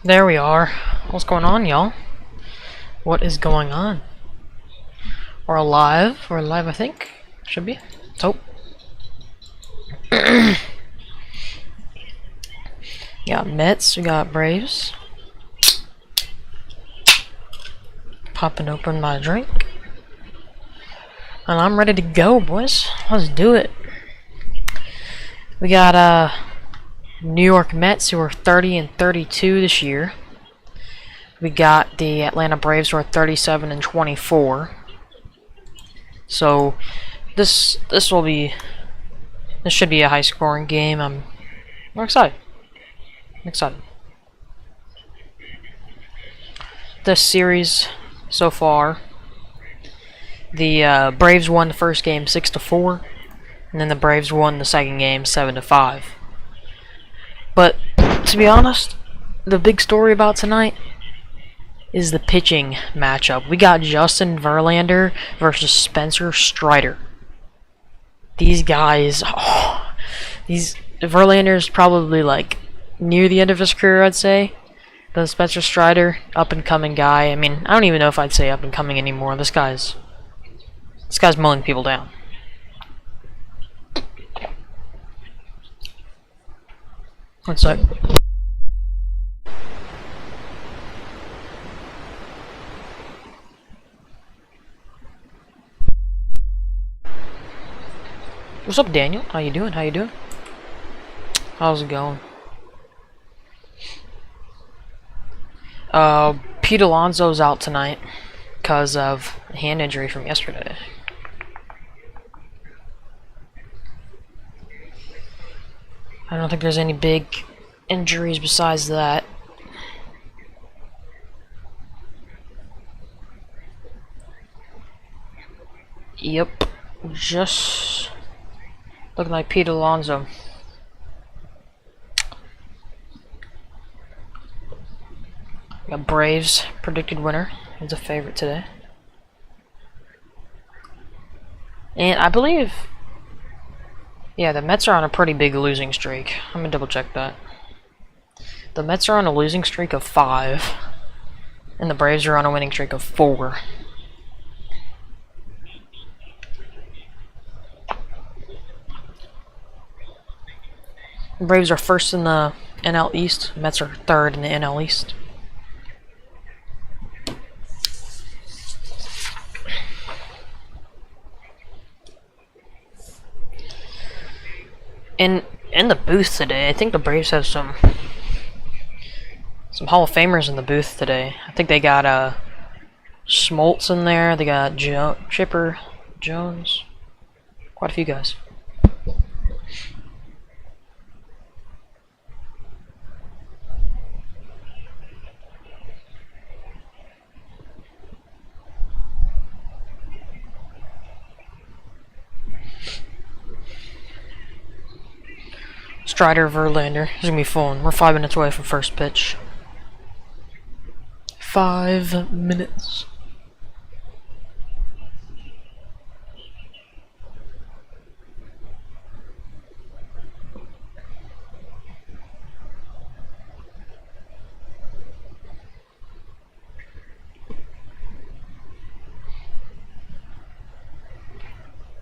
There we are. What's going on, y'all? What is going on? We're alive. We're alive, I think. Should be. Oh. Got Mets, we got Braves. Popping open my drink. And I'm ready to go, boys. Let's do it. We got New York Mets, who are 30-32 this year. We got the Atlanta Braves, who are 37-24. So this should be a high-scoring game. I'm excited. I'm excited. This series so far, the Braves won the first game 6-4, and then the Braves won the second game 7-5. But to be honest, the big story about tonight is the pitching matchup. We got Justin Verlander versus Spencer Strider. These guys, Verlander's probably like near the end of his career, I'd say. But Spencer Strider, up and coming guy. I mean, I don't even know if I'd say up and coming anymore. This guy's mowing people down. One sec. What's up, Daniel? How you doing? How you doing? How's it going? Pete Alonso's out tonight because of a hand injury from yesterday. I don't think there's any big injuries besides that. Yep, just looking like Pete Alonso. Got Braves predicted winner. He's a favorite today. And I believe, yeah, the Mets are on a pretty big losing streak. I'm gonna double check that. The Mets are on a losing streak of 5, and the Braves are on a winning streak of 4. The Braves are first in the NL East. Mets are third in the NL East. In the booth today, I think the Braves have some Hall of Famers in the booth today. I think they got Smoltz in there. They got Chipper Jones. Quite a few guys. Strider, Verlander. It's gonna be fun. We're 5 minutes away from first pitch. 5 minutes.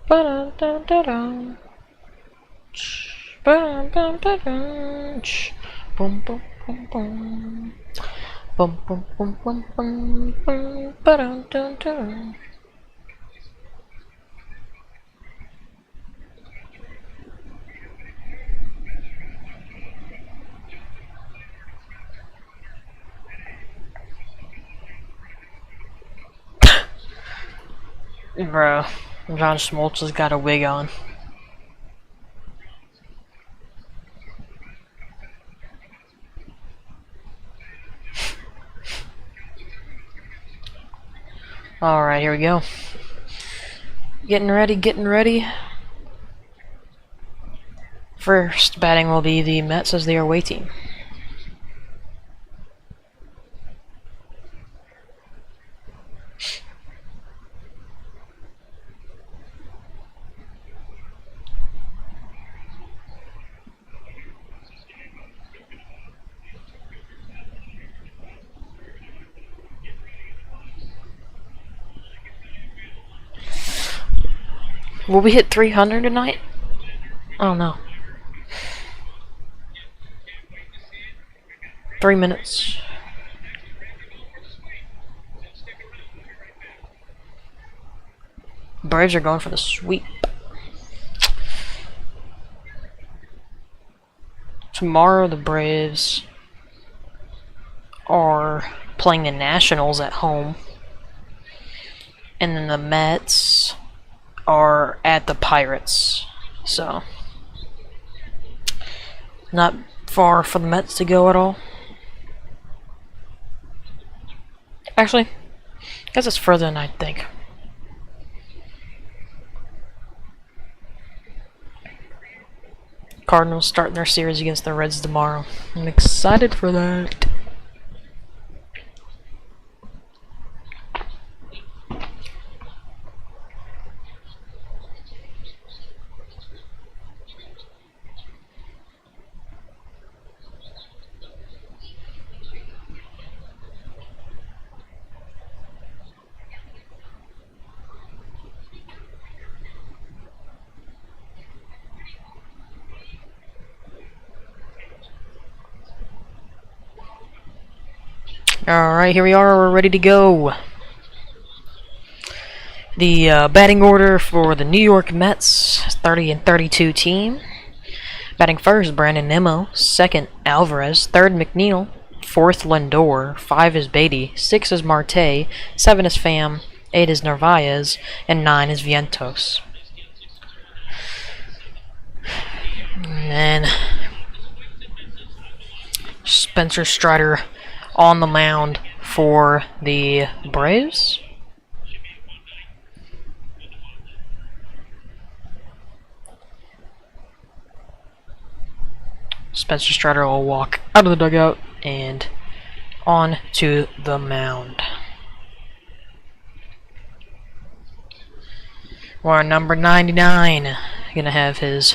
Ba-da-da-da-da. Bum bum bum bum bum bum bum bum bum bum bum bum ba-dum-dum-dum. Bro, John Smoltz has got a wig on. Alright, here we go. Getting ready. First batting will be the Mets as the away team. Will we hit 300 tonight? Oh no. 3 minutes. Braves are going for the sweep. Tomorrow the Braves are playing the Nationals at home. And then the Mets are at the Pirates. So, not far for the Mets to go at all. Actually, I guess it's further than I think. Cardinals starting their series against the Reds tomorrow. I'm excited for that. Alright, here we are, we're ready to go. The batting order for the New York Mets 30 and 32 team. Batting first, Brandon Nimmo. Second, Alvarez. Third, McNeil. Fourth, Lindor. 5 is Beatty. 6 is Marte. 7 is Pham. 8 is Narvaez. And 9 is Vientos. And then Spencer Strider on the mound for the Braves. Spencer Strider will walk out of the dugout and on to the mound. We're number 99. Gonna have his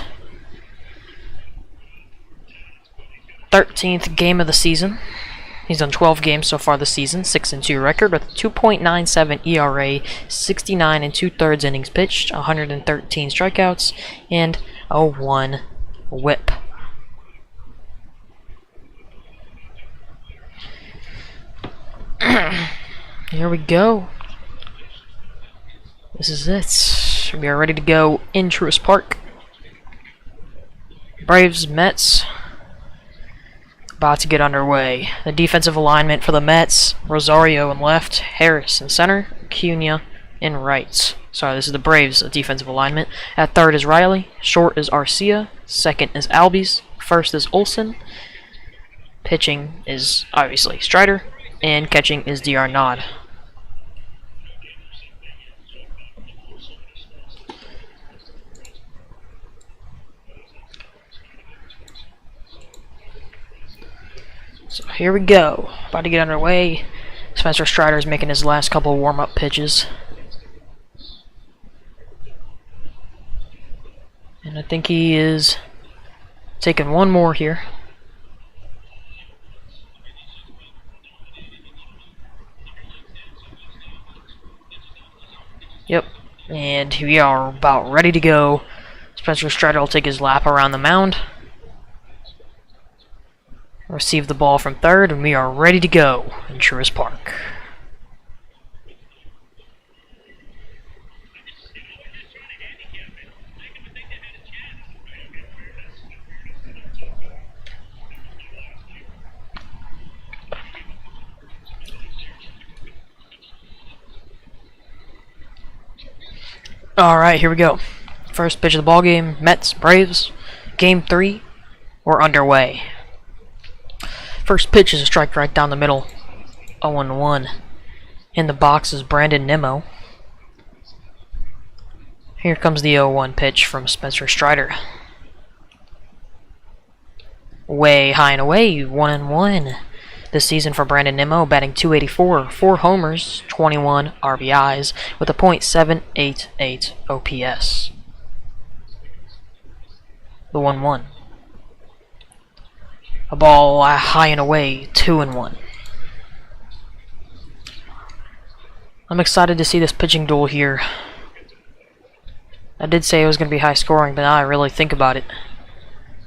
13th game of the season. He's done 12 games so far this season, 6-2 record with a 2.97 ERA, 69 2/3 innings pitched, 113 strikeouts, and a 1 WHIP. Here we go. This is it. We are ready to go in Truist Park. Braves, Mets. About to get underway. The defensive alignment for the Mets: Rosario in left, Harris in center, Cunha in right. Sorry, this is the Braves' defensive alignment. At third is Riley, short is Arcia, second is Albies, first is Olsen. Pitching is obviously Strider, and catching is D'Arnaud. So here we go. About to get underway. Spencer Strider's making his last couple of warm-up pitches. And I think he is taking one more here. Yep. And we are about ready to go. Spencer Strider will take his lap around the mound. Receive the ball from third, and we are ready to go in Truist Park. Alright, here we go. First pitch of the ball game, Mets, Braves. Game 3, we're underway. First pitch is a strike right down the middle. 0-1. In the box is Brandon Nimmo. Here comes the 0-1 pitch from Spencer Strider. Way high and away, 1-1. This season for Brandon Nimmo, batting .284, 4 homers, 21 RBIs, with a .788 OPS. The 1-1. A ball high and away, 2-1. I'm excited to see this pitching duel here. I did say it was going to be high scoring, but now I really think about it,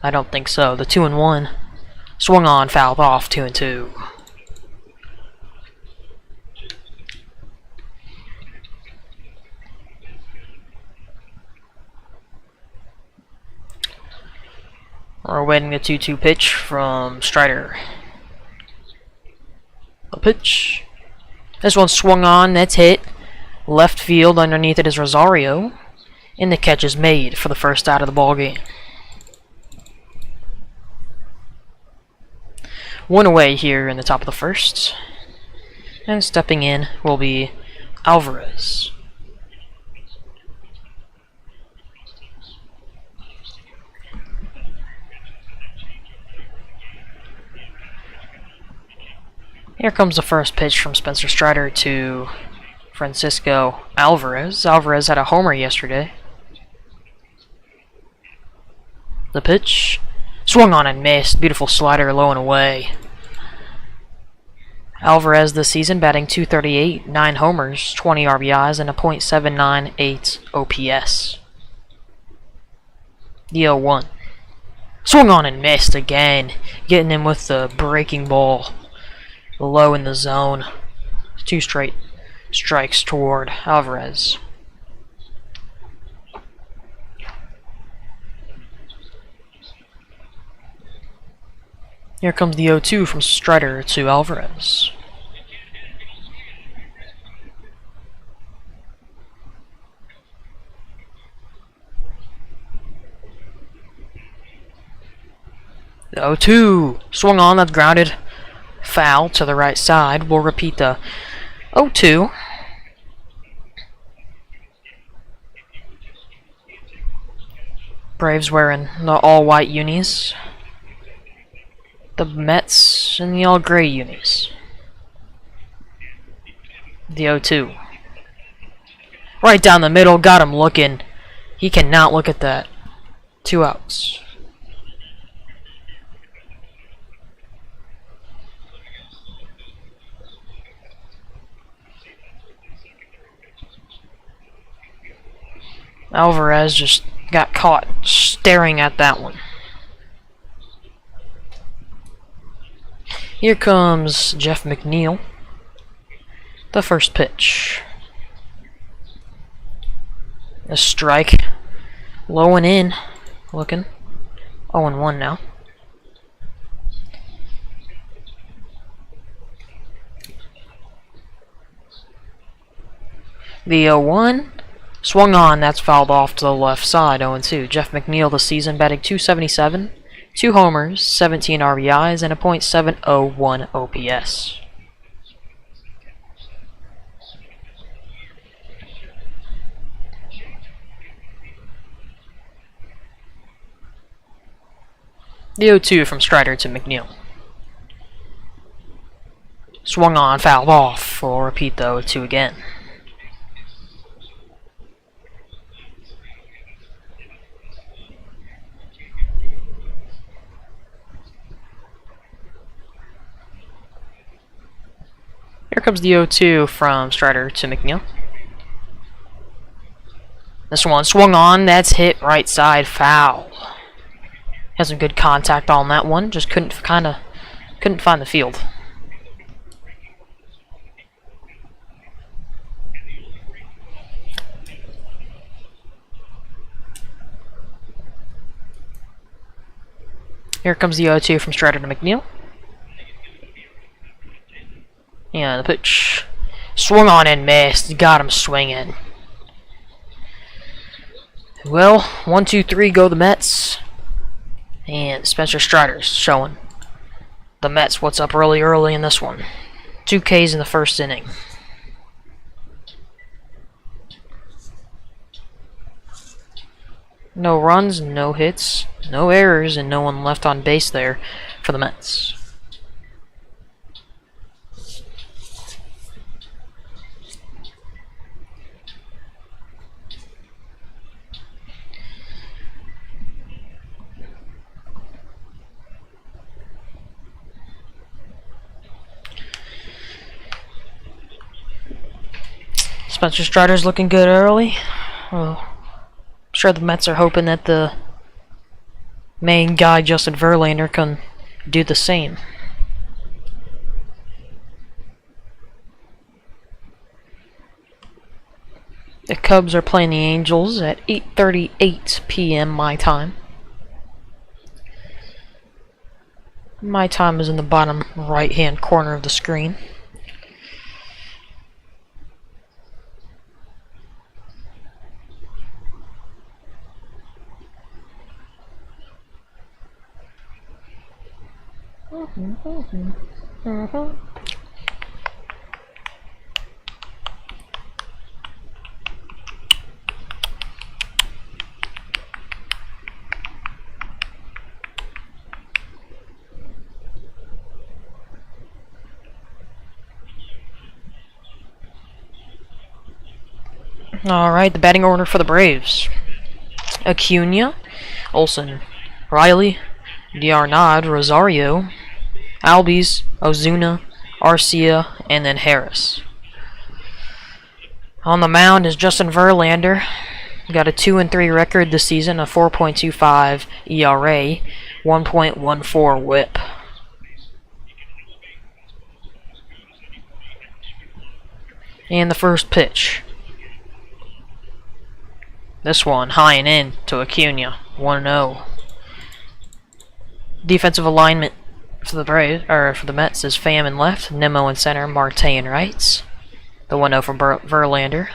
I don't think so. The 2-1. Swung on, fouled off, 2-2. We're awaiting the 2-2 pitch from Strider. A pitch. This one swung on, that's hit. Left field, underneath it is Rosario. And the catch is made for the first out of the ball game. One away here in the top of the first. And stepping in will be Alvarez. Here comes the first pitch from Spencer Strider to Francisco Alvarez. Alvarez had a homer yesterday. The pitch. Swung on and missed. Beautiful slider, low and away. Alvarez this season batting .238, 9 homers, 20 RBIs, and a .798 OPS. The 0-1. Swung on and missed again. Getting him with the breaking ball. Low in the zone. 2 straight strikes toward Alvarez. Here comes the 0-2 from Strider to Alvarez. The 0-2 swung on, that's grounded. Foul to the right side. We'll repeat the 0-2. Braves wearing the all-white unis. The Mets in the all-gray unis. The 0-2. Right down the middle, got him looking. He cannot look at that. 2 outs. Alvarez just got caught staring at that one. Here comes Jeff McNeil. The first pitch. A strike. Low and in. Looking. 0-1 now. The 0-1. Swung on, that's fouled off to the left side, 0-2. Jeff McNeil this season batting .277, 2 homers, 17 RBIs, and a .701 OPS. The 0-2 from Strider to McNeil. Swung on, fouled off. We'll repeat the 0-2 again. Here comes the 0-2 from Strider to McNeil. This one swung on, that's hit right side, foul. Has some good contact on that one, just couldn't find the field. Here comes the 0-2 from Strider to McNeil. Yeah, the pitch. Swung on and missed. Got him swinging. Well, 1, 2, 3 go the Mets. And Spencer Strider's showing the Mets what's up early in this one. 2 Ks in the first inning. No runs, no hits, no errors, and no one left on base there for the Mets. Spencer Strider's looking good early. Well, Sure, the Mets are hoping that the main guy, Justin Verlander, can do the same. The Cubs are playing the Angels at 8:38 p.m. my time. My time is in the bottom right-hand corner of the screen. Alright, the batting order for the Braves. Acuna, Olson, Riley, D'Arnaud, Rosario, Albies, Ozuna, Arcia, and then Harris. On the mound is Justin Verlander. Got a 2-3 record this season, a 4.25 ERA, 1.14 WHIP. And the first pitch. This one high and in to Acuna, 1-0. Defensive alignment for the Braves, or for the Mets, is Pham in left, Nimmo in center, Marte in right. The 1-0 from Verlander.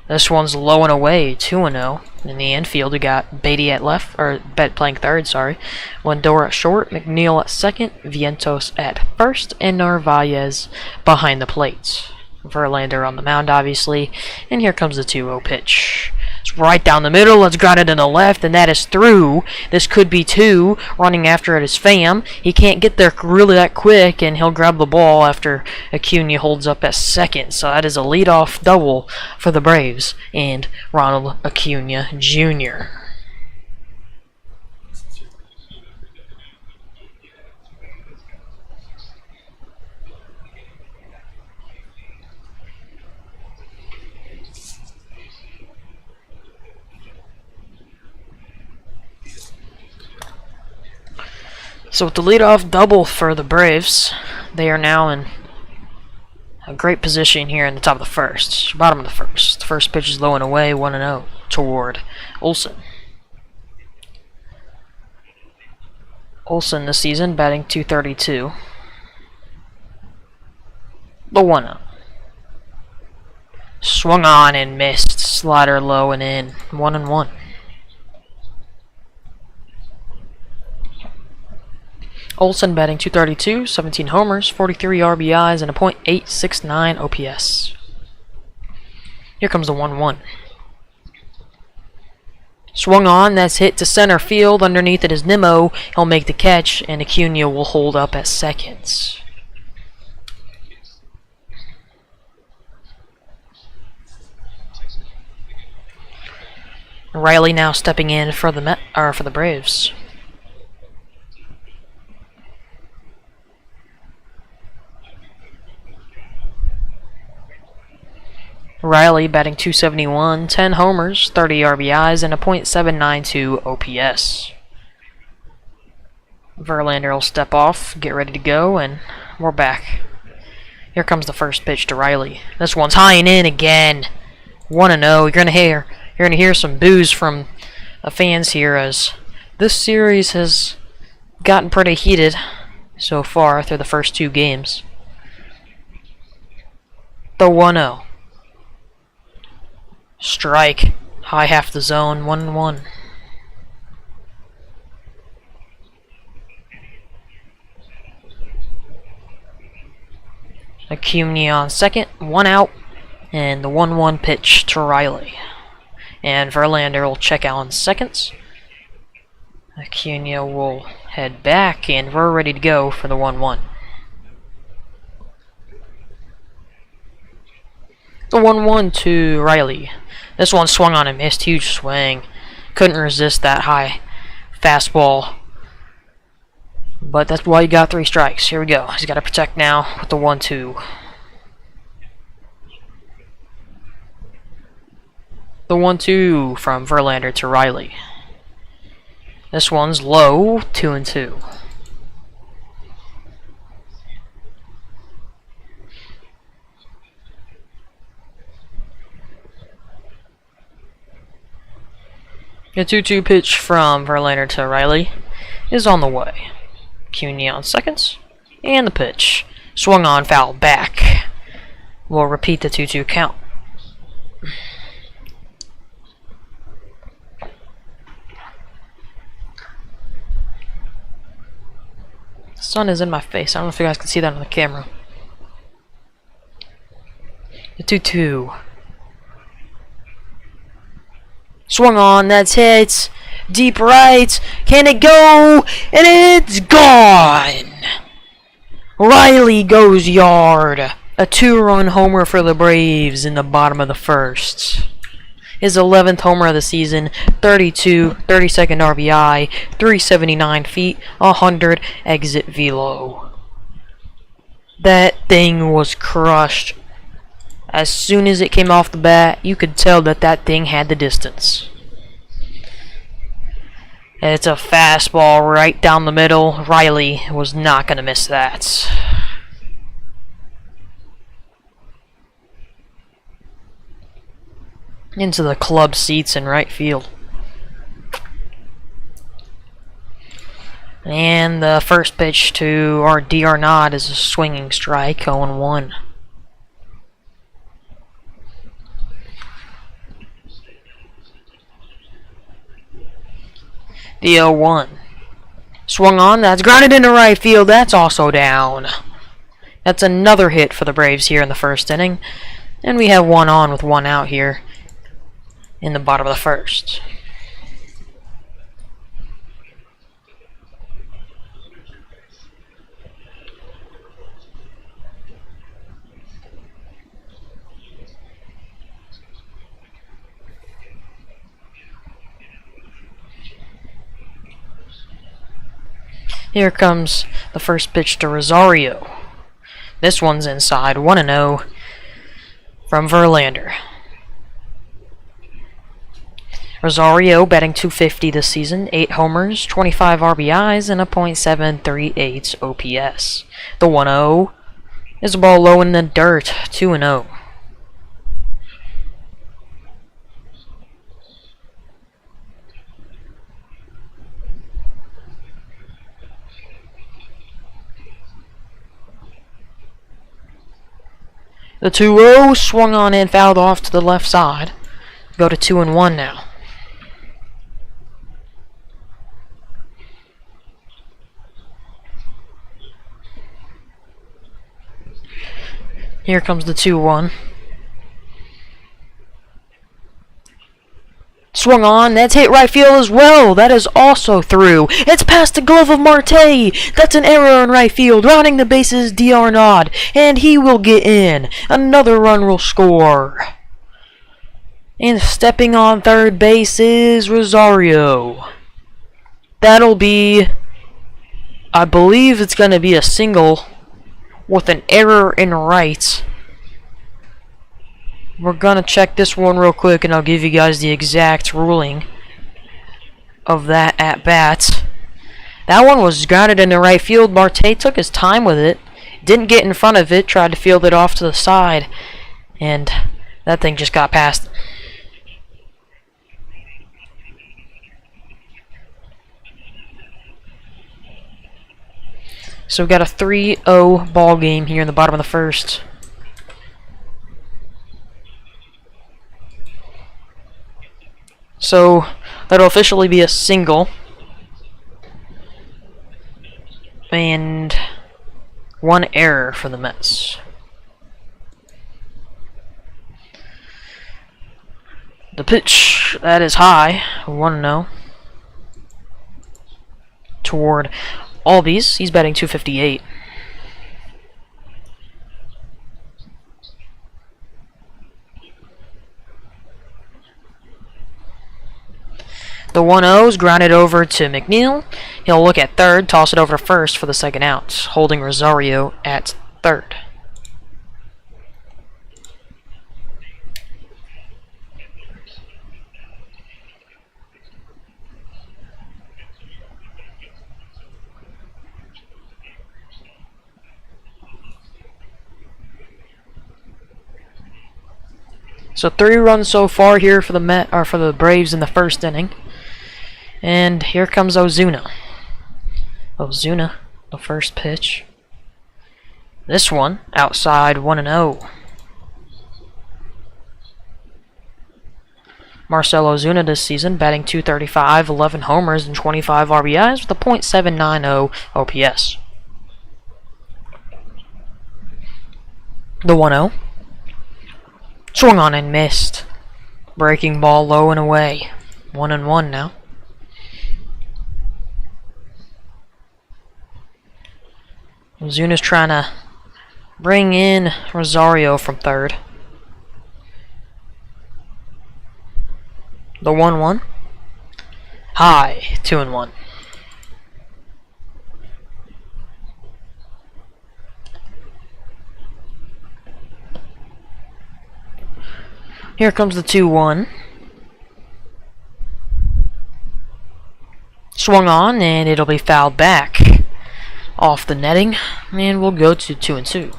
This one's low and away, 2-0. In the infield, we got Beatty at left, or playing third, sorry. Lindor at short, McNeil at second, Vientos at first, and Narvaez behind the plate. Verlander on the mound, obviously. And here comes the 2-0 pitch. It's right down the middle. Let's ground it in the left, and that is through. This could be two. Running after it is Pham. He can't get there really that quick, and he'll grab the ball after Acuna holds up at second. So that is a leadoff double for the Braves and Ronald Acuna Jr. So with the leadoff double for the Braves, they are now in a great position here in the top of the first, bottom of the first. The first pitch is low and away, 1-0 toward Olson. Olson this season batting .232. The 1-0. Swung on and missed. Slider low and in. 1-1. Olson batting .232, 17 homers, 43 RBIs, and a .869 OPS. Here comes the 1-1. Swung on, that's hit to center field. Underneath it is Nimmo. He'll make the catch, and Acuna will hold up at second. Riley now stepping in for the Braves. Riley batting .271, 10 homers, 30 RBIs, and a .792 OPS. Verlander will step off, get ready to go, and we're back. Here comes the first pitch to Riley. This one's high and in again. 1-0. You're gonna hear some boos from the fans here, as this series has gotten pretty heated so far through the first two games. The 1-0. Strike. High half the zone. 1-1. Acuna on second. 1 out. And the 1-1 pitch to Riley. And Verlander will check out in seconds. Acuna will head back, and we're ready to go for the 1-1. The 1-1 to Riley. This one swung on and missed. Huge swing. Couldn't resist that high fastball. But that's why you got 3 strikes. Here we go. He's got to protect now with the 1-2. The 1-2 from Verlander to Riley. This one's low, 2-2. The 2-2 pitch from Verlander to Riley is on the way. Cunha on seconds, and the pitch. Swung on, foul back. We'll repeat the 2-2 count. The sun is in my face. I don't know if you guys can see that on the camera. The 2-2. Swung on, that's hit. Deep right. Can it go? And it's gone! Riley goes yard. A 2-run homer for the Braves in the bottom of the first. His 11th homer of the season, 32, 32nd RBI, 379 feet, 100 exit velo. That thing was crushed. As soon as it came off the bat, you could tell that that thing had the distance. And it's a fastball right down the middle. Riley was not going to miss that. Into the club seats in right field. And the first pitch to our DR Nod is a swinging strike, 0-1. The 0-1. Swung on, that's grounded into right field, that's also down. That's another hit for the Braves here in the first inning. And we have one on with one out here in the bottom of the first. Here comes the first pitch to Rosario. This one's inside, 1-0 from Verlander. Rosario batting .250 this season, 8 homers, 25 RBIs, and a .738 OPS. The 1-0 is a ball low in the dirt, 2-0. The 2-0 swung on and fouled off to the left side. Go to 2-1 now. Here comes the 2-1. Swung on, that's hit right field as well. That is also through. It's past the glove of Marte. That's an error in right field. Rounding the bases, DR Nod. And he will get in. Another run will score. And stepping on third base is Rosario. That'll be, I believe it's going to be a single with an error in right. We're gonna check this one real quick and I'll give you guys the exact ruling of that at bat. That one was grounded into right field. Marte took his time with it, didn't get in front of it, tried to field it off to the side, and that thing just got past. So we've got a 3-0 ball game here in the bottom of the first. So that'll officially be a single. And one error for the Mets. The pitch, that is high, 1-0. Toward Albies, he's batting .258. The 1-0 is grounded over to McNeil. He'll look at third, toss it over to first for the second out, holding Rosario at third. So 3 runs so far here for the Braves in the first inning. And here comes Ozuna. Ozuna, the first pitch. This one outside 1-0. Marcell Ozuna this season batting .235, 11 homers and 25 RBIs with a .790 OPS. The 1-0. Swung on and missed. Breaking ball low and away. 1-1 now. Ozuna's trying to bring in Rosario from third. The 1-1. High, 2-1. Here comes the 2-1. Swung on, and it'll be fouled back off the netting, and we'll go to 2-2.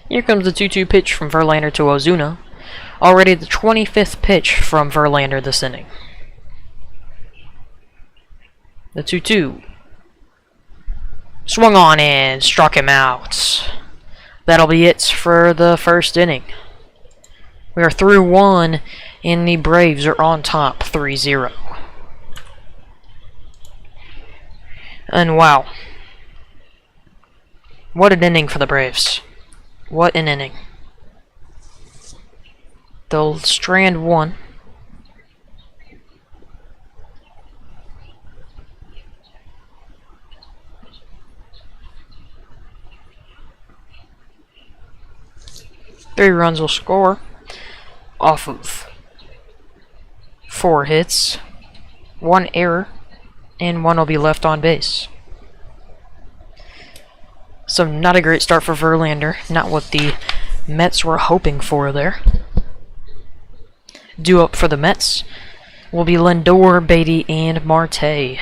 Here comes the 2-2 pitch from Verlander to Ozuna. Already the 25th pitch from Verlander this inning. The 2-2. Swung on and struck him out. That'll be it for the first inning. We are through 1, and the Braves are on top 3-0. And wow. What an inning for the Braves. What an inning. They'll strand 1. Three runs will score off of 4 hits, 1 error, and 1 will be left on base. So not a great start for Verlander, not what the Mets were hoping for there. Due up for the Mets will be Lindor, Beatty, and Marte.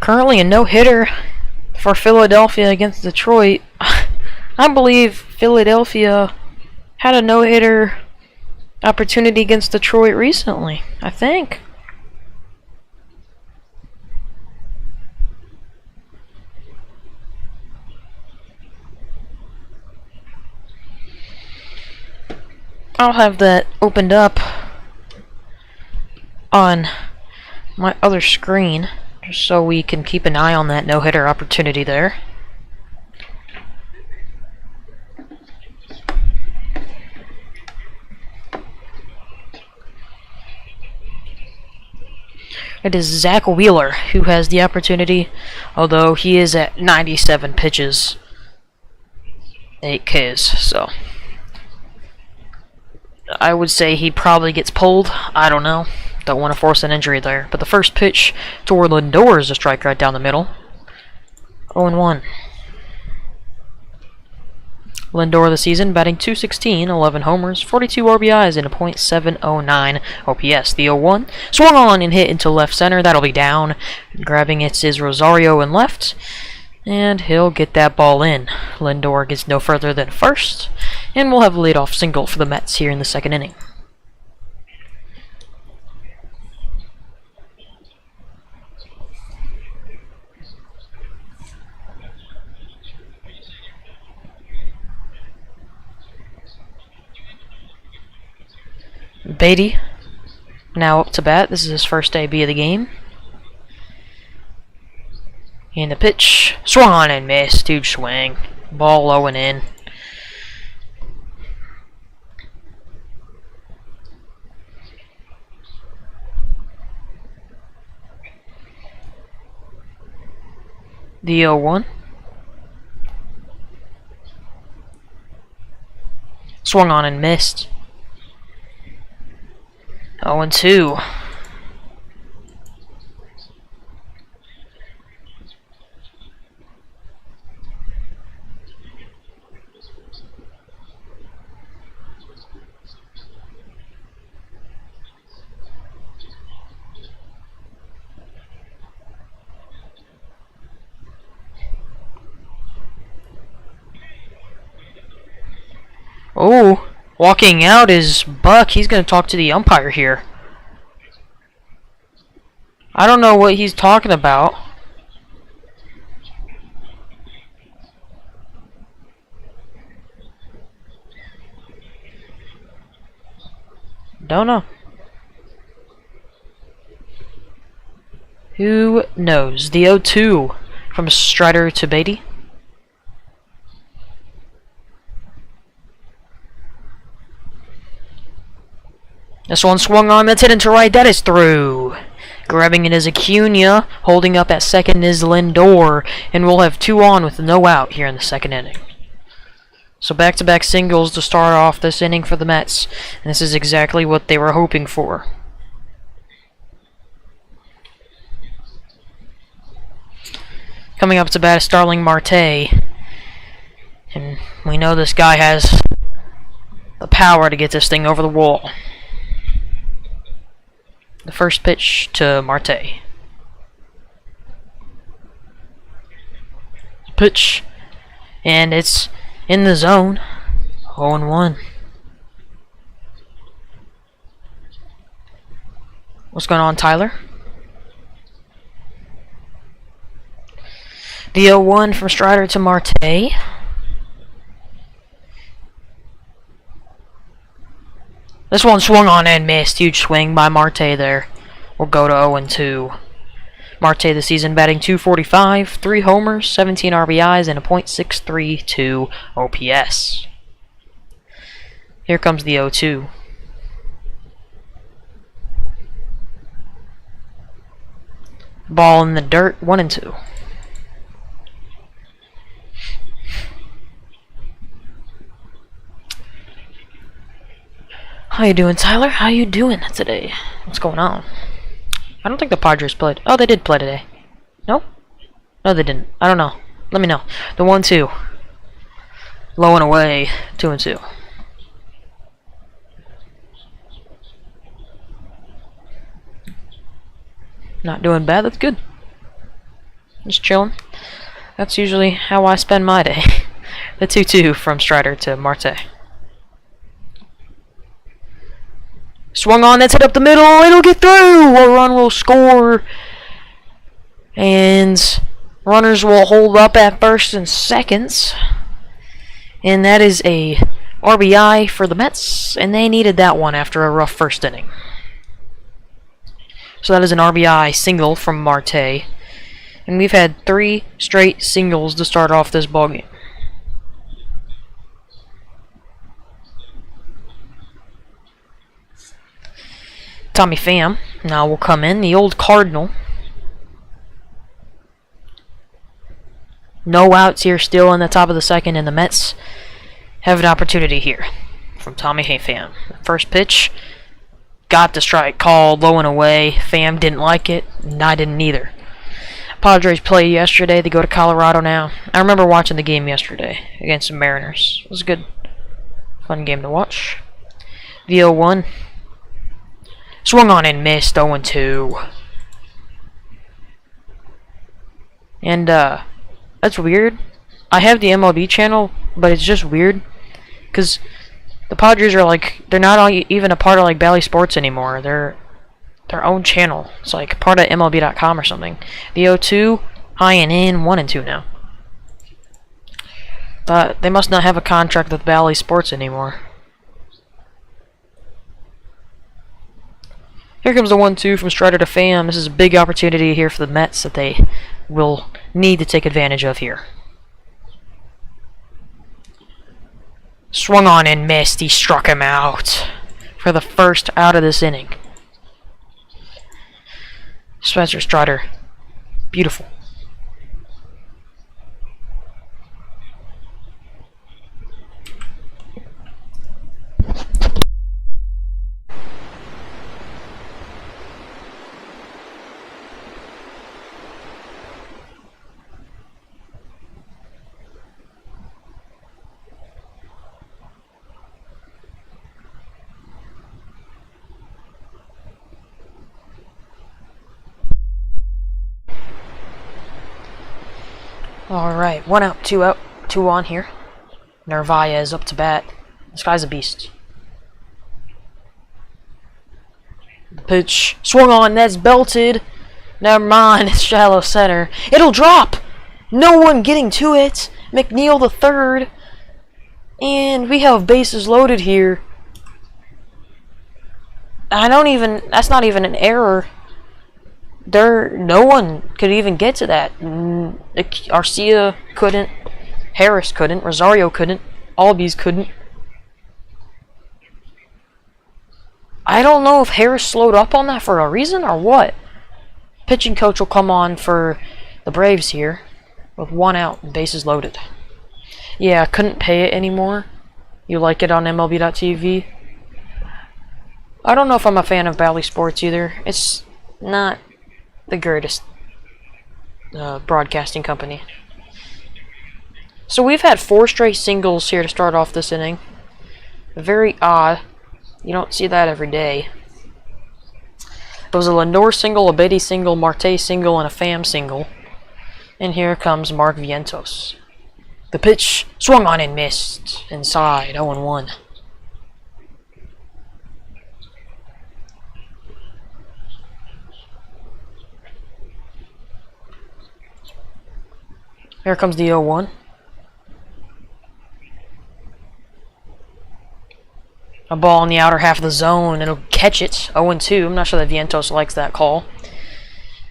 Currently a no-hitter for Philadelphia against Detroit. I believe Philadelphia had a no-hitter opportunity against Detroit recently, I think. I'll have that opened up on my other screen, just so we can keep an eye on that no-hitter opportunity there. It is Zach Wheeler who has the opportunity, although he is at 97 pitches, 8 Ks, so I would say he probably gets pulled. I don't know. Don't want to force an injury there. But the first pitch toward Lindor is a strike right down the middle. 0-1. Lindor this season batting .216, 11 homers, 42 RBIs, and a .709 OPS. The 0-1 swung on and hit into left center. That'll be down. Grabbing it is Rosario in left, and he'll get that ball in. Lindor gets no further than first, and we'll have a leadoff single for the Mets here in the second inning. Beatty now up to bat. This is his first AB of the game. And the pitch swung on and missed. Huge swing. Ball low and in. The 0-1. Swung on and missed. 0-2. Oh, walking out is Buck. He's going to talk to the umpire here. I don't know what he's talking about. Don't know. Who knows? The 0-2 from Strider to Beatty. This one swung on, that's hit into right, that is through. Grabbing it is Acuna, holding up at second is Lindor, and we'll have 2 on with no out here in the second inning. So back-to-back singles to start off this inning for the Mets, and this is exactly what they were hoping for. Coming up to bat is Starling Marte, and we know this guy has the power to get this thing over the wall. The first pitch to Marte. Pitch, and it's in the zone. 0-1. What's going on, Tyler? The 0-1 from Strider to Marte. This one swung on and missed. Huge swing by Marte there. We'll go to 0-2. Marte this season batting .245, 3 homers, 17 RBIs, and a .632 OPS. Here comes the 0-2. Ball in the dirt, 1-2. How you doing, Tyler? How you doing today? What's going on? I don't think the Padres played. Oh, they did play today. No? No, they didn't. I don't know. Let me know. The 1-2. Low and away. 2-2. Not doing bad. That's good. Just chilling. That's usually how I spend my day. The 2-2 from Strider to Marte. Swung on, that's hit up the middle, it'll get through! A run will score. And runners will hold up at first and seconds. And that is a RBI for the Mets, and they needed that one after a rough first inning. So that is an RBI single from Marte. And we've had 3 straight singles to start off this ballgame. Tommy Pham now will come in, the old Cardinal. No outs here still in the top of the second, and the Mets have an opportunity here from Tommy Pham. First pitch, got the strike called, low and away. Pham didn't like it, and I didn't either. Padres played yesterday, they go to Colorado now. I remember watching the game yesterday against the Mariners. It was a good, fun game to watch. The 0-1. Swung on and missed, 0-2. And, that's weird. I have the MLB channel, but it's just weird. Because the Padres are like, they're not even a part of like Bally Sports anymore. They're their own channel. It's like part of MLB.com or something. The 0-2, high and in, 1-2 now. But they must not have a contract with Bally Sports anymore. Here comes the 1-2 from Strider to Pham. This is a big opportunity here for the Mets that they will need to take advantage of here. Swung on and missed. He struck him out for the first out of this inning. Spencer Strider. Beautiful. Alright, 1 out, 2 out, 2 on here. Narvaez up to bat. This guy's a beast. The pitch swung on, that's belted. Never mind, it's shallow center. It'll drop! No one getting to it. McNeil the third. And we have bases loaded here. That's not even an error. No one could even get to that. Arcia couldn't. Harris couldn't. Rosario couldn't. Albies couldn't. I don't know if Harris slowed up on that for a reason or what. Pitching coach will come on for the Braves here with 1 out and bases loaded. Yeah, I couldn't pay it anymore. You like it on MLB.TV? I don't know if I'm a fan of CraftySports either. It's not the greatest broadcasting company. So we've had 4 straight singles here to start off this inning. Very odd. You don't see that every day. It was a Lindor single, a Beatty single, Marte single, and a Pham single. And here comes Mark Vientos. The pitch swung on and missed. Inside, 0-1. Here comes the 0-1. A ball in the outer half of the zone. It'll catch it. 0-2. I'm not sure that Vientos likes that call.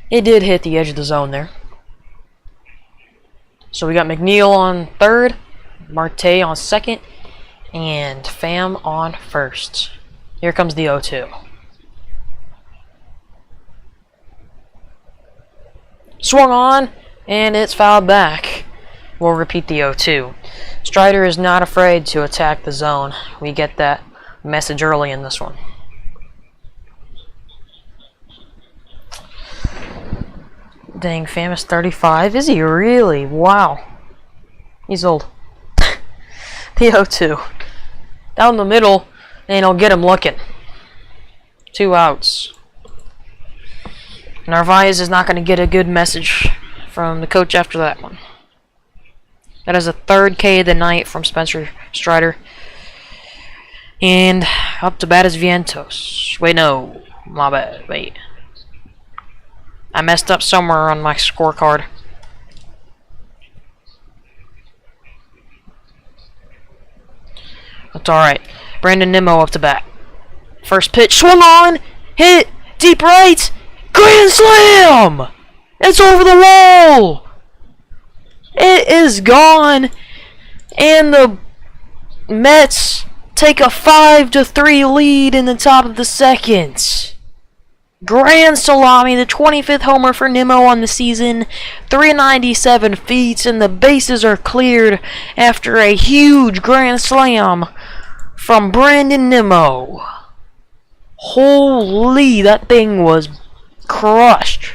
It did hit the edge of the zone there. So we got McNeil on third, Marte on second, and Pham on first. Here comes the 0-2. Swung on, and it's fouled back. We'll repeat the 0-2. Strider is not afraid to attack the zone. We get that message early in this one. Dang, Pham is 35. Is he really? Wow. He's old. The 0-2. Down the middle, and he'll get him looking. 2 outs. Narvaez is not going to get a good message from the coach after that one. That is a 3rd K of the night from Spencer Strider. And up to bat is Vientos. Wait, no. My bad. Wait. I messed up somewhere on my scorecard. That's alright. Brandon Nimmo up to bat. First pitch, swung on, hit, deep right, grand slam! It's over the wall! It is gone, and the Mets take a 5-3 lead in the top of the second. Grand salami, the 25th homer for Nimmo on the season, 397 feet, and the bases are cleared after a huge grand slam from Brandon Nimmo. Holy, that thing was crushed.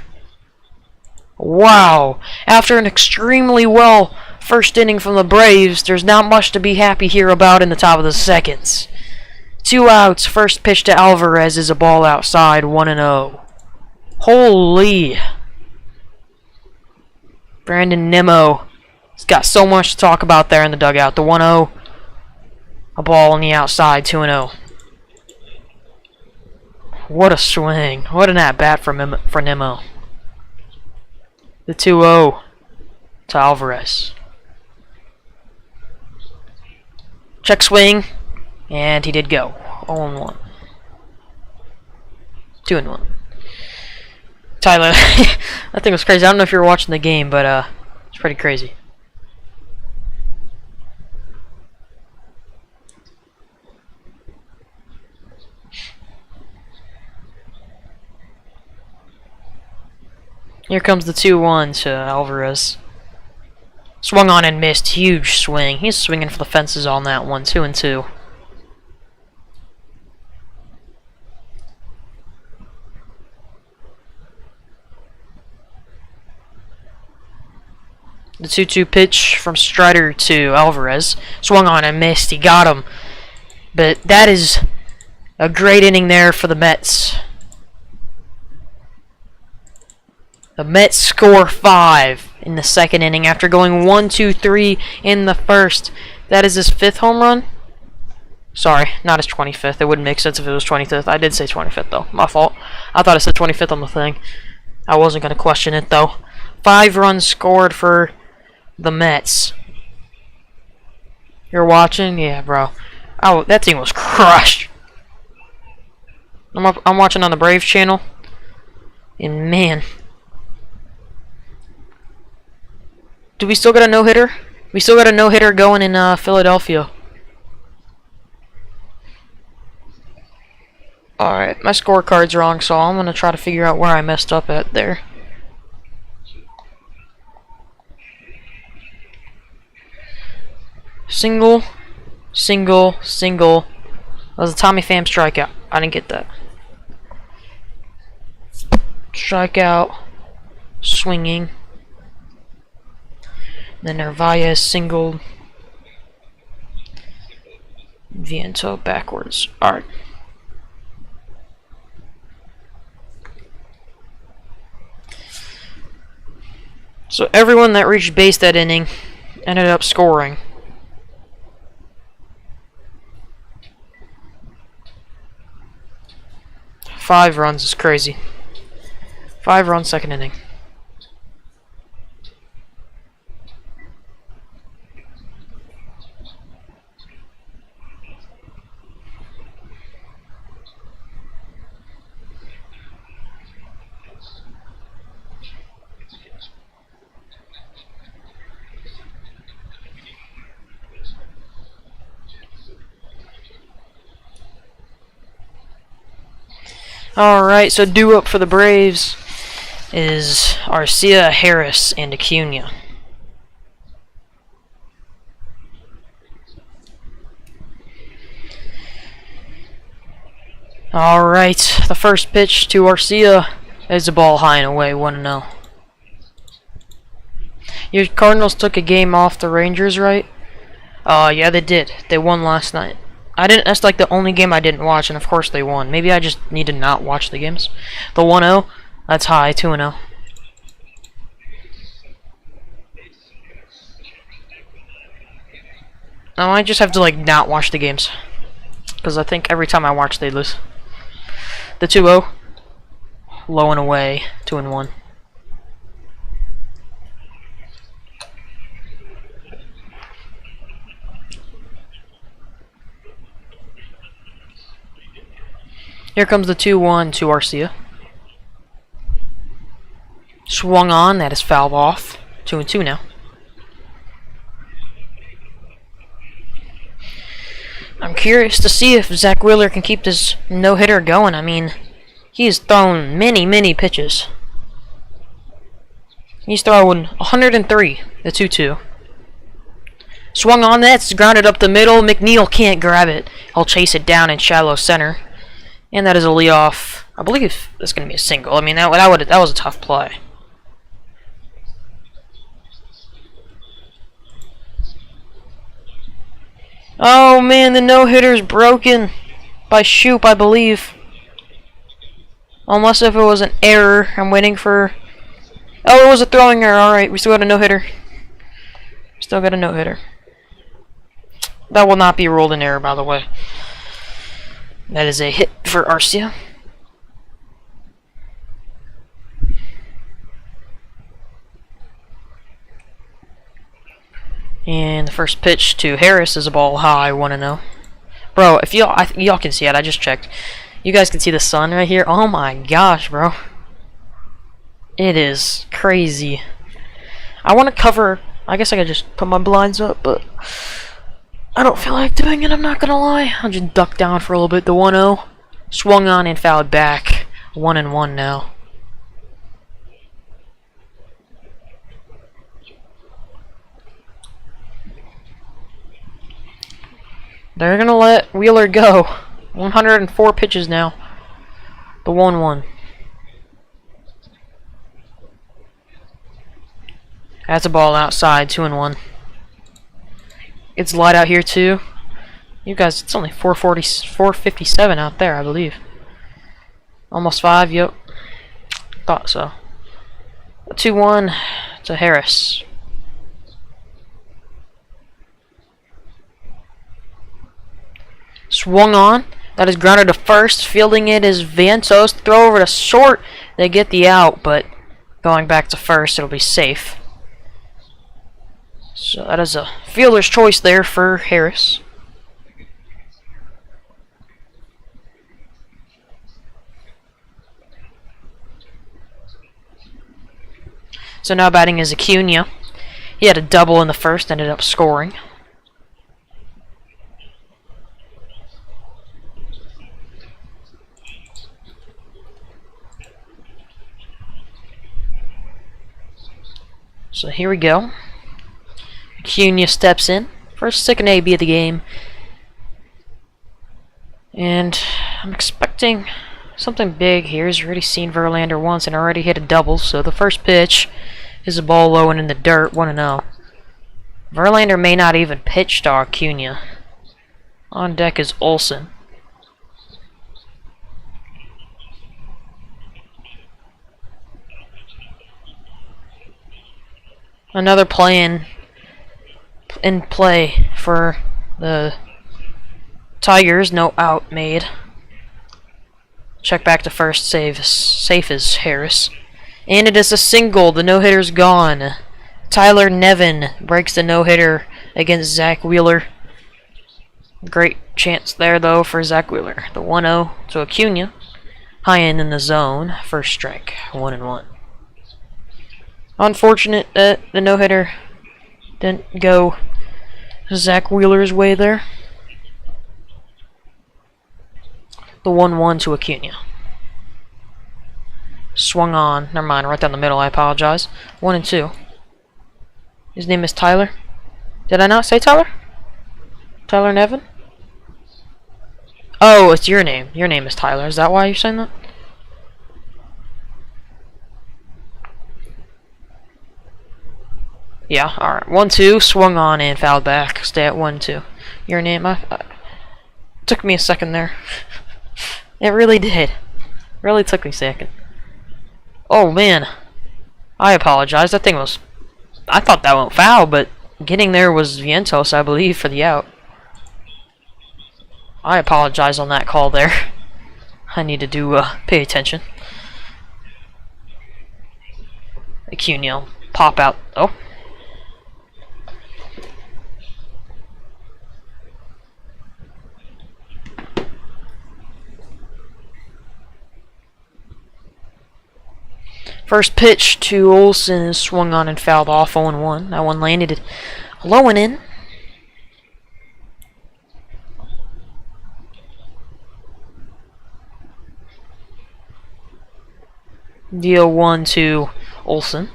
Wow. After an extremely well first inning from the Braves, there's not much to be happy here about in the top of the second. 2 outs, first pitch to Alvarez is a ball outside, 1-0. Holy. Brandon Nimmo. He's got so much to talk about there in the dugout. The 1-0. A ball on the outside, 2-0. What a swing. What an at-bat for Nimmo. The 2-0 to Alvarez. Check swing. And he did go. 0-1. 2-1. Tyler, that thing was crazy. I don't know if you were watching the game, but it's pretty crazy. Here comes the 2-1 to Alvarez. Swung on and missed. Huge swing. He's swinging for the fences on that one. 2-2. The 2-2 pitch from Strider to Alvarez. Swung on and missed. He got him. But that is a great inning there for the Mets. The Mets score 5 in the second inning after going 1-2-3 in the first. That is his 5th home run. Sorry, not his 25th. It wouldn't make sense if it was 25th. I did say 25th, though. My fault. I thought it said 25th on the thing. I wasn't going to question it, though. 5 runs scored for the Mets. You're watching? Yeah, bro. Oh, that team was crushed. I'm watching on the Braves channel. And, man. Do we still got a no-hitter? We still got a no-hitter going in Philadelphia. Alright, my scorecard's wrong, so I'm going to try to figure out where I messed up at there. Single, single, single. That was a Tommy Pham strikeout. I didn't get that. Strikeout, swinging. Then Narvaez singled. Viento backwards. Alright. So everyone that reached base that inning ended up scoring. Five runs is crazy. 5 runs second inning. Alright, so due up for the Braves is Arcia, Harris, and Acuna. Alright, the first pitch to Arcia is a ball high and away, 1-0. Your Cardinals took a game off the Rangers, right? Yeah, they did. They won last night. That's like the only game I didn't watch, and of course they won. Maybe I just need to not watch the games. The 1-0, that's high, 2-0. I might just have to like not watch the games, because I think every time I watch they lose. The 2-0, low and away, 2-1. Here comes the 2-1 to Arcia. Swung on, that is fouled off. 2-2 now. I'm curious to see if Zach Wheeler can keep this no-hitter going. I mean, he's thrown many pitches. He's throwing 103, the 2-2. Swung on, that's grounded up the middle. McNeil can't grab it. He'll chase it down in shallow center. And that is a leadoff. I believe that's going to be a single. I mean, that was a tough play. Oh man, the no-hitter's broken by Shoop, I believe. Unless if it was an error. I'm waiting for... Oh, it was a throwing error. Alright, we still got a no-hitter. Still got a no-hitter. That will not be ruled an error, by the way. That is a hit for Arcia. And the first pitch to Harris is a ball high, 1-0. Bro, if y'all can see it, I just checked. You guys can see the sun right here. Oh my gosh, bro. It is crazy. I want to cover... I guess I could just put my blinds up, but... I don't feel like doing it, I'm not gonna lie. I'll just duck down for a little bit. The 1-0. Swung on and fouled back. 1-1 now. They're gonna let Wheeler go. 104 pitches now. The 1-1. That's a ball outside, 2-1. It's light out here too. You guys, it's only 4:57 out there, I believe. Almost 5, yep. Thought so. 2-1 to Harris. Swung on. That is grounded to first. Fielding it is Vientos. Throw over to short. They get the out, but going back to first, it'll be safe. So that is a fielder's choice there for Harris. So now batting is Acuna. He had a double in the first, ended up scoring. So here we go. Acuna steps in. First, second AB of the game. And I'm expecting something big here. He's already seen Verlander once and already hit a double. So the first pitch is a ball low and in the dirt, 1-0. Verlander may not even pitch to Acuna. On deck is Olsen. Another play in play for the Tigers. No out made. Check back to first. Safe is Harris. And it is a single. The no-hitter's gone. Tyler Nevin breaks the no-hitter against Zach Wheeler. Great chance there, though, for Zach Wheeler. The 1-0 to Acuna. High end in the zone. First strike. 1-1. Unfortunate that the no-hitter didn't go Zach Wheeler's way there. The 1-1 to Acuna. Swung on. Never mind, right down the middle. I apologize. 1-2. His name is Tyler. Did I not say Tyler? Tyler Nevin? Oh, it's your name. Your name is Tyler. Is that why you're saying that? Yeah, alright. 1-2, swung on and fouled back. Stay at 1-2. Your name, took me a second there. It really did. Really took me a second. Oh man. I apologize. That thing was... I thought that went foul, but getting there was Vientos, I believe, for the out. I apologize on that call there. I need to pay attention. Acuna pop out. Oh. First pitch to Olsen is swung on and fouled off 0-1. That one landed low and in. Deal 1 to Olsen.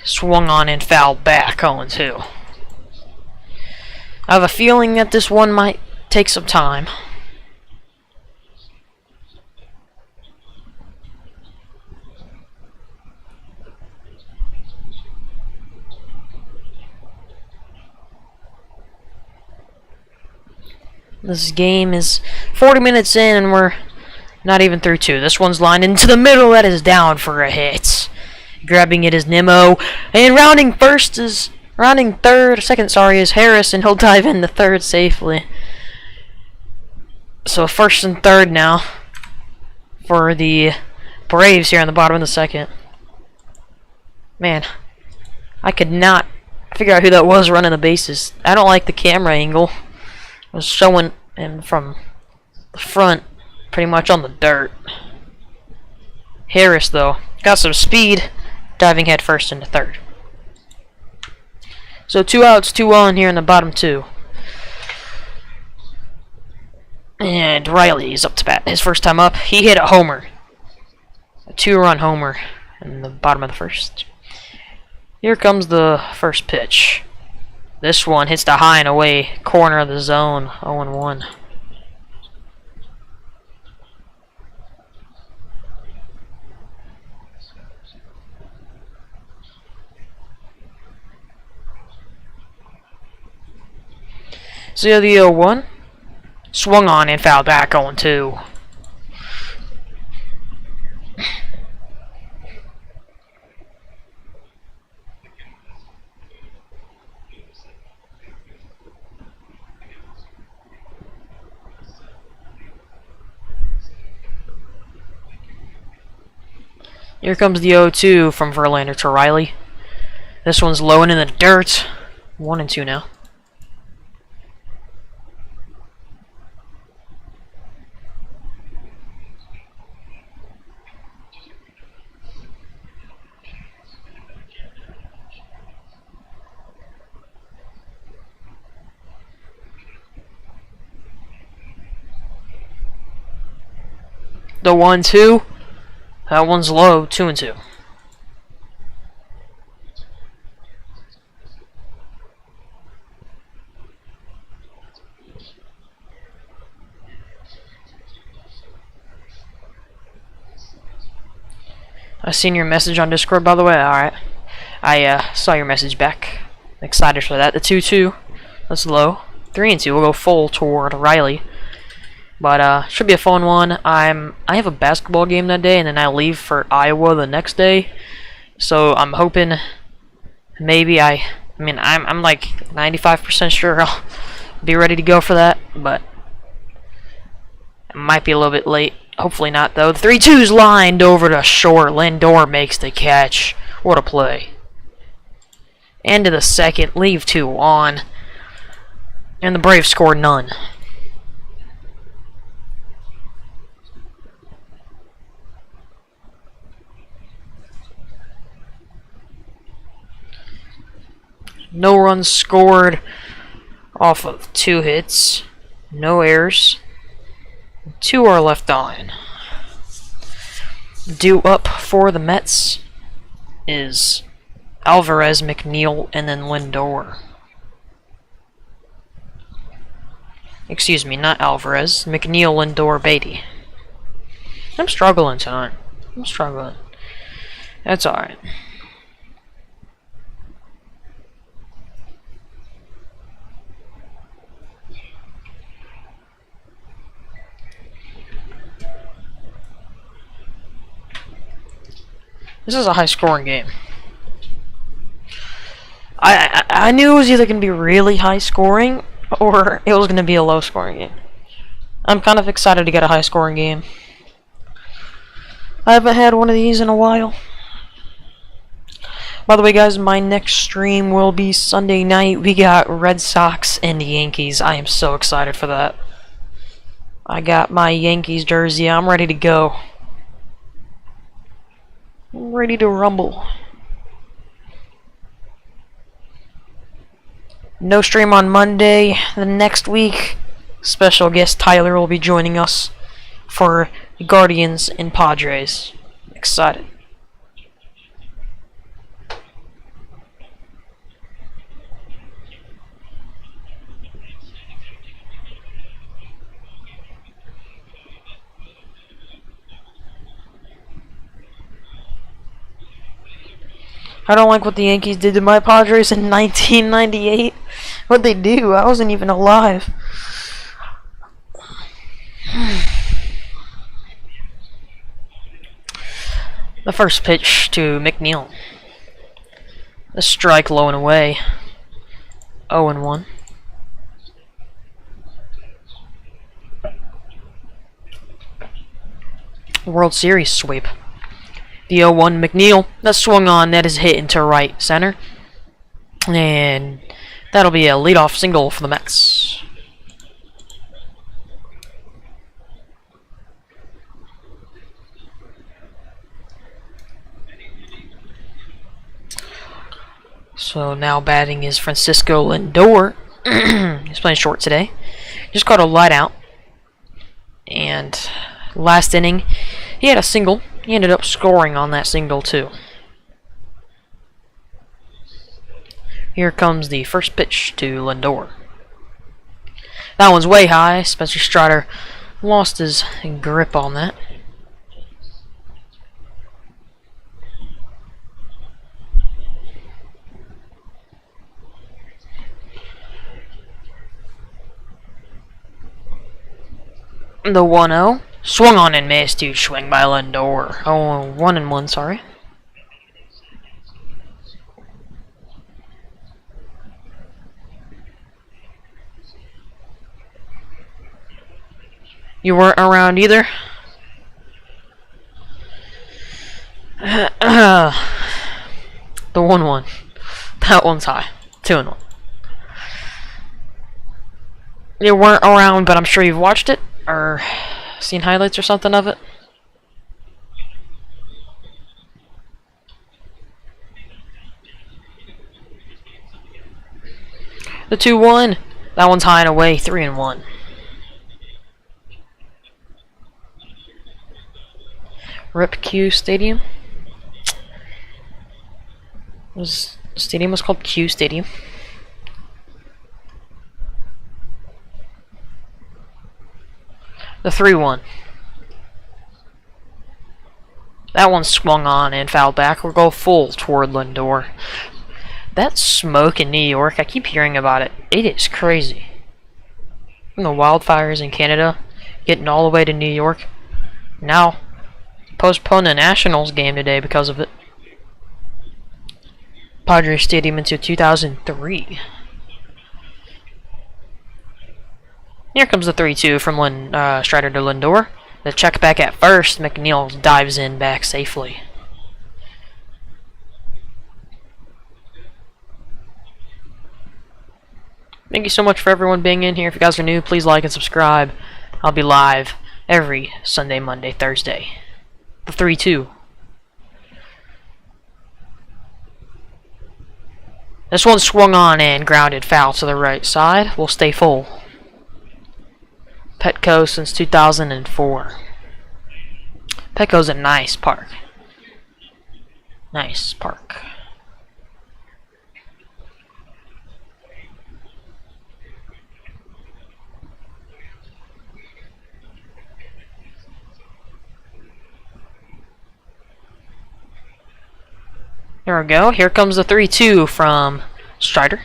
Swung on and fouled back 0-2. I have a feeling that this one might take some time. This game is 40 minutes in and we're not even through 2. This one's lined into the middle. That is down for a hit. Grabbing it is Nimmo. And rounding second is Harris, and he'll dive into third safely. So first and third now for the Braves here on the bottom of the second. Man, I could not figure out who that was running the bases. I don't like the camera angle. It was showing him from the front, pretty much on the dirt. Harris, though, got some speed, diving head first into third. So 2 outs, 2 on here in the bottom 2. And Riley's up to bat. His first time up, he hit a homer. A 2-run homer in the bottom of the first. Here comes the first pitch. This one hits the high and away corner of the zone, 0-1. So the 0-1 swung on and fouled back 0-2. Here comes the 0-2 from Verlander to Riley. This one's low and in the dirt. 1-2 now. The 1-2. That one's low. 2-2. I seen your message on Discord, by the way. Alright. I saw your message back. Excited for that. The 2-2. That's low. 3-2. We'll go full toward Riley. But should be a fun one. I have a basketball game that day, and then I leave for Iowa the next day. So I'm hoping maybe I'm like 95% sure I'll be ready to go for that, but it might be a little bit late. Hopefully not though. The 3-2's lined over to short. Lindor makes the catch. What a play. End of the second. Leave 2 on. And the Braves score none. No runs scored off of 2 hits. No errors. 2 are left on. Due up for the Mets is Alvarez, McNeil, and then Lindor. Excuse me, not Alvarez. McNeil, Lindor, Beatty. I'm struggling tonight. I'm struggling. That's alright. This is a high-scoring game. I knew it was either going to be really high-scoring or it was going to be a low-scoring game. I'm kind of excited to get a high-scoring game. I haven't had one of these in a while. By the way, guys, my next stream will be Sunday night. We got Red Sox and the Yankees. I am so excited for that. I got my Yankees jersey. I'm ready to go. I'm ready to rumble. No stream on Monday. The next week, special guest Tyler will be joining us for Guardians and Padres. Excited. I don't like what the Yankees did to my Padres in 1998. What'd they do? I wasn't even alive. The first pitch to McNeil. A strike low and away. 0-1. World Series sweep. The 0-1 McNeil. That swung on. That is hit into right center. And that'll be a leadoff single for the Mets. So now batting is Francisco Lindor. He's playing short today. Just got a light out. And last inning, he had a single. He ended up scoring on that single too. Here comes the first pitch to Lindor. That one's way high. Spencer Strider lost his grip on that. The 1-0. Swung on and missed. Huge swing by Lindor. Oh, 1-1, sorry. You weren't around either? The 1-1. That one's high. 2-1. You weren't around, but I'm sure you've watched it or seen highlights or something of it. The 2-1. That one's high and away. 3-1. Rip Q Stadium. The stadium was called Q Stadium. The 3-1. That one swung on and fouled back. We'll go full toward Lindor. That smoke in New York, I keep hearing about it. It is crazy. From the wildfires in Canada, getting all the way to New York. Now, postponed the Nationals game today because of it. Padres Stadium until 2003. Here comes the 3-2 from Strider to Lindor. The check back at first. McNeil dives in back safely. Thank you so much for everyone being in here. If you guys are new, please like and subscribe. I'll be live every Sunday, Monday, Thursday. The 3-2. This one swung on and grounded foul to the right side. We'll stay full. Petco since 2004. Petco's a nice park. Nice park. There we go. Here comes the 3-2 from Strider.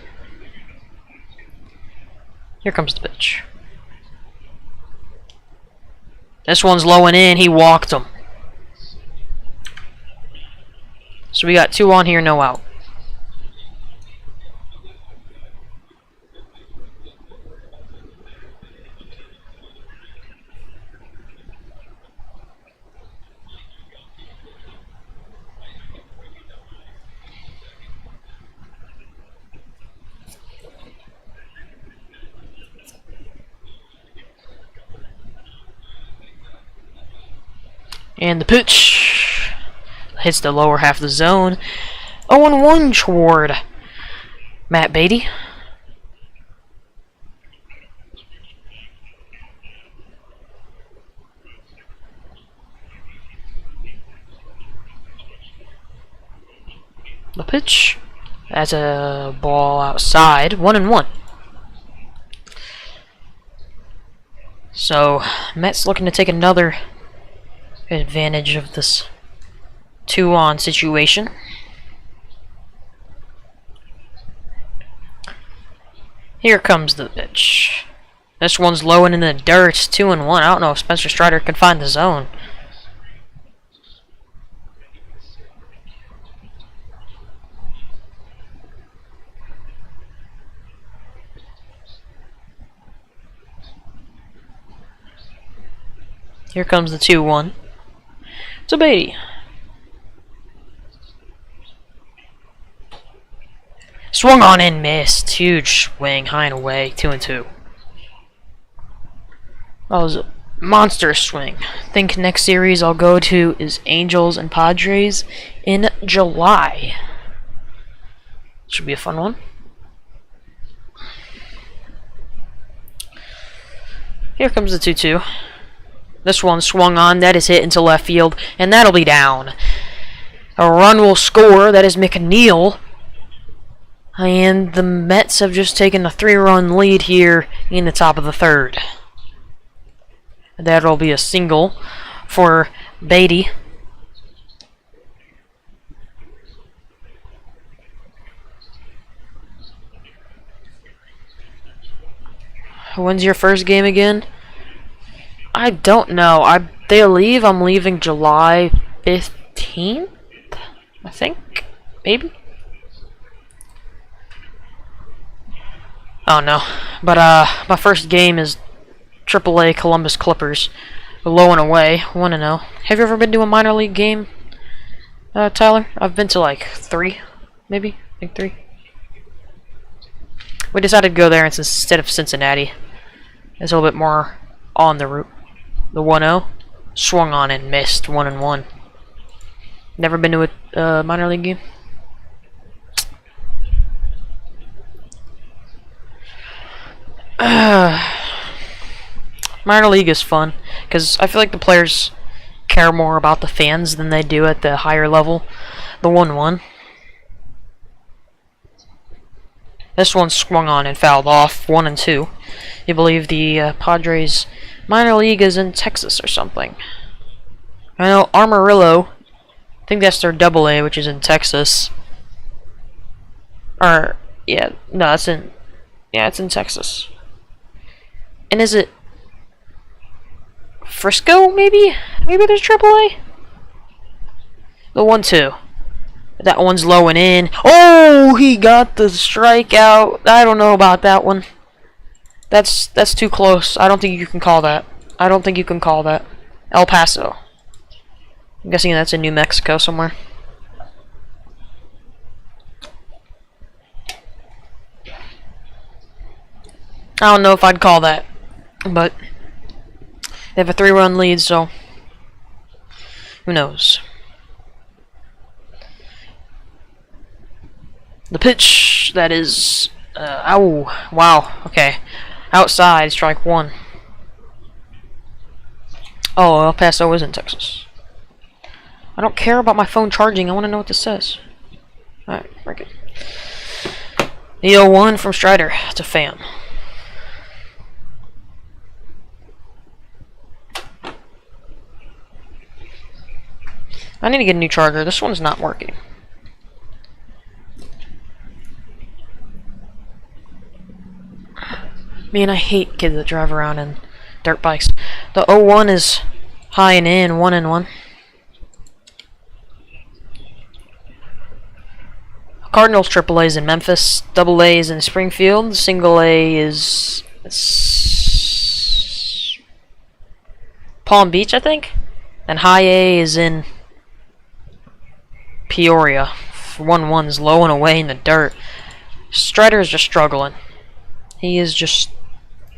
Here comes the pitch. This one's low and in. He walked him. So we got 2 on here, no out. And the pitch hits the lower half of the zone. 0-1 toward Matt Beatty. The pitch. That's a ball outside. 1-1. So Mets looking to take another advantage of this 2-on situation. Here comes the pitch. This one's low and in the dirt. 2-1. I don't know if Spencer Strider can find the zone. Here comes the 2-1. To Beatty. Swung on and missed. Huge swing, high and away. 2-2. That was a monstrous swing. I think next series I'll go to is Angels and Padres in July. Should be a fun one. Here comes the 2-2. This one swung on. That is hit into left field, and that'll be down. A run will score. That is McNeil. And the Mets have just taken a 3-run lead here in the top of the third. That'll be a single for Beatty. When's your first game again? I don't know. They leave. I'm leaving July 15th, I think. Maybe. Oh no. But my first game is AAA Columbus Clippers. Low and away. 1-0. Have you ever been to a minor league game? Tyler? I've been to like 3, maybe? I think 3. We decided to go there instead of Cincinnati. It's a little bit more on the route. The 1-0 swung on and missed 1-1. Never been to a minor league game. Minor league is fun because I feel like the players care more about the fans than they do at the higher level. The 1-1. This one swung on and fouled off. 1-2. You believe the Padres minor league is in Texas or something. I know Amarillo. I think that's their AA, which is in Texas. Or yeah, no, it's in Texas. And is it Frisco? Maybe there's AAA. The 1-2. That one's low and in. Oh, he got the strikeout. I don't know about that one. That's too close. I don't think you can call that. El Paso. I'm guessing that's in New Mexico somewhere. I don't know if I'd call that, but they have a 3-run lead, so who knows? The pitch, that is, ow, wow, okay. Outside, strike 1. Oh, El Paso is in Texas. I don't care about my phone charging, I want to know what this says. Alright, break it. The 0-1 from Strider to Pham. I need to get a new charger. This one's not working. Man, I hate kids that drive around in dirt bikes. The 0-1 is high and in, 1-1. Cardinals AAA is in Memphis, AA is in Springfield, single A is Palm Beach, I think, and high A is in Peoria. 1-1's low and away in the dirt. Strider is just struggling. He is just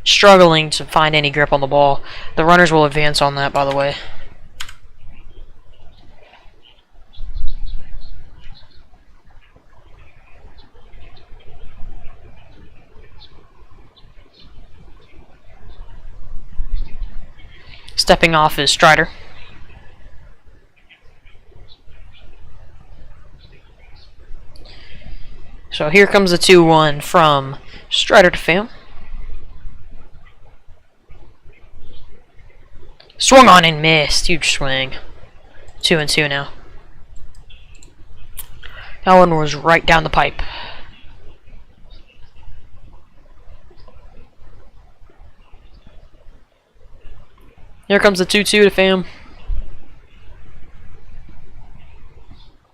struggling to find any grip on the ball. The runners will advance on that, by the way. Stepping off is Strider. So here comes the 2-1 from Strider to Pham. Swung on and missed. Huge swing. 2-2 now. That one was right down the pipe. Here comes the 2-2 to Pham.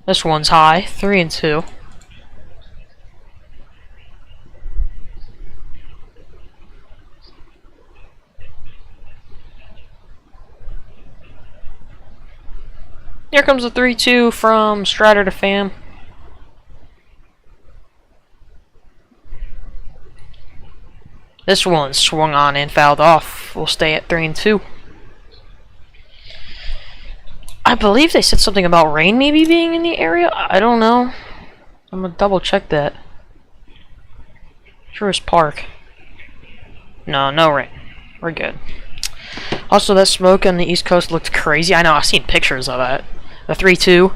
This one's high. 3-2. Here comes the 3-2 from Strider to Pham. This one swung on and fouled off. We'll stay at 3-2. I believe they said something about rain maybe being in the area. I don't know. I'm gonna double check that. Tourist Park. No rain. We're good. Also, that smoke on the East Coast looked crazy. I know, I've seen pictures of that. The 3-2.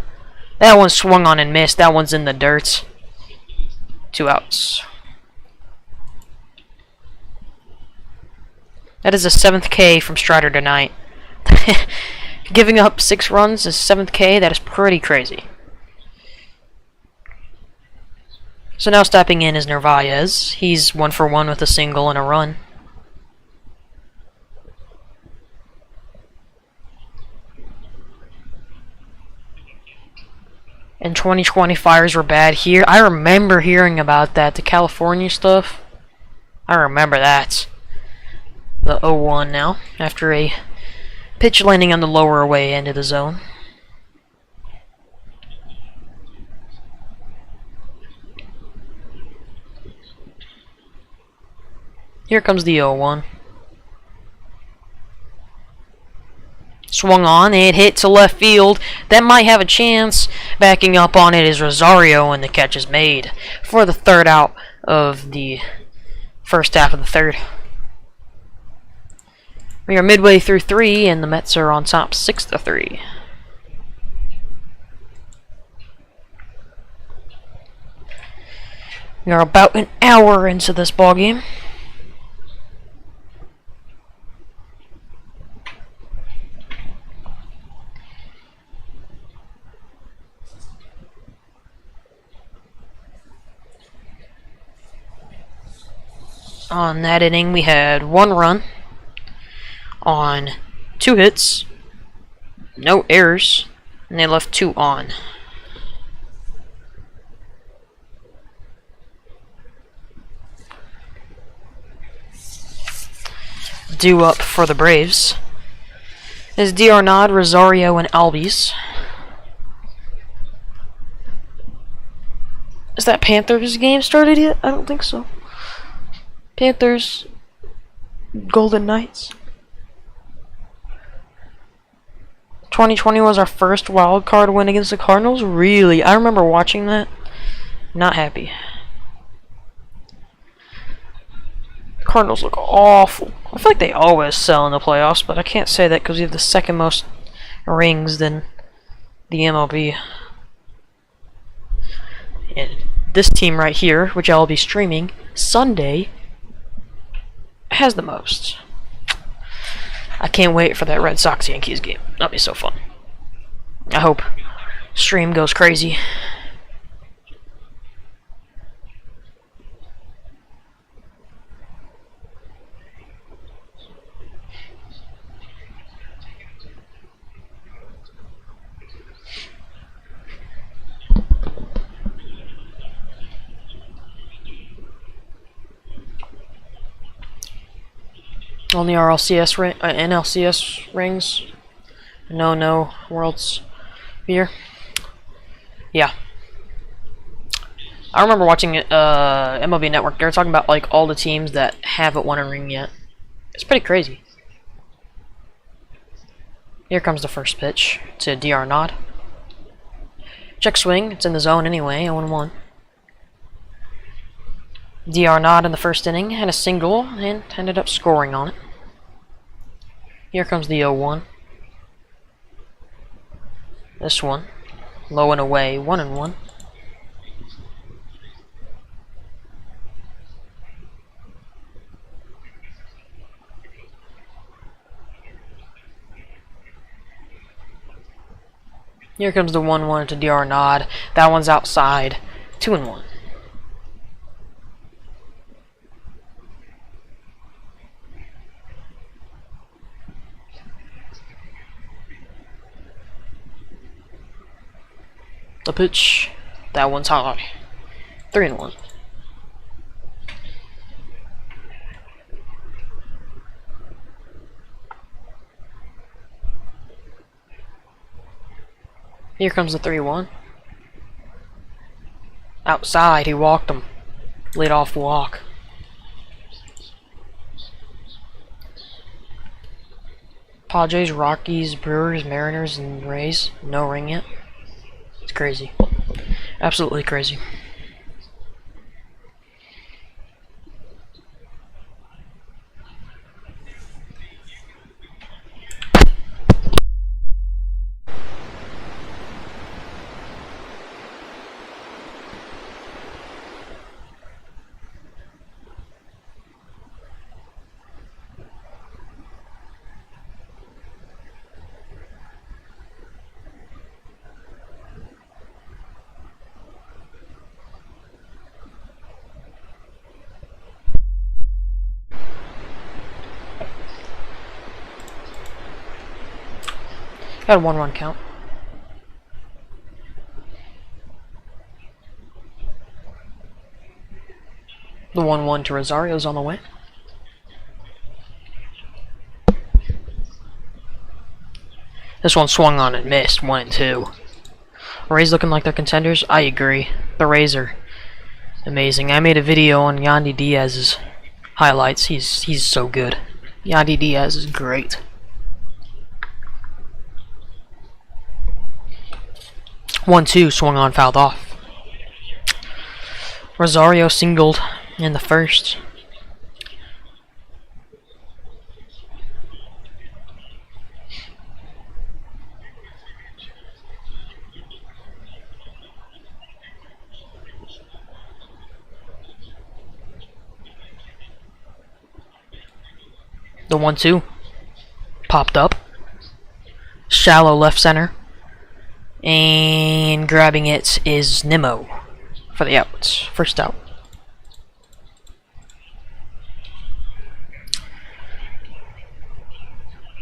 That one swung on and missed. That one's in the dirt. 2 outs. That is a 7th K from Strider tonight. Giving up 6 runs is 7th K. That is pretty crazy. So now stepping in is Narvaez. He's 1 for 1 with a single and a run. And 2020 fires were bad here. I remember hearing about that, the California stuff. I remember that. The 0-1 now, after a pitch landing on the lower away end of the zone. Here comes the 0-1. Swung on, it hit to left field. That might have a chance. Backing up on it is Rosario, and the catch is made for the third out of the first half of the third. We are midway through 3, and the Mets are on top 6-3. We are about an hour into this ball game. On that inning, we had 1 run on 2 hits, no errors, and they left 2 on. Due up for the Braves is D'Arnaud, Rosario, and Albies. Is that Panthers game started yet? I don't think so. Panthers, Golden Knights. 2020 was our first wild card win against the Cardinals. Really, I remember watching that. Not happy. Cardinals look awful. I feel like they always sell in the playoffs, but I can't say that because we have the second most rings than the MLB. And this team right here, which I'll be streaming Sunday, has the most. I can't wait for that Red Sox Yankees game. That'll be so fun. I hope stream goes crazy. Only our NLCS rings. No World's Beer. Yeah. I remember watching MLB Network. They were talking about like all the teams that haven't won a ring yet. It's pretty crazy. Here comes the first pitch to D'Arnaud. Check swing. It's in the zone anyway. 0-1. D'Arnaud in the first inning had a single and ended up scoring on it. Here comes the 0-1. This one, low and away, 1-1. Here comes the 1-1 to D'Arnaud. That one's outside, 2-1. The pitch, that one's high. 3-1. Here comes the 3-1. Outside, he walked him. Lead off walk. Padres, Rockies, Brewers, Mariners, and Rays. No ring yet. It's crazy. Absolutely crazy. Got a 1-1 count. The 1-1 to Rosario's on the way. This one swung on and missed, 1-2. Rays looking like they're contenders? I agree. The Rays are amazing. I made a video on Yandy Diaz's highlights. He's so good. Yandy Diaz is great. 1-2, swung on, fouled off. Rosario singled in the first. The 1-2 popped up. Shallow left center. And grabbing it is Nimmo for the outs. First out.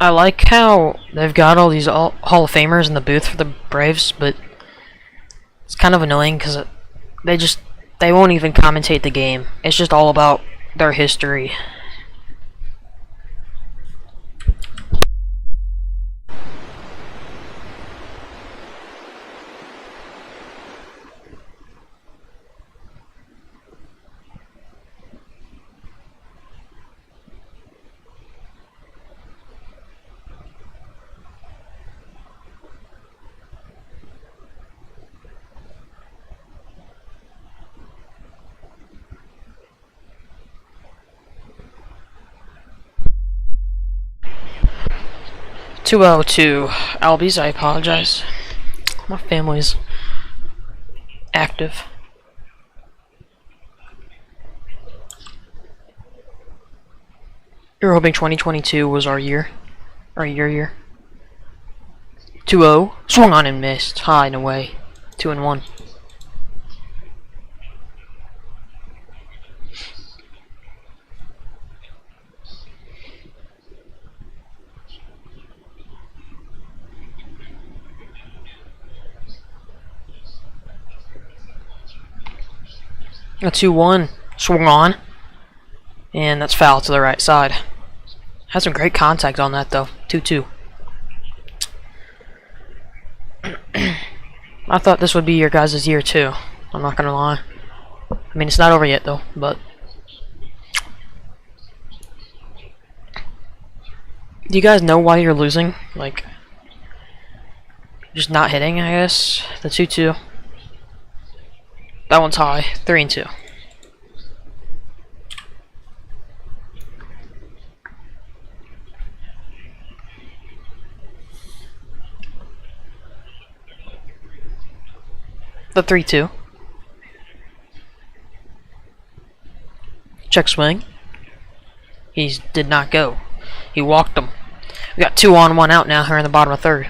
I like how they've got all these Hall of Famers in the booth for the Braves, but it's kind of annoying because they won't even commentate the game. It's just all about their history. Two to Albies, I apologize. My family's active. You're hoping 2022 was our year? Or your year? 2-0. Swung on and missed. High and away. 2-1. A 2-1. Swung on. And that's foul to the right side. Had some great contact on that though. 2-2. I thought this would be your guys' year too. I'm not gonna lie. I mean, it's not over yet though, but do you guys know why you're losing? Like, just not hitting, I guess. The 2-2. That one's high. 3-2. The 3-2. Check swing. He did not go. He walked them. We got 2 on, 1 out now here in the bottom of third.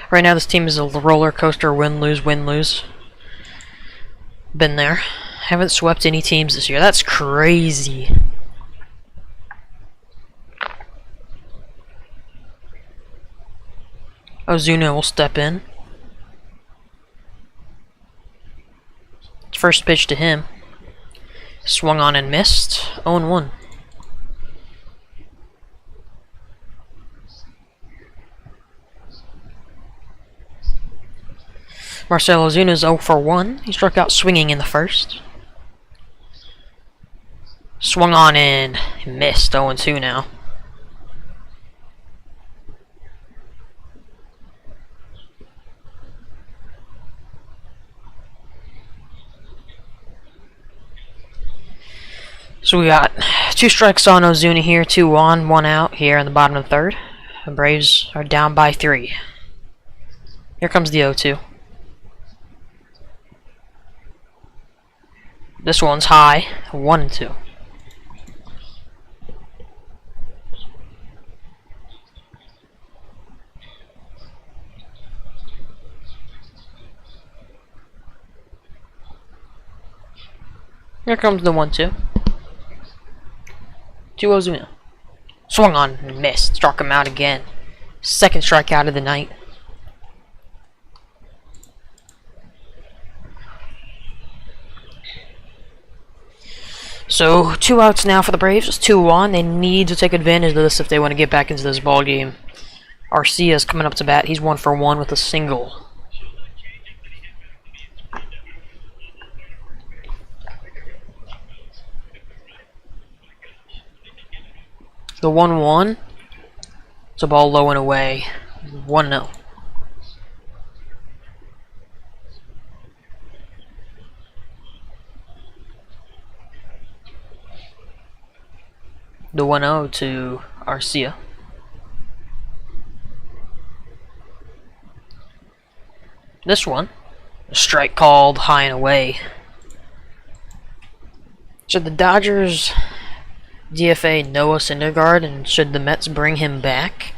Right now this team is a roller coaster, win-lose, win-lose. Been there. Haven't swept any teams this year. That's crazy. Ozuna will step in. First pitch to him. Swung on and missed. 0-1. Marcell Ozuna is 0 for 1. He struck out swinging in the first. Swung on and missed. 0-2 now. So we got 2 strikes on Ozuna here, 2 on, 1 out here in the bottom of the third. The Braves are down by 3. Here comes the 0-2. This one's high, 1-2. Here comes the 1-2. 2 Ozuna. Swung on and missed. Struck him out again. Second strikeout of the night. So 2 outs now for the Braves. It's 2-1. They need to take advantage of this if they want to get back into this ball game. Arcia's coming up to bat. He's 1 for 1 with a single. The 1-1. It's a ball low and away. 1-0. The 1-0 to Arcia. This one, a strike called high and away. Should the Dodgers DFA Noah Syndergaard, and should the Mets bring him back?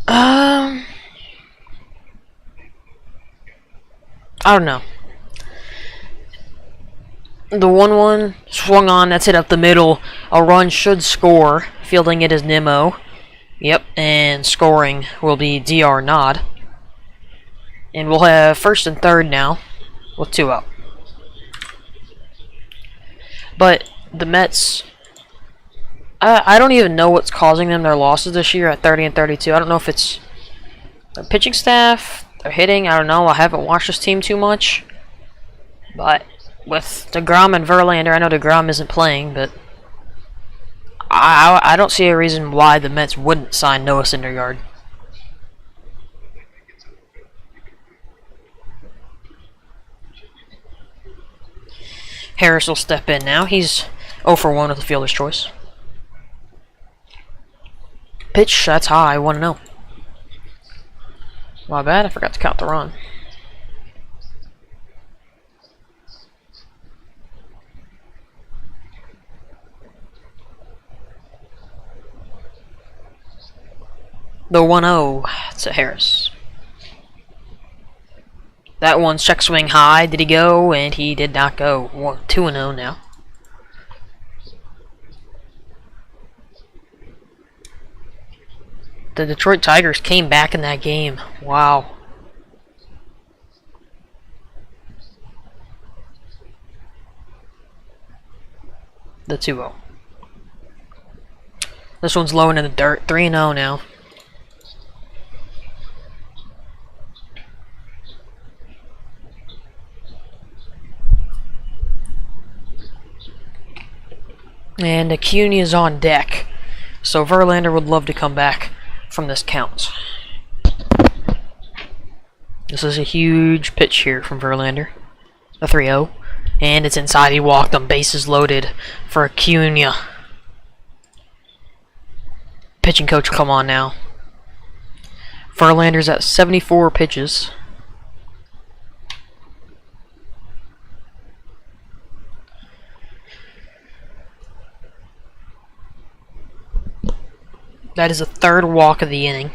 I don't know. The 1-1 swung on, that's hit up the middle. A run should score. Fielding it is Nimmo. Yep, and scoring will be DR Nod. And we'll have first and third now with 2 out. But the Mets, I don't even know what's causing them their losses this year at 30 and 32. I don't know if it's their pitching staff, their hitting. I don't know. I haven't watched this team too much. But with DeGrom and Verlander, I know DeGrom isn't playing, but I don't see a reason why the Mets wouldn't sign Noah Syndergaard. Harris will step in now. He's 0 for 1 with the fielder's choice. Pitch, that's high, 1-0. My bad, I forgot to count the run. The 1-0 to Harris. That one's check swing high. Did he go? And he did not go. 2-0 now. The Detroit Tigers came back in that game. Wow. The 2-0. This one's low into the dirt. 3-0 now. And Acuna's on deck. So Verlander would love to come back from this count. This is a huge pitch here from Verlander. The 3-0. And it's inside. He walked them. Bases loaded for Acuna. Pitching coach, come on now. Verlander's at 74 pitches. That is the 3rd walk of the inning.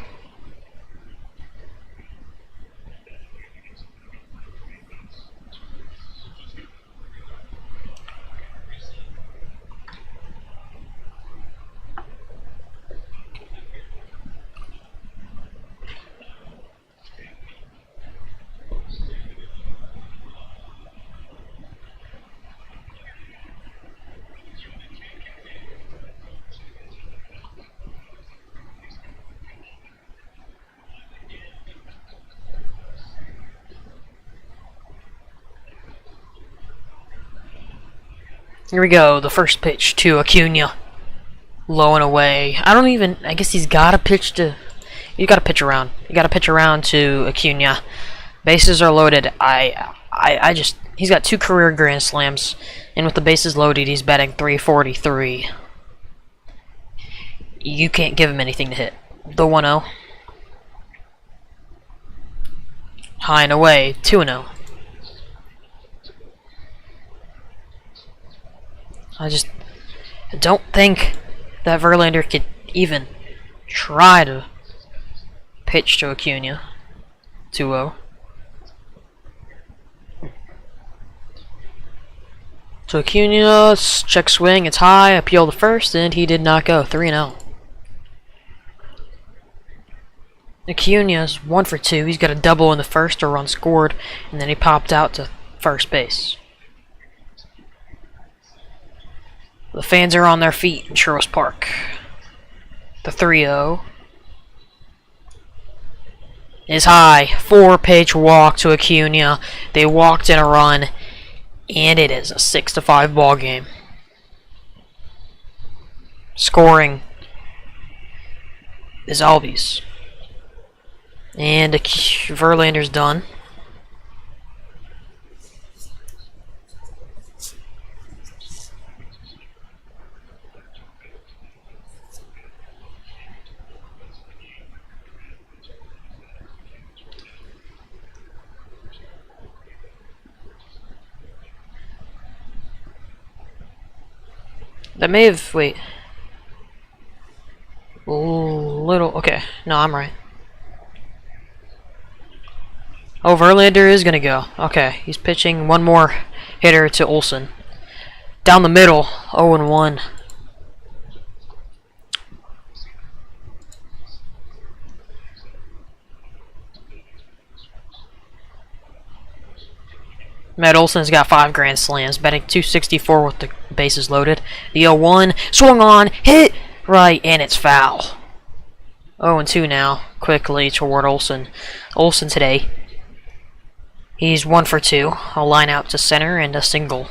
Here we go, the first pitch to Acuna. Low and away. I guess he's got to pitch to... You got to pitch around. You got to pitch around to Acuna. Bases are loaded. He's got 2 career grand slams. And with the bases loaded, he's batting .343. You can't give him anything to hit. The 1-0. High and away, 2-0. I just don't think that Verlander could even try to pitch to Acuna. 2-0. So Acuna, check swing, it's high, appeal to first, and he did not go. 3-0. Acuna's 1 for 2. He's got a double in the first, a run scored, and then he popped out to first base. The fans are on their feet in Truist Park. The 3-0. is high. 4-pitch walk to Acuna. They walked in a run, and it is a 6-5 ball game. Scoring is Albies. And Verlander's done. That may have... wait. Little... okay. No, I'm right. Oh, Verlander is going to go. Okay, he's pitching one more hitter to Olsen. Down the middle, 0-1. Matt Olson's got 5 grand slams, batting .264 with the bases loaded. The 0-1, swung on, hit right, and it's foul. 0-2 now, quickly toward Olsen. Olsen today, he's 1 for 2. A line out to center and a single.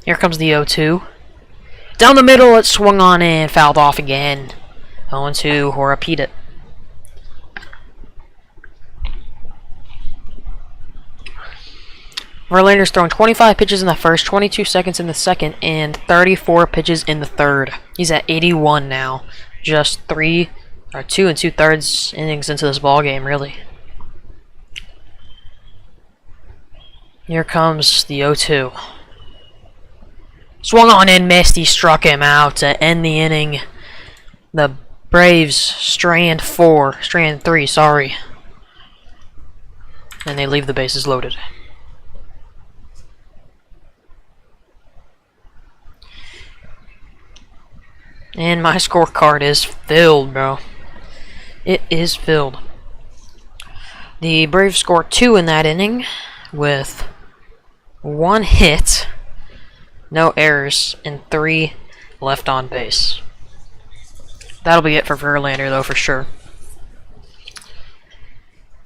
Here comes the 0-2. Down the middle, it swung on and fouled off again. 0-2, or repeat it. Verlander's thrown 25 pitches in the first, 22 seconds in the second, and 34 pitches in the third. He's at 81 now. Just 2 2/3 innings into this ball game, really. Here comes the 0-2. Swung on and missed. He struck him out to end the inning. The Braves strand 3, sorry. And they leave the bases loaded. And my scorecard is filled, bro. It is filled. The Braves scored 2 in that inning with 1 hit, no errors, and 3 left on base. That'll be it for Verlander, though, for sure.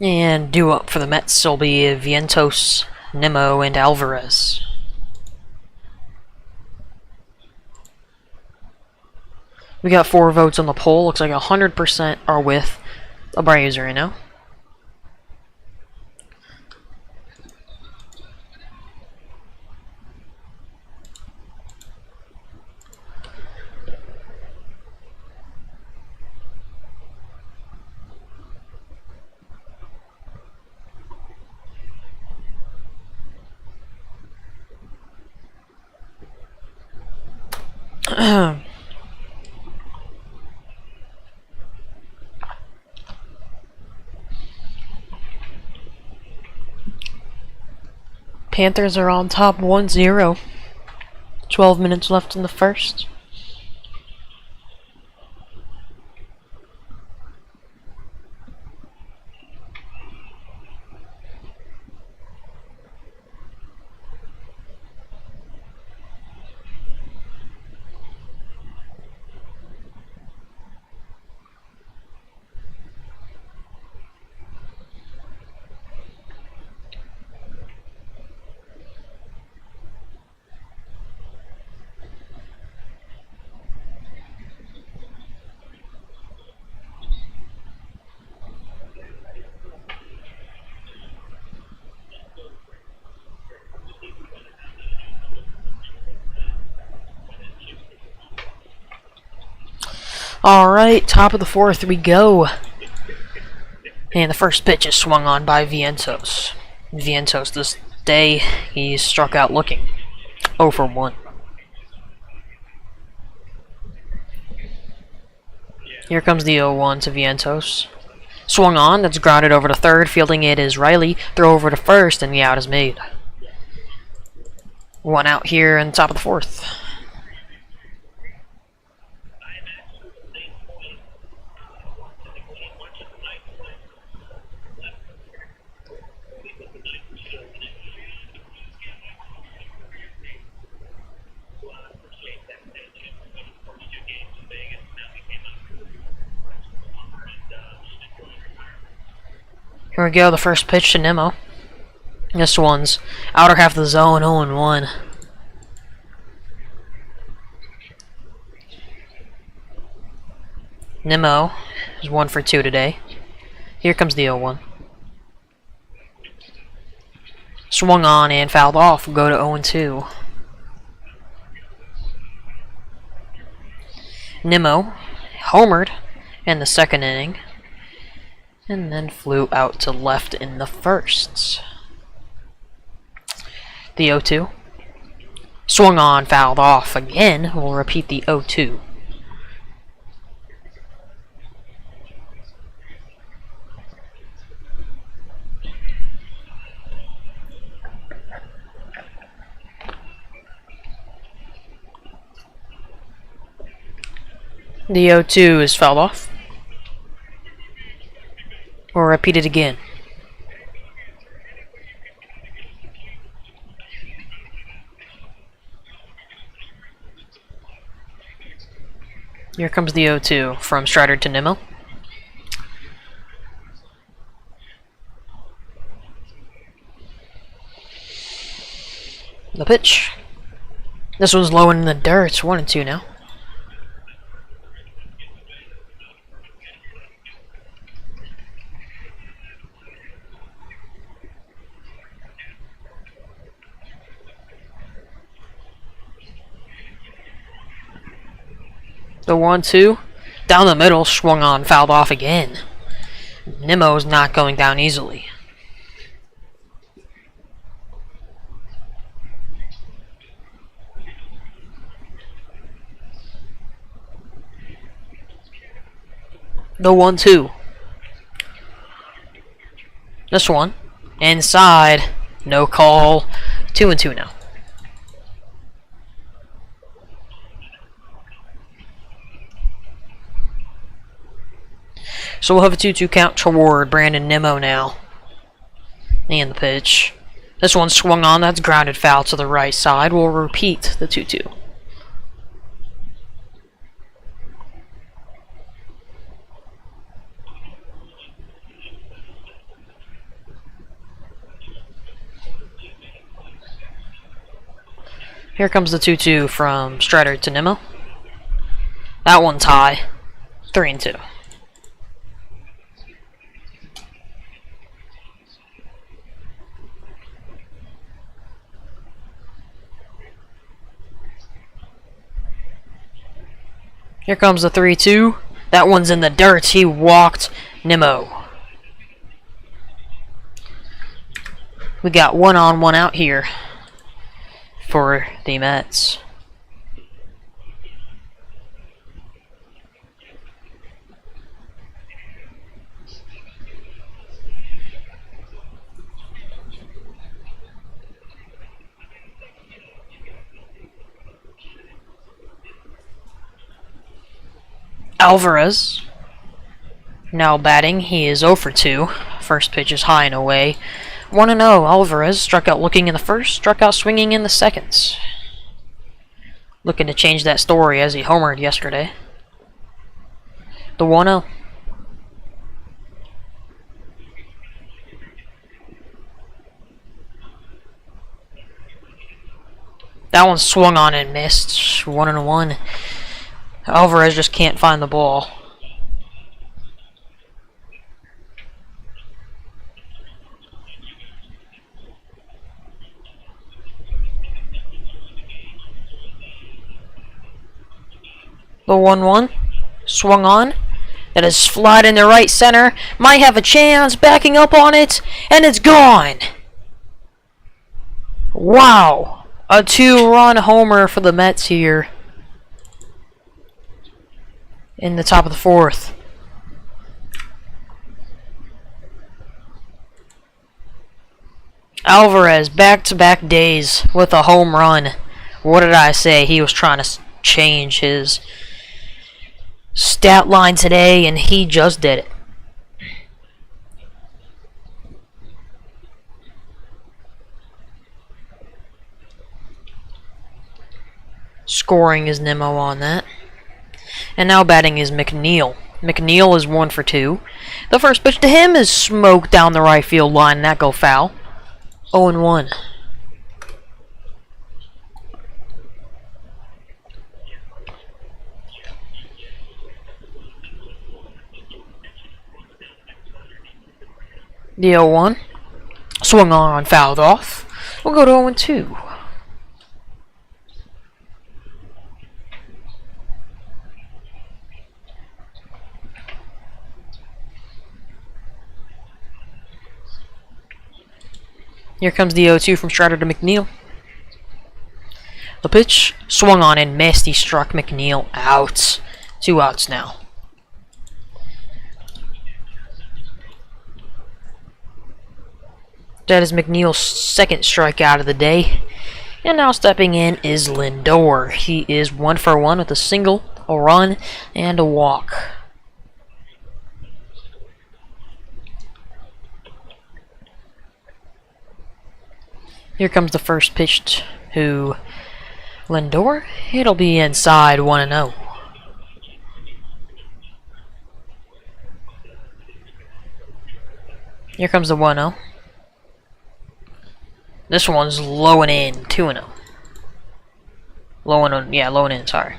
And due up for the Mets will be Vientos, Nimmo, and Alvarez. We got 4 votes on the poll. Looks like 100% are with the Braves right now. Panthers are on top 1-0. 12 minutes left in the first. Alright, top of the 4th we go. And the first pitch is swung on by Vientos. Vientos this day, he's struck out looking. 0 for 1. Here comes the 0-1 to Vientos. Swung on, that's grounded over to third. Fielding it is Riley. Throw over to first, and the out is made. 1 out here in the top of the 4th. Here we go, the first pitch to Nimmo. This one's outer half of the zone, 0-1. Nimmo is 1 for 2 today. Here comes the 0-1. Swung on and fouled off. We'll go to 0-2. Nimmo homered in the second inning, and then flew out to left in the first. The 0-2. Swung on, fouled off again. We'll repeat the 0-2. The 0-2 is fouled off. We'll repeat it again. Here comes the 0-2 from Strider to Nimmo. The pitch. This one's low in the dirt. It's 1-2 now. The 1-2 down the middle, swung on, fouled off again. Nimmo's not going down easily. The 1-2. This one inside, no call. 2-2 now. So we'll have a 2-2 count toward Brandon Nimmo now. And the pitch. This one swung on, that's grounded foul to the right side. We'll repeat the 2-2. Here comes the 2-2 from Strider to Nimmo. That one's high. 3-2. Here comes the 3-2. That one's in the dirt. He walked Nimmo. We got 1 on, 1 out here for the Mets. Alvarez now batting. He is 0 for 2. First pitch is high and away. 1-0. Alvarez struck out looking in the first, struck out swinging in the second. Looking to change that story as he homered yesterday. The 1-0. That one swung on and missed. 1-1. Alvarez just can't find the ball. The 1-1 swung on. That is flat in the right center. Might have a chance. Backing up on it, and it's gone. Wow, a 2-run homer for the Mets here in the top of the 4th. Alvarez, back-to-back days with a home run. What did I say? He was trying to change his stat line today, and he just did it. Scoring is Nimmo on that. And now batting is McNeil. McNeil is 1 for 2. The first pitch to him is smoked down the right field line, and that go foul. 0-1. The 0-1. Swung on, fouled off. We'll go to 0-2. Here comes the 0-2 from Strider to McNeil. The pitch swung on and missed. He struck McNeil out. 2 outs now. That is McNeil's second strikeout of the day. And now stepping in is Lindor. He is 1 for 1 with a single, a run, and a walk. Here comes the first pitch to Lindor. It'll be inside 1-0. Here comes the 1-0. This one's low and in, 2-0. Low and in, sorry.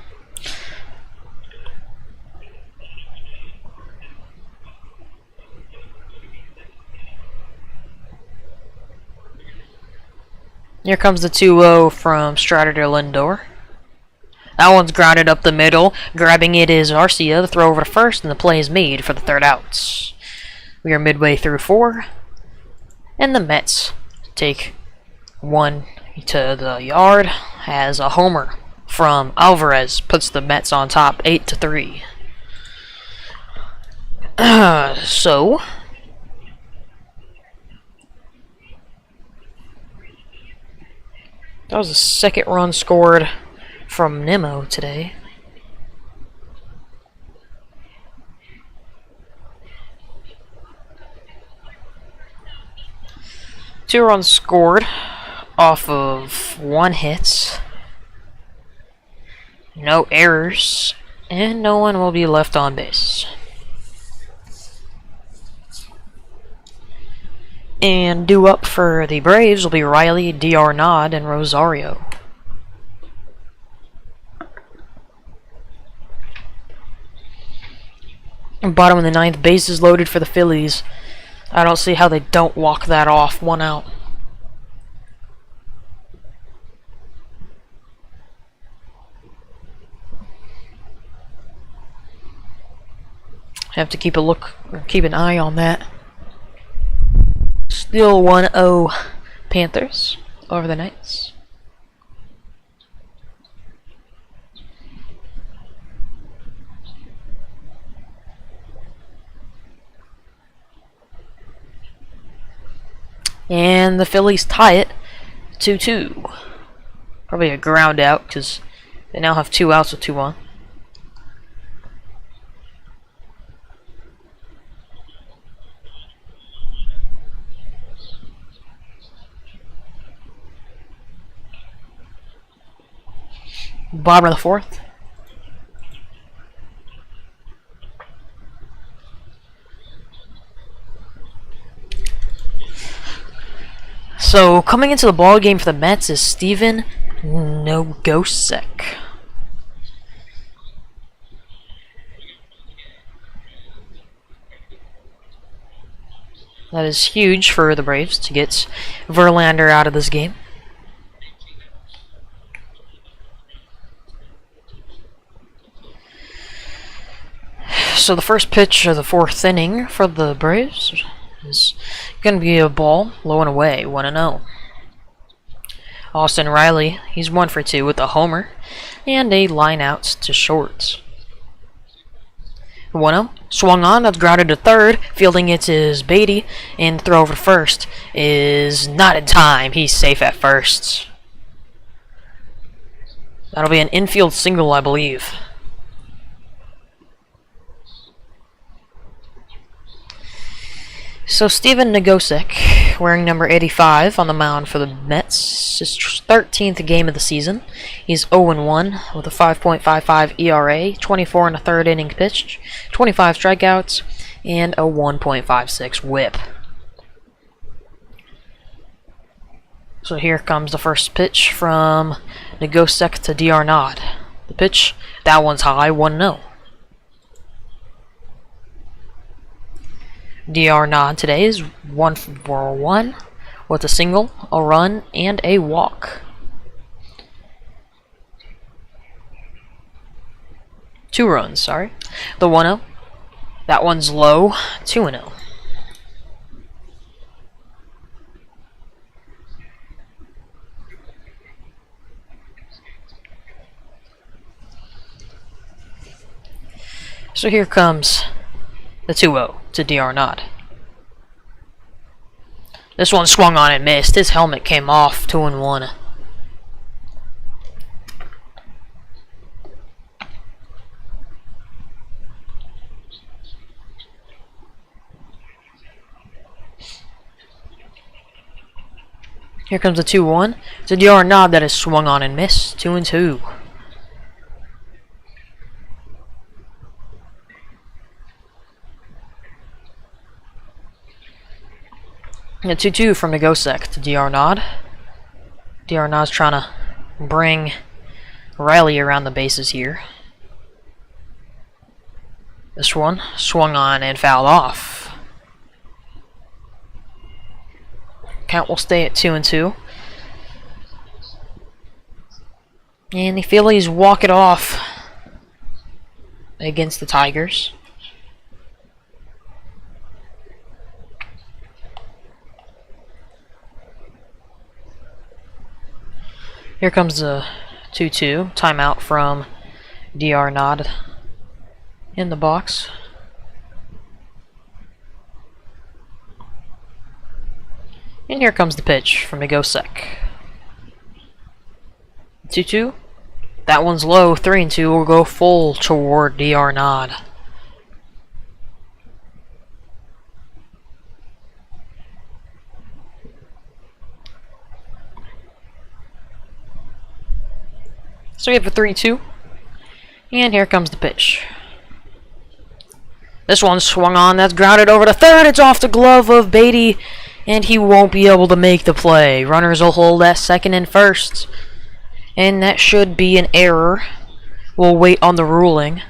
Here comes the 2-0 from Strider to Lindor. That one's grounded up the middle. Grabbing it is Arcia. The throw over to first, and the play is made for the 3rd out. We are midway through 4. And the Mets take 1 to the yard as a homer from Alvarez puts the Mets on top 8-3. So that was the 2nd run scored from Nimmo today. Two runs scored off of 1 hit. No errors. And no one will be left on base. And due up for the Braves will be Riley, D'Arnaud, and Rosario. Bottom of the 9th, bases loaded for the Phillies. I don't see how they don't walk that off. 1 out. Have to keep an eye on that. Still 1-0 Panthers over the Knights. And the Phillies tie it 2-2. Probably a ground out because they now have 2 outs with 2 on. Bottom of the 4th. So coming into the ball game for the Mets is Steven Nogosek. That is huge for the Braves to get Verlander out of this game. So the first pitch of the 4th inning for the Braves is going to be a ball, low and away, 1-0. Austin Riley, he's 1 for 2 with a homer and a line out to short. 1-0, swung on, that's grounded to 3rd. Fielding it is Beatty, and throw over to 1st is not in time. He's safe at 1st. That'll be an infield single, I believe. So Steven Nogosek wearing number 85 on the mound for the Mets. His 13th game of the season. He's 0-1 with a 5.55 ERA, 24 and a third inning pitched, 25 strikeouts, and a 1.56 WHIP. So here comes the first pitch from Nagosek to D'Arnaud. The pitch, that one's high, 1-0. D'Arnaud today is 1 for 1 with a single, a run, and a walk. 2 runs, sorry. The 1-0. That one's low, 2-0. So here comes the 2-0 to D'Arnaud. This one swung on and missed. His helmet came off, 2-1. Here comes the 2-1 to D'Arnaud that is swung on and missed, 2-2. The 2-2 from Nagosek to D'Arnaud. D'Arnaud's trying to bring Riley around the bases here. This one swung on and fouled off. Count will stay at 2-2. And the Phillies walk it off against the Tigers. Here comes the 2-2 timeout from D'Arnaud in the box. And here comes the pitch from Nagosek. 2-2. That one's low. 3-2 will go full toward D'Arnaud. So we have a 3-2. And here comes the pitch. This one swung on. That's grounded over to third. It's off the glove of Beatty. And he won't be able to make the play. Runners will hold at second and first. And that should be an error. We'll wait on the ruling.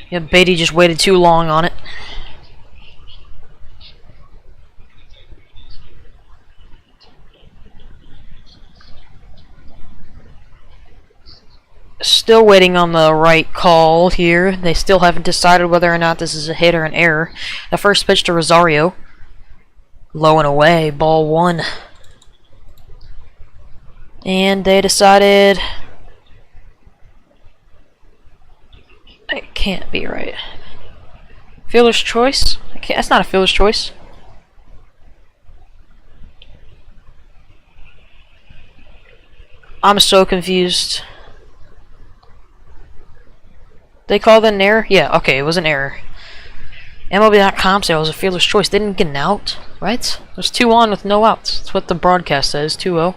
Yeah, Beatty just waited too long on it. Still waiting on the right call here. They still haven't decided whether or not this is a hit or an error. The first pitch to Rosario. Low and away. Ball 1. And they decided... It can't be right. Fielder's choice? That's not a fielder's choice. I'm so confused. They called it an error? Yeah, okay, it was an error. MLB.com said it was a fielder's choice. They didn't get an out, right? There's 2 on with no outs. That's what the broadcast says, 2-0.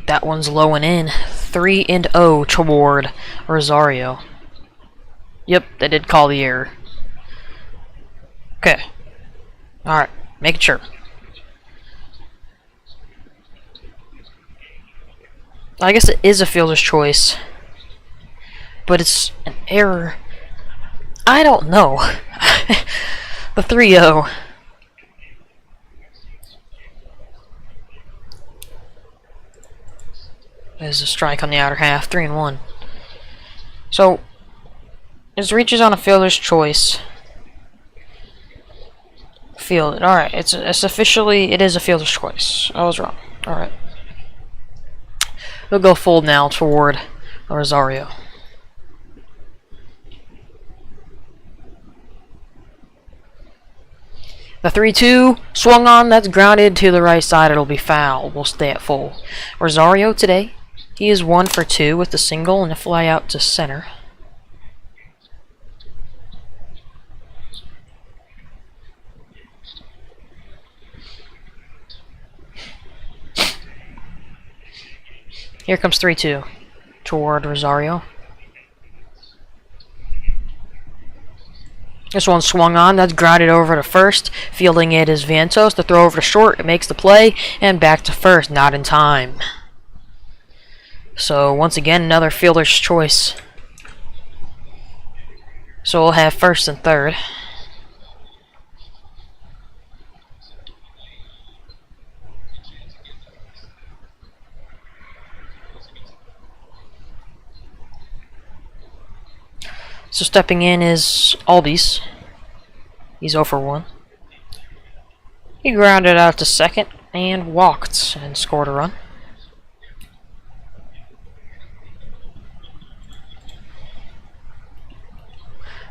That one's low and in. 3-0 toward Rosario. Yep, they did call the error. Okay. Alright, making sure. I guess it is a fielder's choice. But it's an error. I don't know. The 3-0. There's a strike on the outer half. 3-1. So, his reach is on a fielder's choice. Fielded. Alright, it's officially, it is a fielder's choice. I was wrong. Alright. We'll go full now toward Rosario. The 3-2 swung on. That's grounded to the right side. It'll be foul. We'll stay at full. Rosario today He is 1 for 2 with the single and a fly out to center. Here comes 3-2 toward Rosario. This one swung on, that's grounded over to first. Fielding it is Vantos. The throw over to short, it makes the play, and back to first, not in time. So once again, another fielder's choice. So we'll have first and third. So stepping in is Albies. He's 0 for 1. He grounded out to second and walked and scored a run.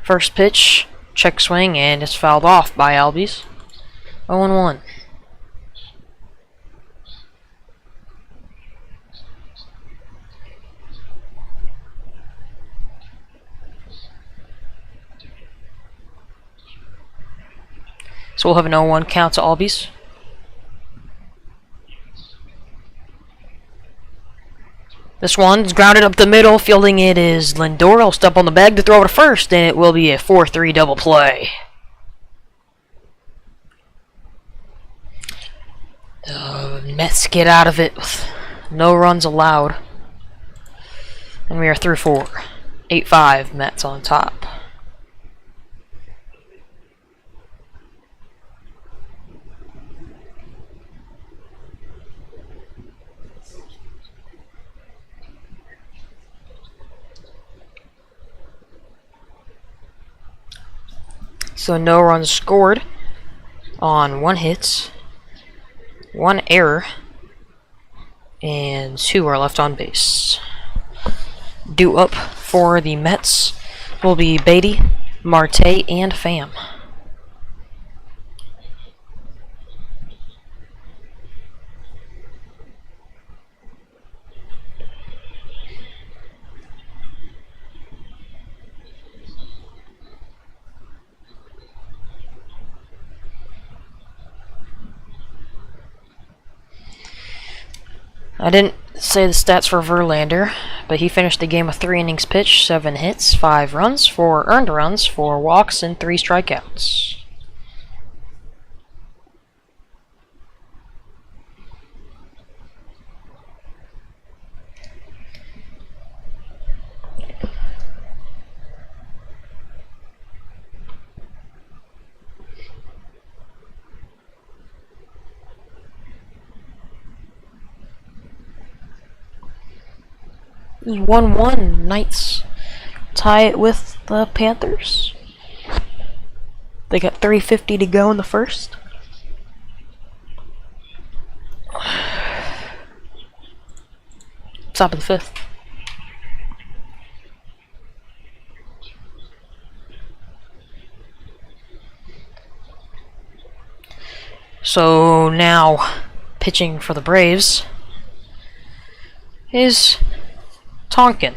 First pitch, check swing, and it's fouled off by Albies. 0-1. So we'll have an 0-1 count to Albies. This one's grounded up the middle. Fielding it is Lindor. He'll step on the bag to throw it to first, and it will be a 4-3 double play. Mets get out of it with no runs allowed. And we are through 4. 8-5 Mets on top. So no runs scored on 1 hit, 1 error, and 2 are left on base. Due up for the Mets will be Beatty, Marte, and Pham. I didn't say the stats for Verlander, but he finished the game with 3 innings pitched, 7 hits, 5 runs, 4 earned runs, 4 walks, and 3 strikeouts. It was 1-1. Knights tie it with the Panthers. They got 3:50 to go in the first. Top of the 5th. So now, pitching for the Braves is Tonkin.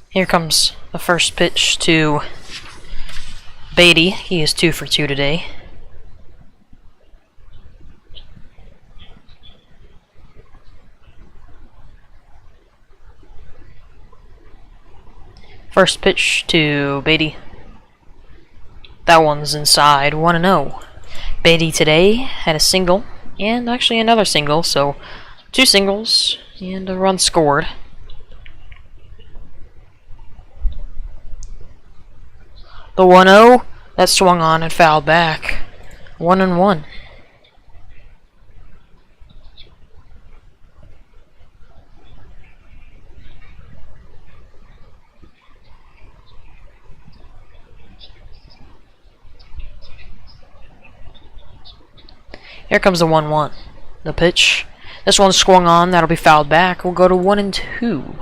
Here comes the first pitch to Beatty. He is 2 for 2 today. First pitch to Beatty. That one's inside, 1-0. Beatty today had a single, and actually another single, so 2 singles, and a run scored. The 1-0, that swung on and fouled back. 1-1. Here comes the 1-1. The pitch. This one swung on. That'll be fouled back. We'll go to 1-2.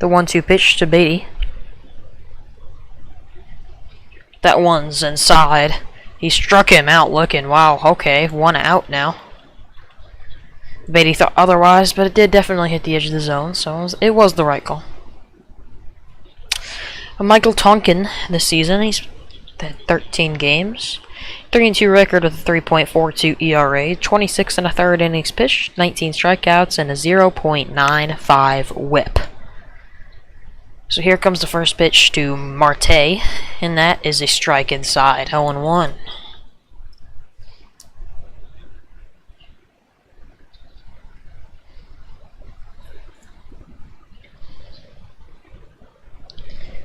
The 1-2 pitch to Beatty. That one's inside. He struck him out looking. Wow, okay, 1 out now. Beatty thought otherwise, but it did definitely hit the edge of the zone, so it was the right call. Michael Tonkin this season, he's had 13 games. 3-2 record with a 3.42 ERA, 26 1/3 innings pitched, 19 strikeouts, and a 0.95 whip. So here comes the first pitch to Marte, and that is a strike inside, 0-1.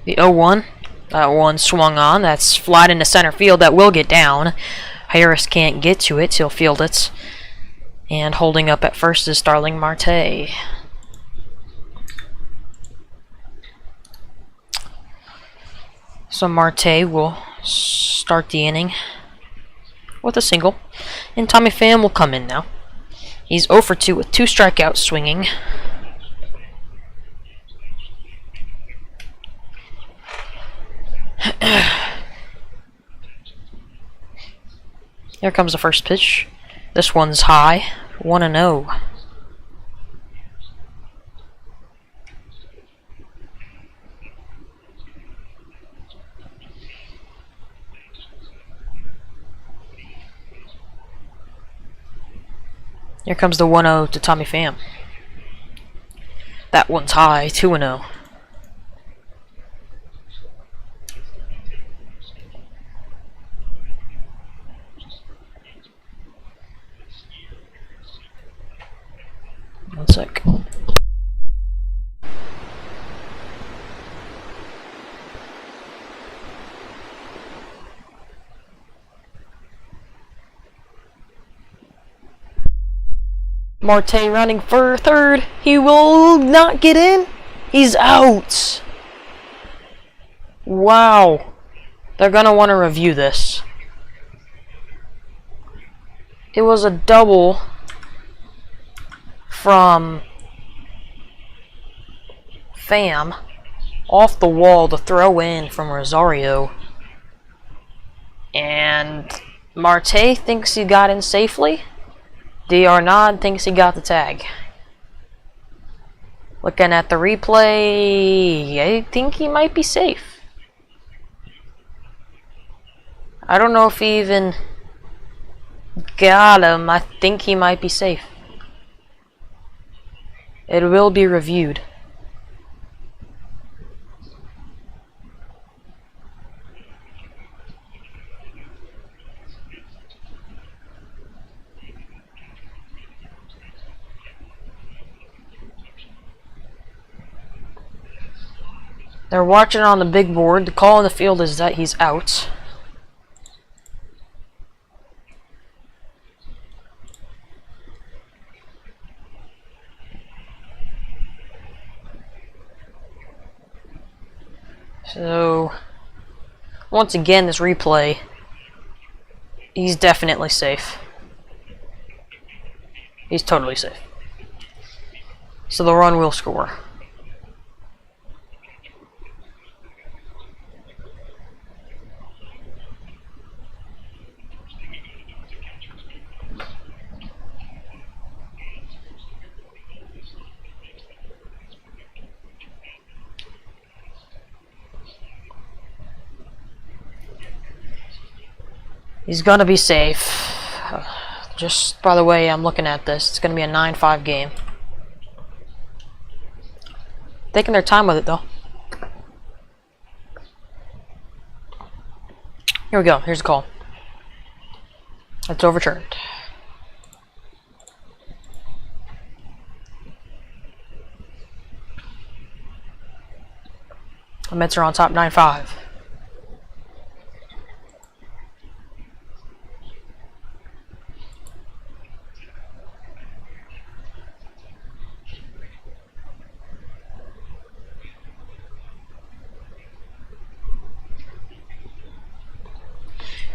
The 0-1, that one swung on, that's flat into center field, that will get down. Harris can't get to it, he'll field it. And holding up at first is Starling Marte. So Marte will start the inning with a single. And Tommy Pham will come in now. He's 0 for 2 with 2 strikeouts swinging. Here comes the first pitch. This one's high, 1-0. Here comes the 1-0 to Tommy Pham. That one's high, 2-0. One sec. Marte running for third. He will not get in. He's out. Wow. They're going to want to review this. It was a double from Pham off the wall to throw in from Rosario. And Marte thinks he got in safely. D'Arnaud thinks he got the tag. Looking at the replay, I think he might be safe. I don't know if he even got him. I think he might be safe. It will be reviewed. They're watching on the big board. The call in the field is that he's out. So, once again, this replay, he's definitely safe. He's totally safe. So the run will score. He's gonna be safe. Just by the way I'm looking at this, it's gonna be a 9-5 game. Taking their time with it though. Here we go, here's the call. It's overturned. The Mets are on top 9-5.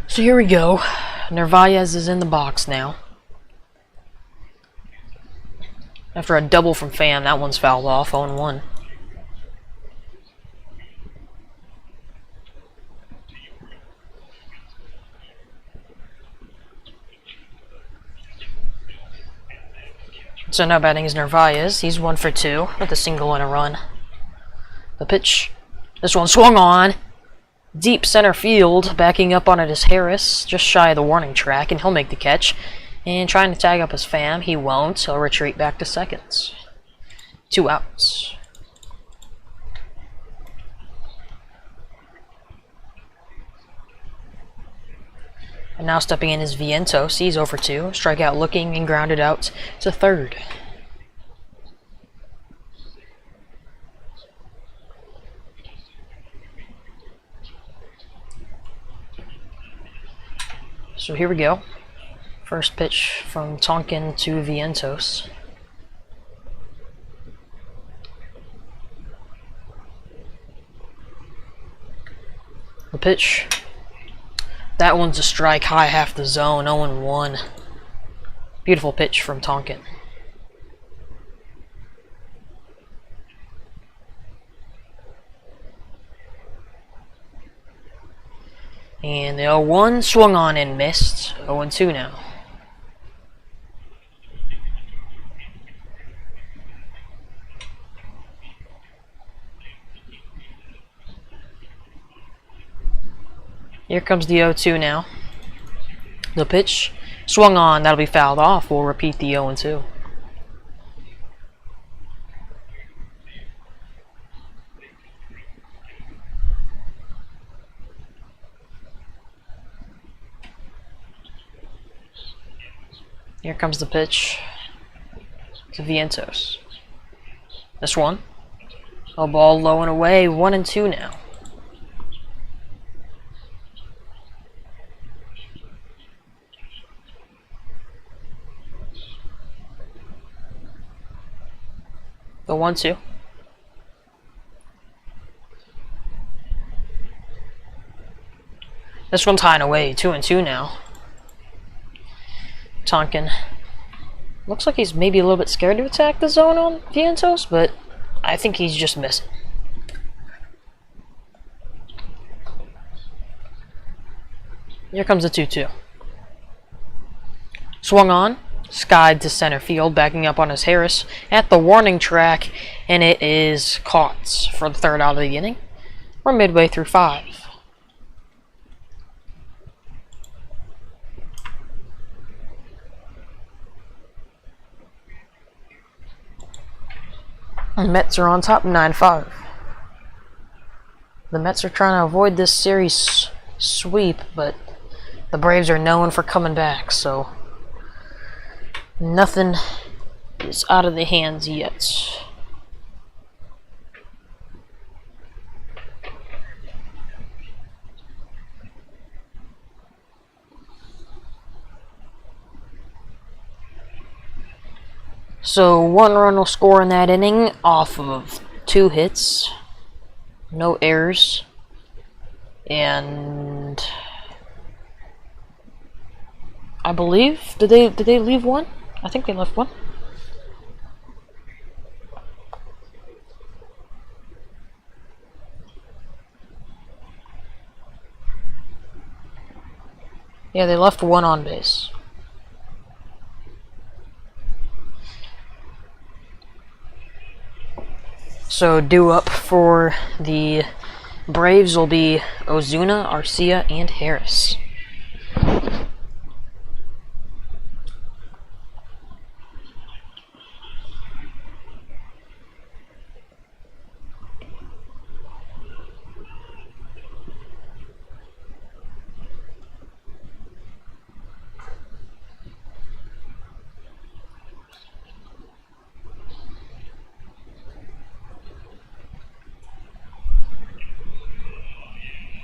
So here we go. Narvaez is in the box now. After a double from Pham, that one's fouled off, 0-1. So now batting is Narvaez. He's 1 for 2 with a single and a run. The pitch. This one swung on. Deep center field. Backing up on it is Harris. Just shy of the warning track, and he'll make the catch. And trying to tag up his fam. He won't. He'll retreat back to seconds. 2 outs. And now stepping in is Vientos. He's over 2. Strikeout looking and grounded out to third. So here we go. First pitch from Tonkin to Vientos. The pitch. That one's a strike, high half the zone, 0-1. Beautiful pitch from Tonkin. And the 0-1 swung on and missed. 0-2 now. Here comes the 0-2 now. The pitch swung on. That'll be fouled off. We'll repeat the 0-2. Here comes the pitch to Vientos. This one. A ball low and away. 1-2 now. The 1-2. This one's high and away. 2-2 now. Tonkin looks like he's maybe a little bit scared to attack the zone on Vientos, but I think he's just missing. Here comes the 2-2. Swung on. Skied to center field, backing up on his Harris at the warning track, and it is caught for the third out of the inning. We're midway through 5. The Mets are on top 9-5. The Mets are trying to avoid this series sweep, but the Braves are known for coming back, so nothing is out of the hands yet. So 1 run will score in that inning off of 2 hits, no errors, and I believe did they leave 1? I think they left 1. Yeah, they left 1 on base. So due up for the Braves will be Ozuna, Arcia, and Harris.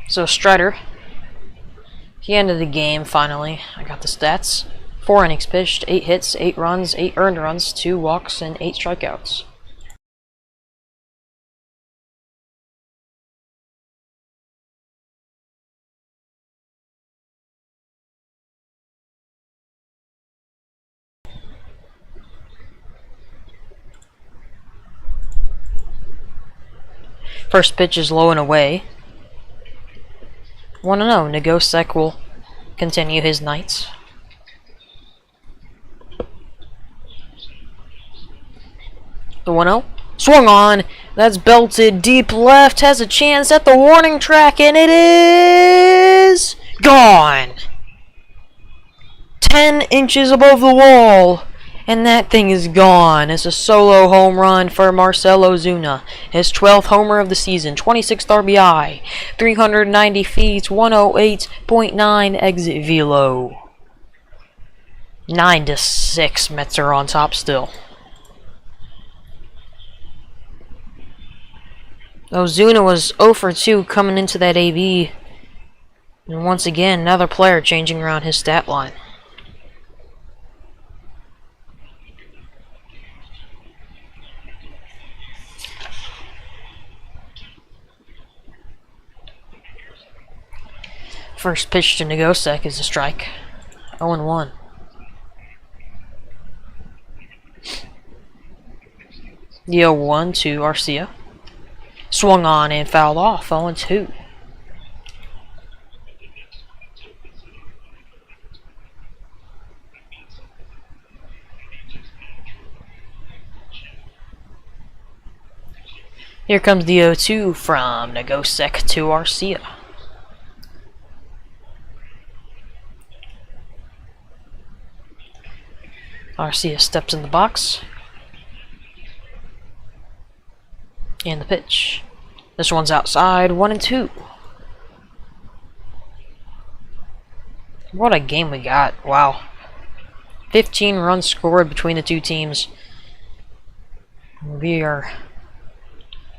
So Strider, he ended the game finally. I got the stats. 4 innings pitched, 8 hits, 8 runs, 8 earned runs, 2 walks, and 8 strikeouts. First pitch is low and away. 1-0. Negosek will continue his nights. The 1-0. Swung on. That's belted deep left. Has a chance at the warning track, and it is gone. 10 inches above the wall. And that thing is gone. It's a solo home run for Marcell Ozuna. His 12th homer of the season. 26th RBI. 390 feet. 108.9 exit velo. 9-6. Mets are on top still. Ozuna was 0 for 2 coming into that AB. And once again, another player changing around his stat line. First pitch to Nagosek is a strike. 0-1. The 0-1 to Arcia. Swung on and fouled off. 0-2. Here comes the 0-2 from Nagosek to Arcia. Arcia steps in the box. And the pitch. This one's outside. 1-2. What a game we got. Wow. 15 runs scored between the two teams. We are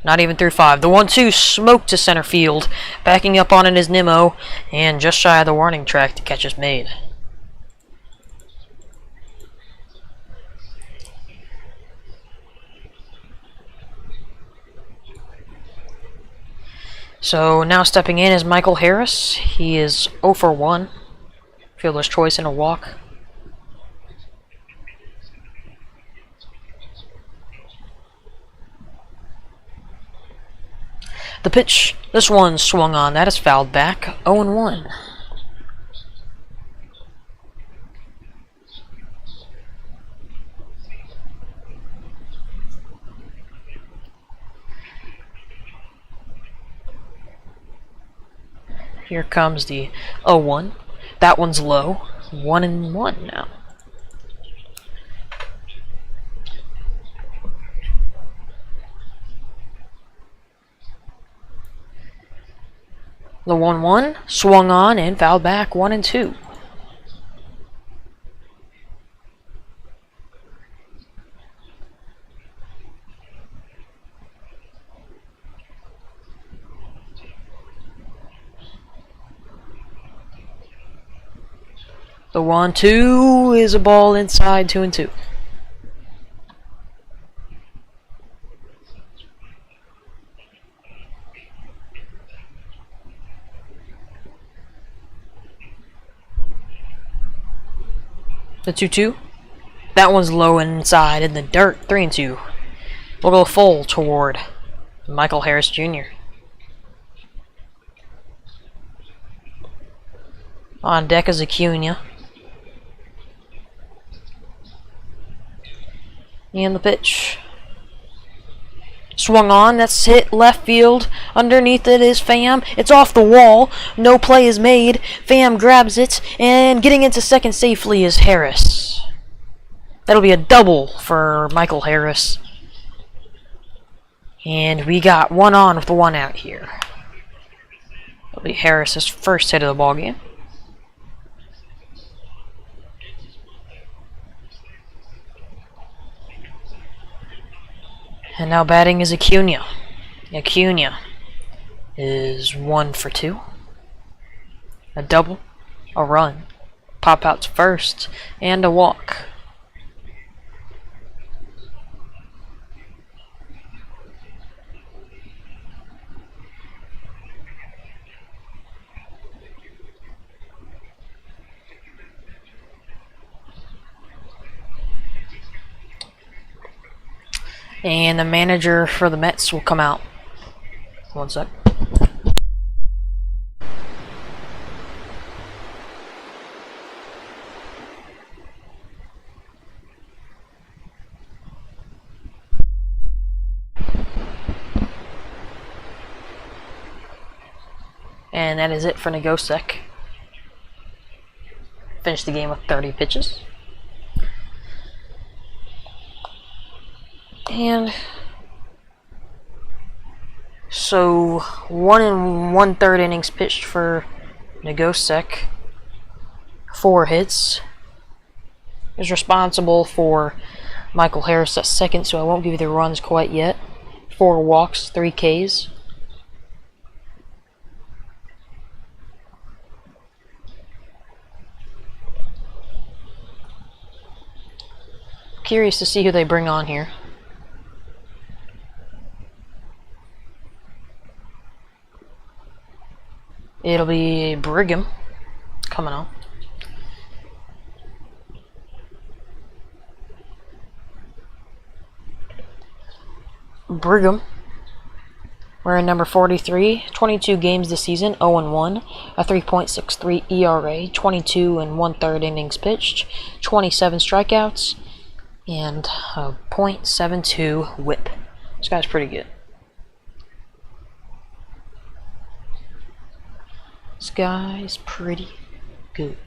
not even through 5. The 1-2 smoked to center field. Backing up on it is Nimmo. And just shy of the warning track, the catch is made. So now stepping in is Michael Harris. He is 0 for 1. Fielder's choice and a walk. The pitch, this one swung on. That is fouled back. 0-1. Here comes the 0-1. That one's low. 1-1 now. The 1-1 swung on and fouled back. 1-2. The 1-2 is a ball inside. 2-2. The 2-2. That one's low inside in the dirt. 3-2. We'll go full toward Michael Harris Jr. On deck is Acuna. And the pitch. Swung on, that's hit left field. Underneath it is Pham. It's off the wall. No play is made. Pham grabs it, and getting into second safely is Harris. That'll be a double for Michael Harris. And we got one on with the 1 out here. That'll be Harris's first hit of the ball game. And now batting is Acuna. Acuna is 1 for 2. A double, a run, pop out to first, and a walk. And the manager for the Mets will come out. 1 sec. And that is it for Nagosek. Finished the game with 30 pitches. And so 1 1/3 innings pitched for Nagosek. 4 hits. Is responsible for Michael Harris at second, so I won't give you the runs quite yet. 4 walks, 3 Ks. Curious to see who they bring on here. It'll be Brigham coming on. Brigham, wearing number 43, 22 games this season, 0-1, a 3.63 ERA, 22 1/3 innings pitched, 27 strikeouts, and a .72 whip. This guy's pretty good. This guy's pretty good.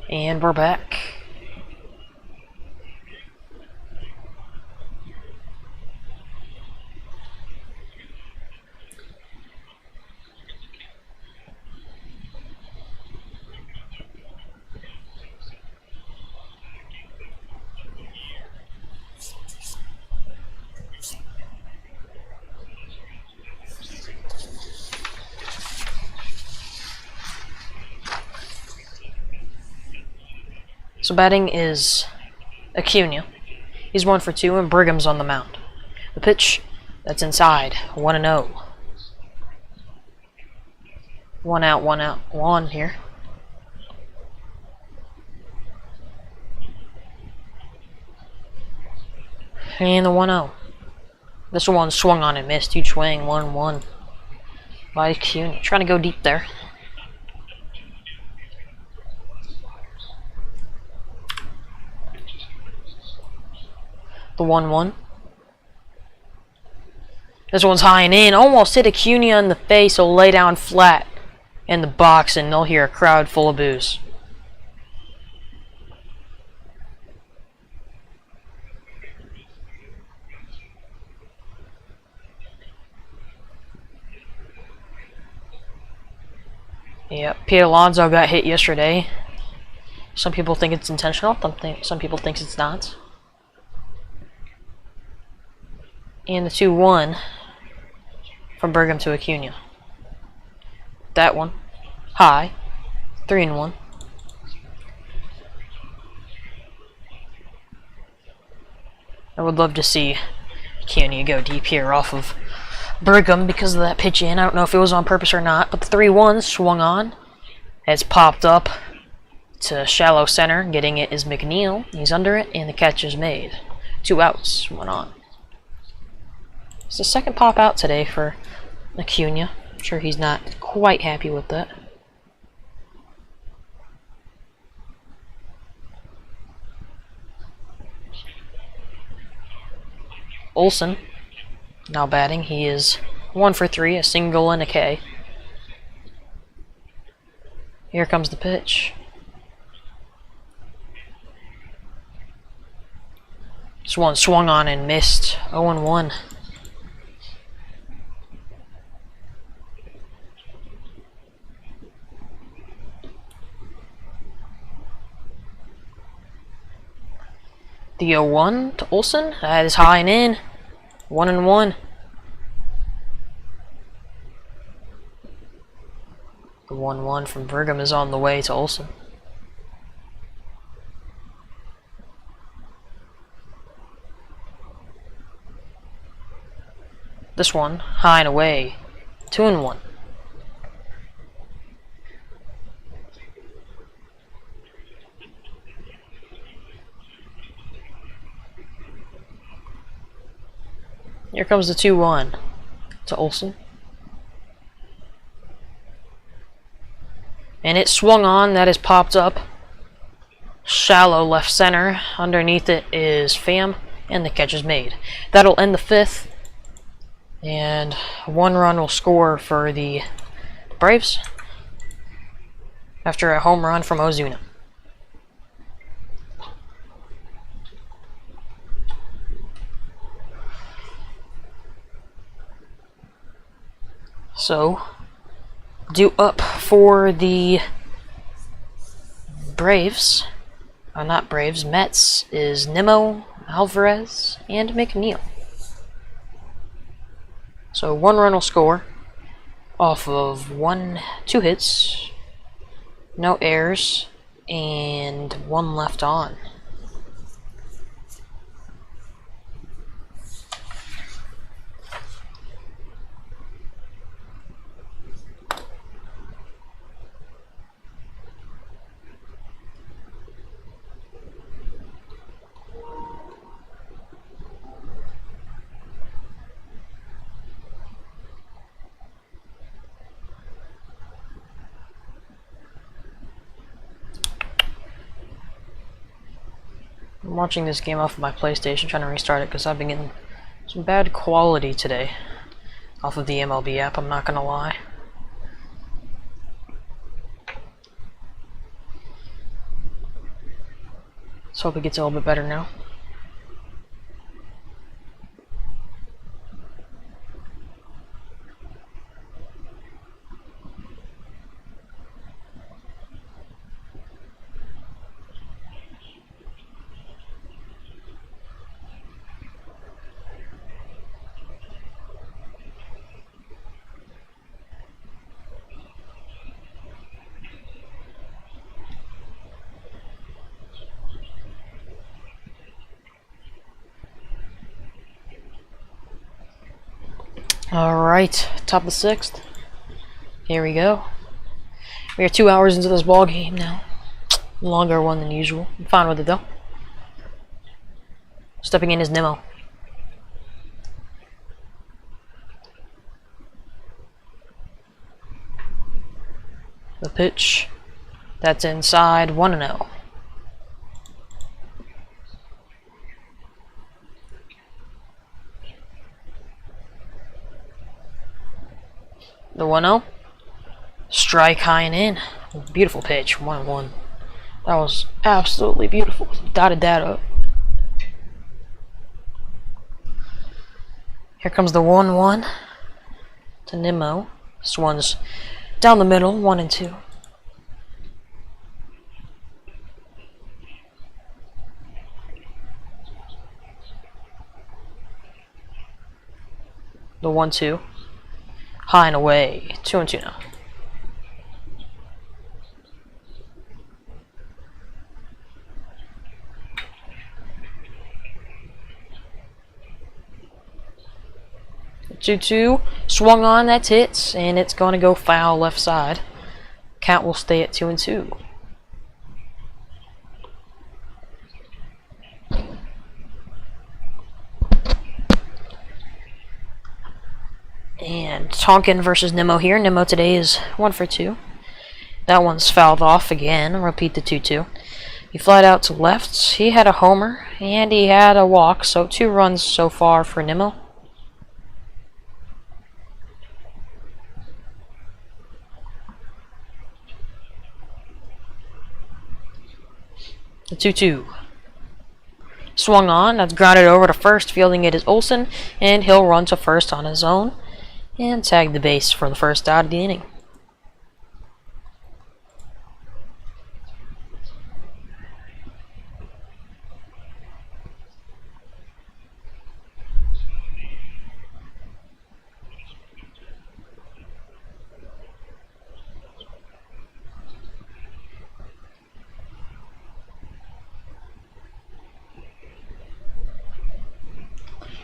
And we're back. So batting is Acuna. He's 1 for 2, and Brigham's on the mound. The pitch, that's inside, 1-0. 1 out, 1 out, 1 here. And the 1-0. This one swung on and missed. Huge swing, 1-1 by Acuna. Trying to go deep there. The 1-1. This one's high and in. Almost hit Acuna in the face. He'll lay down flat in the box and they'll hear a crowd full of boos. Yep, Pete Alonso got hit yesterday. Some people think it's intentional. Some people think it's not. And the 2-1 from Brigham to Acuna. That one, high, 3-1. I would love to see Acuna go deep here off of Brigham because of that pitch in. I don't know if it was on purpose or not, but the 3-1 swung on. It's popped up to shallow center. Getting it is McNeil. He's under it, and the catch is made. 2 outs, 1 on. It's the second pop out today for Acuna. I'm sure he's not quite happy with that. Olsen now batting. He is 1 for 3, a single and a K. Here comes the pitch. This one swung on and missed. 0-1. The 0-1 to Olsen. That is high and in. 1-1. The 1-1 from Brigham is on the way to Olsen. This one, high and away. 2-1. Here comes the 2-1 to Olsen. And it swung on. That is popped up. Shallow left center. Underneath it is Pham. And the catch is made. That'll end the 5th. And 1 run will score for the Braves after a home run from Ozuna. So, due up for the Braves, not Braves, Mets, is Nimmo, Alvarez, and McNeil. So 1 run will score off of 2 hits, no errors, and 1 left on. I'm watching this game off of my PlayStation, trying to restart it because I've been getting some bad quality today off of the MLB app, I'm not gonna lie. Let's hope it gets a little bit better now. Alright, top of the 6th. Here we go. We are 2 hours into this ball game now. Longer one than usual. I'm fine with it though. Stepping in is Nimmo. The pitch. That's inside, 1-0. The 1-0. Strike high and in. Beautiful pitch. 1-1. That was absolutely beautiful. Dotted that up. Here comes the 1-1 to Nimmo. This one's down the middle. 1-2. The 1-2. High and away. 2-2 now. The 2-2 swung on, that's hits, and it's going to go foul left side. Count will stay at 2-2. And Tonkin versus Nimmo here. Nimmo today is 1 for 2. That one's fouled off again. Repeat the 2-2. He flied out to left. He had a homer and he had a walk. So 2 runs so far for Nimmo. The 2-2. Swung on. That's grounded over to first. Fielding it is Olsen. And he'll run to first on his own. And tag the base for the first out of the inning.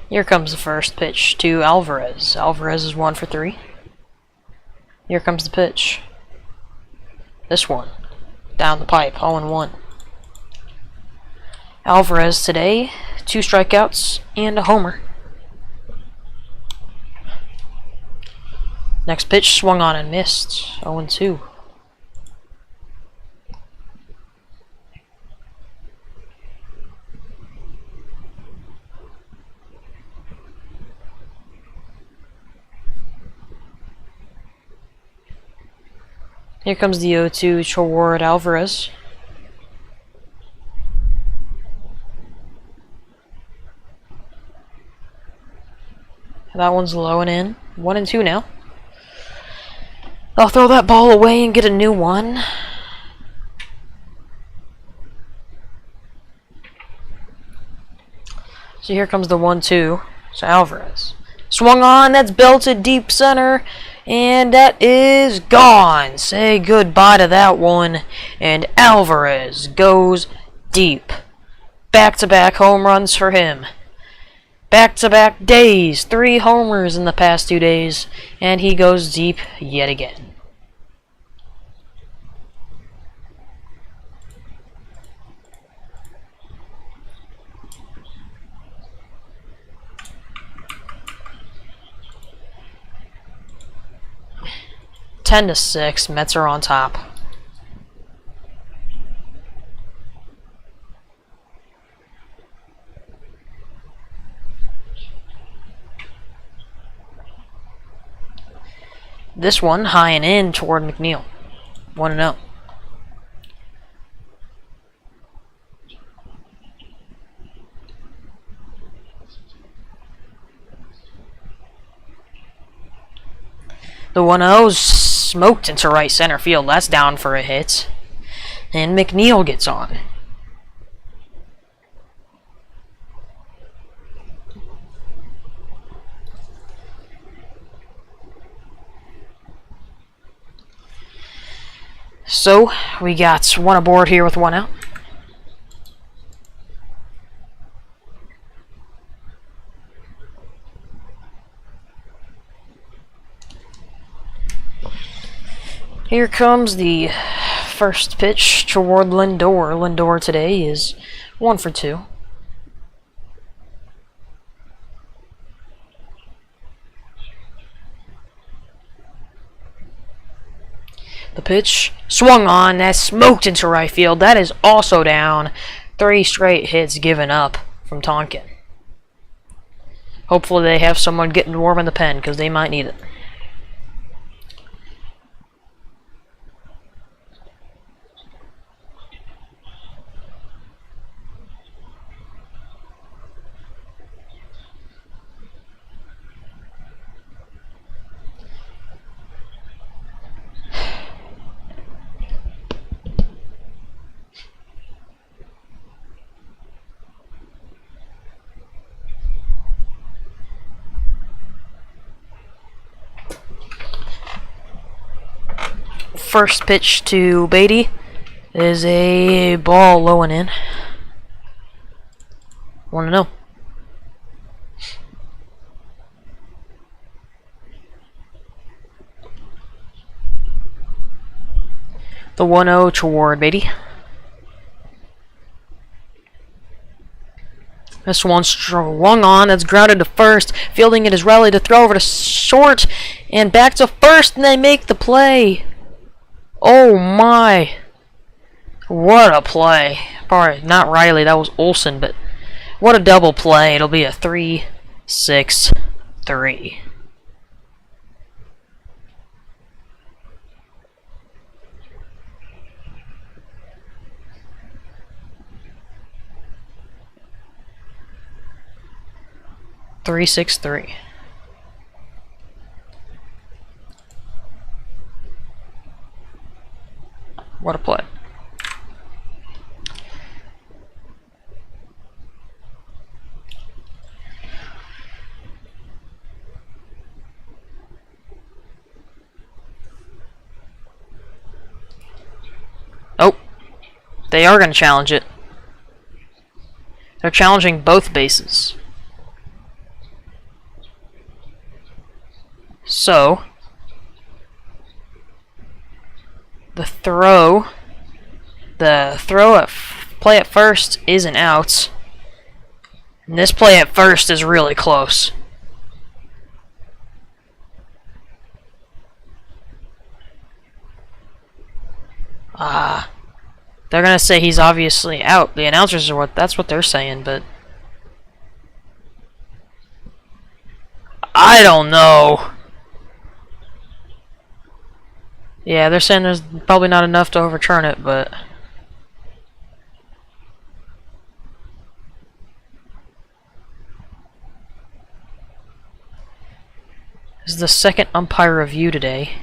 Here comes the first pitch to Alvarez. Alvarez is 1 for 3. Here comes the pitch. This one. Down the pipe. 0-1. Alvarez today, 2 strikeouts and a homer. Next pitch swung on and missed. 0-2. Here comes the 0-2 toward Alvarez. That one's low and in. 1-2 now. I'll throw that ball away and get a new one. So here comes the 1-2. So Alvarez. Swung on, that's belted deep center. And that is gone. Say goodbye to that one. And Alvarez goes deep. Back-to-back home runs for him. Back-to-back days. 3 homers in the past 2 days. And he goes deep yet again. Ten to 6, Mets are on top. This one high and in toward McNeil. 1-0. The 1-0's smoked into right center field. That's down for a hit. And McNeil gets on. So, we got one aboard here with 1 out. Here comes the first pitch toward Lindor. Lindor today is 1 for 2. The pitch swung on, that smoked into right field. That is also down. 3 straight hits given up from Tonkin. Hopefully they have someone getting warm in the pen because they might need it. First pitch to Beatty is a ball low and in. 1-0. The 1-0 toward Beatty. This one swung on, that's grounded to first. Fielding it is Riley to throw over to short and back to first, and they make the play. Oh my. What a play. Probably not Riley, that was Olsen, but what a double play. It'll be a 3-6-3. What a play. Oh, they are going to challenge it. They're challenging both bases. So, the play at first isn't out. And this play at first is really close. Ah. They're gonna say he's obviously out. The announcers are that's what they're saying, but I don't know. Yeah, they're saying there's probably not enough to overturn it, but this is the second umpire review today.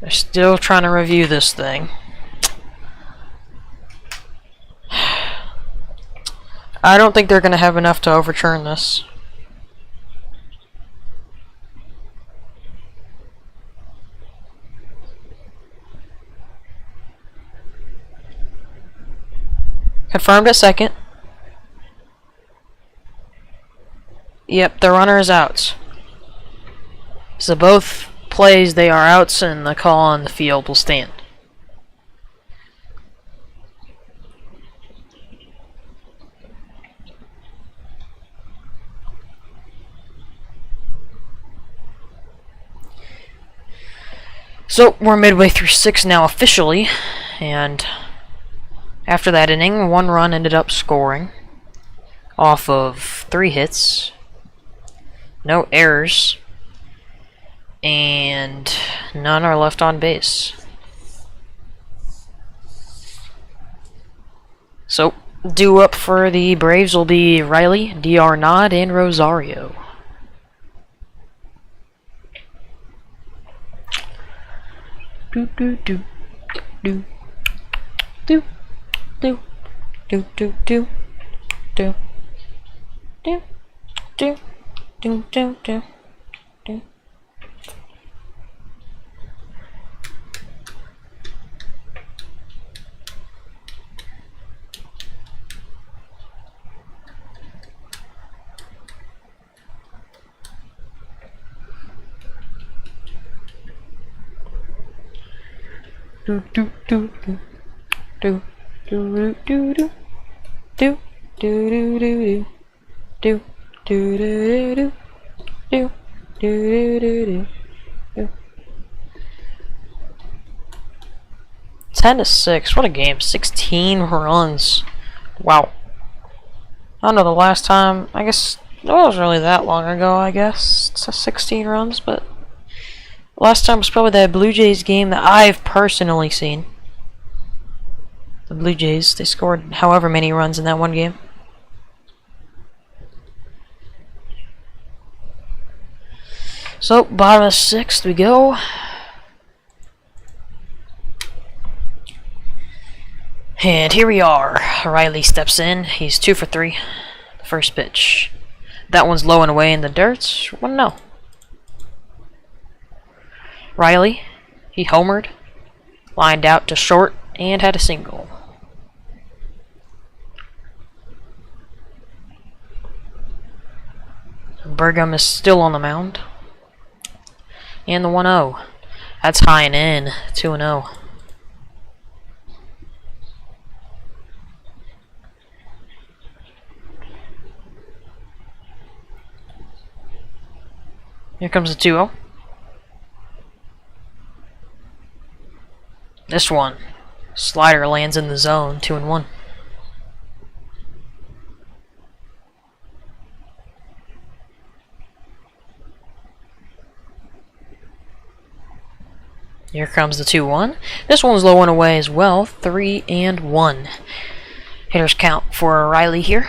They're still trying to review this thing. I don't think they're going to have enough to overturn this. Confirmed at second. Yep, the runner is out. So both plays, they are outs, and the call on the field will stand. So we're midway through 6 now officially, and after that inning, 1 run ended up scoring off of 3 hits, no errors, and none are left on base. So, due up for the Braves will be Riley, D'Arnaud, and Rosario. Do do do do do do do do do do do do do do do. Do do do do do do do do do do do do do do do do do do. 10-6. What a game! 16 runs. Wow. I don't know the last time. I guess it wasn't really that long ago. I guess it's 16 runs, but last time was probably that Blue Jays game that I've personally seen. The Blue Jays, they scored however many runs in that one game. So, bottom of 6th we go. And here we are. Riley steps in. He's 2 for 3. The first pitch. That one's low and away in the dirt. 1-0. Riley, he homered, lined out to short, and had a single. Burgum is still on the mound. And the 1-0. That's high and in. 2-0. Here comes the 2-0. This one, slider lands in the zone, 2-1. Here comes the 2-1. This one's low and away as well, 3-1. Hitters count for Riley here.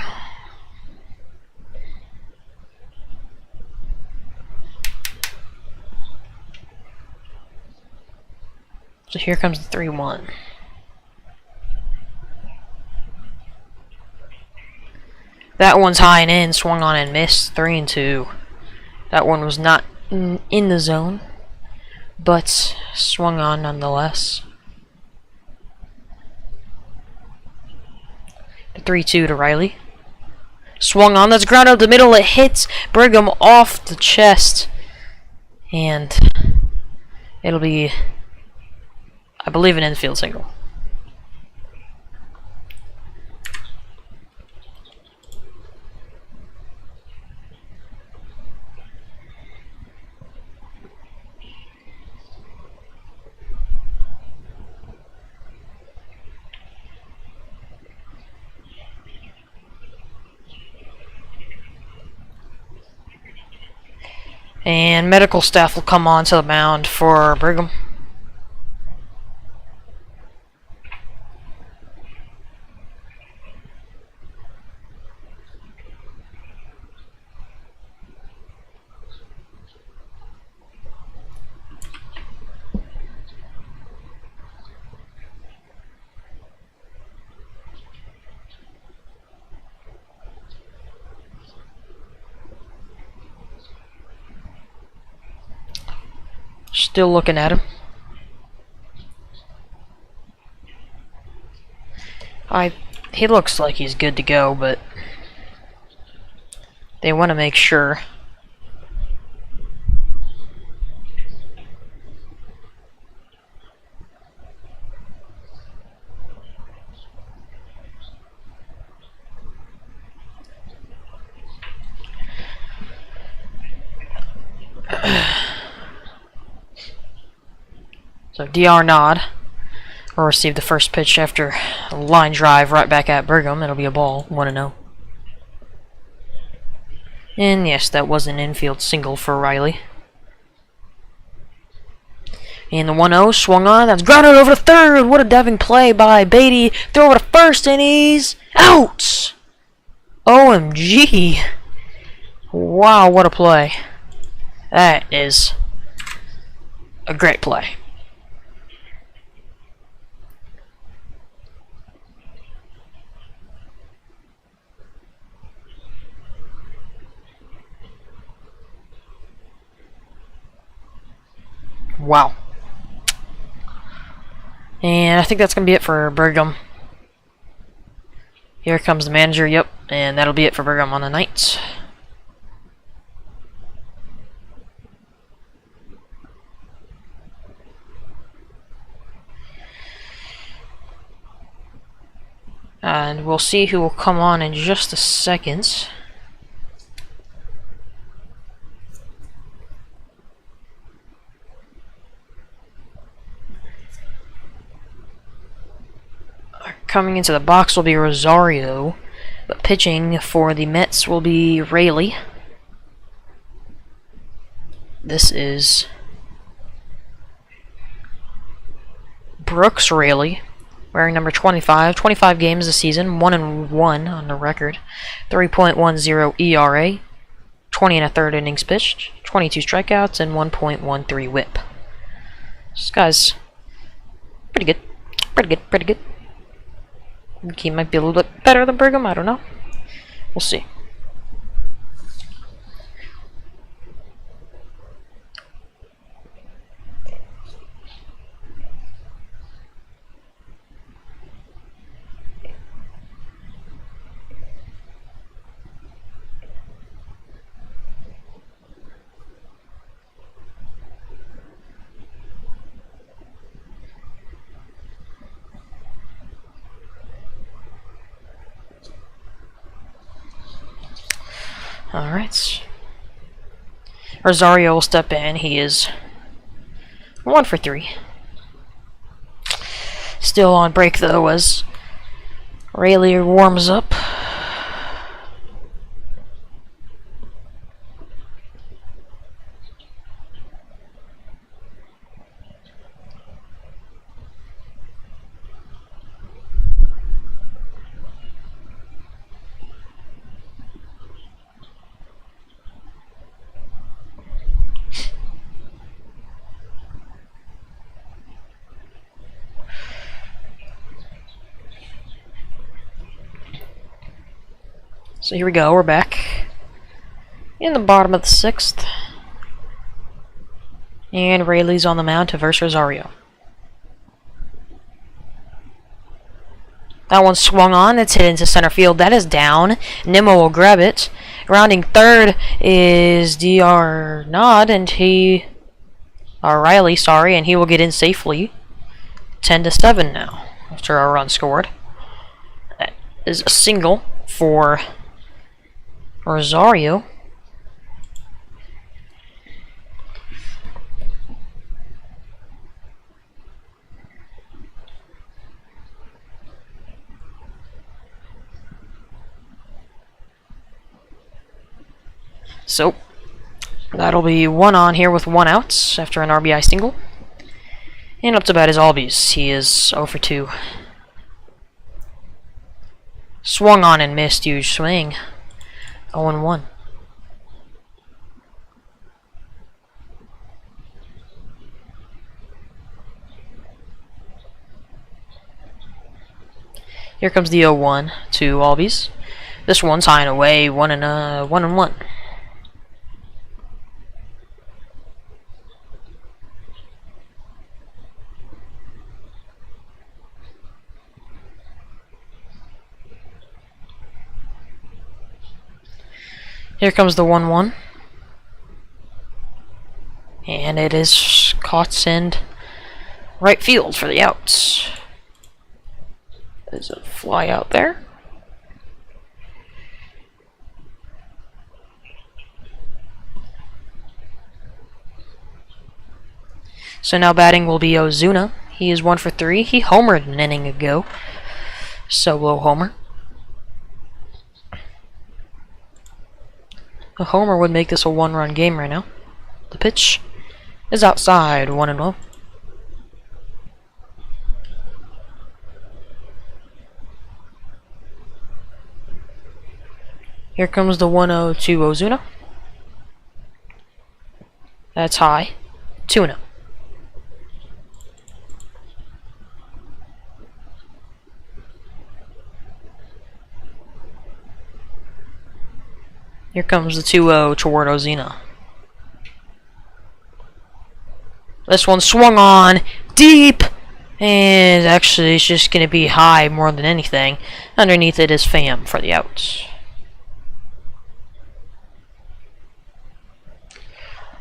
So here comes the 3-1. That one's high and in, swung on and missed, 3-2. That one was not in the zone, but swung on nonetheless. The 3-2 to Riley. Swung on. That's ground up the middle. It hits Brigham off the chest. And it'll be, I believe, an infield single. And medical staff will come on to the mound for Brigham. Still looking at him. He looks like he's good to go, but they want to make sure. So DR Nod will receive the first pitch after a line drive right back at Brigham. It'll be a ball, 1-0. And yes, that was an infield single for Riley. And the 1-0 swung on. That's grounded over to third. What a diving play by Beatty. Throw over to first, and he's out. OMG. Wow, what a play. That is a great play. Wow. And I think that's going to be it for Brigham. Here comes the manager, yep, and that'll be it for Brigham on the night. And we'll see who will come on in just a second. Coming into the box will be Rosario, but pitching for the Mets will be Raley. This is Brooks Raley, wearing number 25. 25 games this season, 1-1 on the record, 3.10 ERA, 20 1/3 innings pitched, 22 strikeouts, and 1.13 WHIP. This guy's pretty good, pretty good. He might be a little bit better than Brigham, I don't know. We'll see. Alright. Rosario will step in. He is 1 for 3. Still on break though as Raley warms up. So here we go, we're back in the bottom of the 6th. And Raley's on the mound to verse Rosario. That one swung on. It's hit into center field. That is down. Nimmo will grab it. Rounding third is Dr. Nod, and Riley, sorry, and he will get in safely. 10-7 now after our run scored. That is a single for Rosario. So that'll be one on here with one out after an RBI single. And up to bat is Albies. He is 0 for 2. Swung on and missed. Huge swing. 0-1. Here comes the 0-1 to Albies. This one's high and away. 1-1. Here comes the 1-1. And it is caught in right field for the outs. There's a fly out there. So now batting will be Ozuna. He is 1 for 3. He homered an inning ago. Solo homer. A homer would make this a one-run game right now. The pitch is outside, 1-0. Here comes the 1-0 to Ozuna. That's high, 2-0. Here comes the 2-0 toward Ozuna. This one swung on deep, and actually it's just going to be high more than anything. Underneath it is Pham for the outs.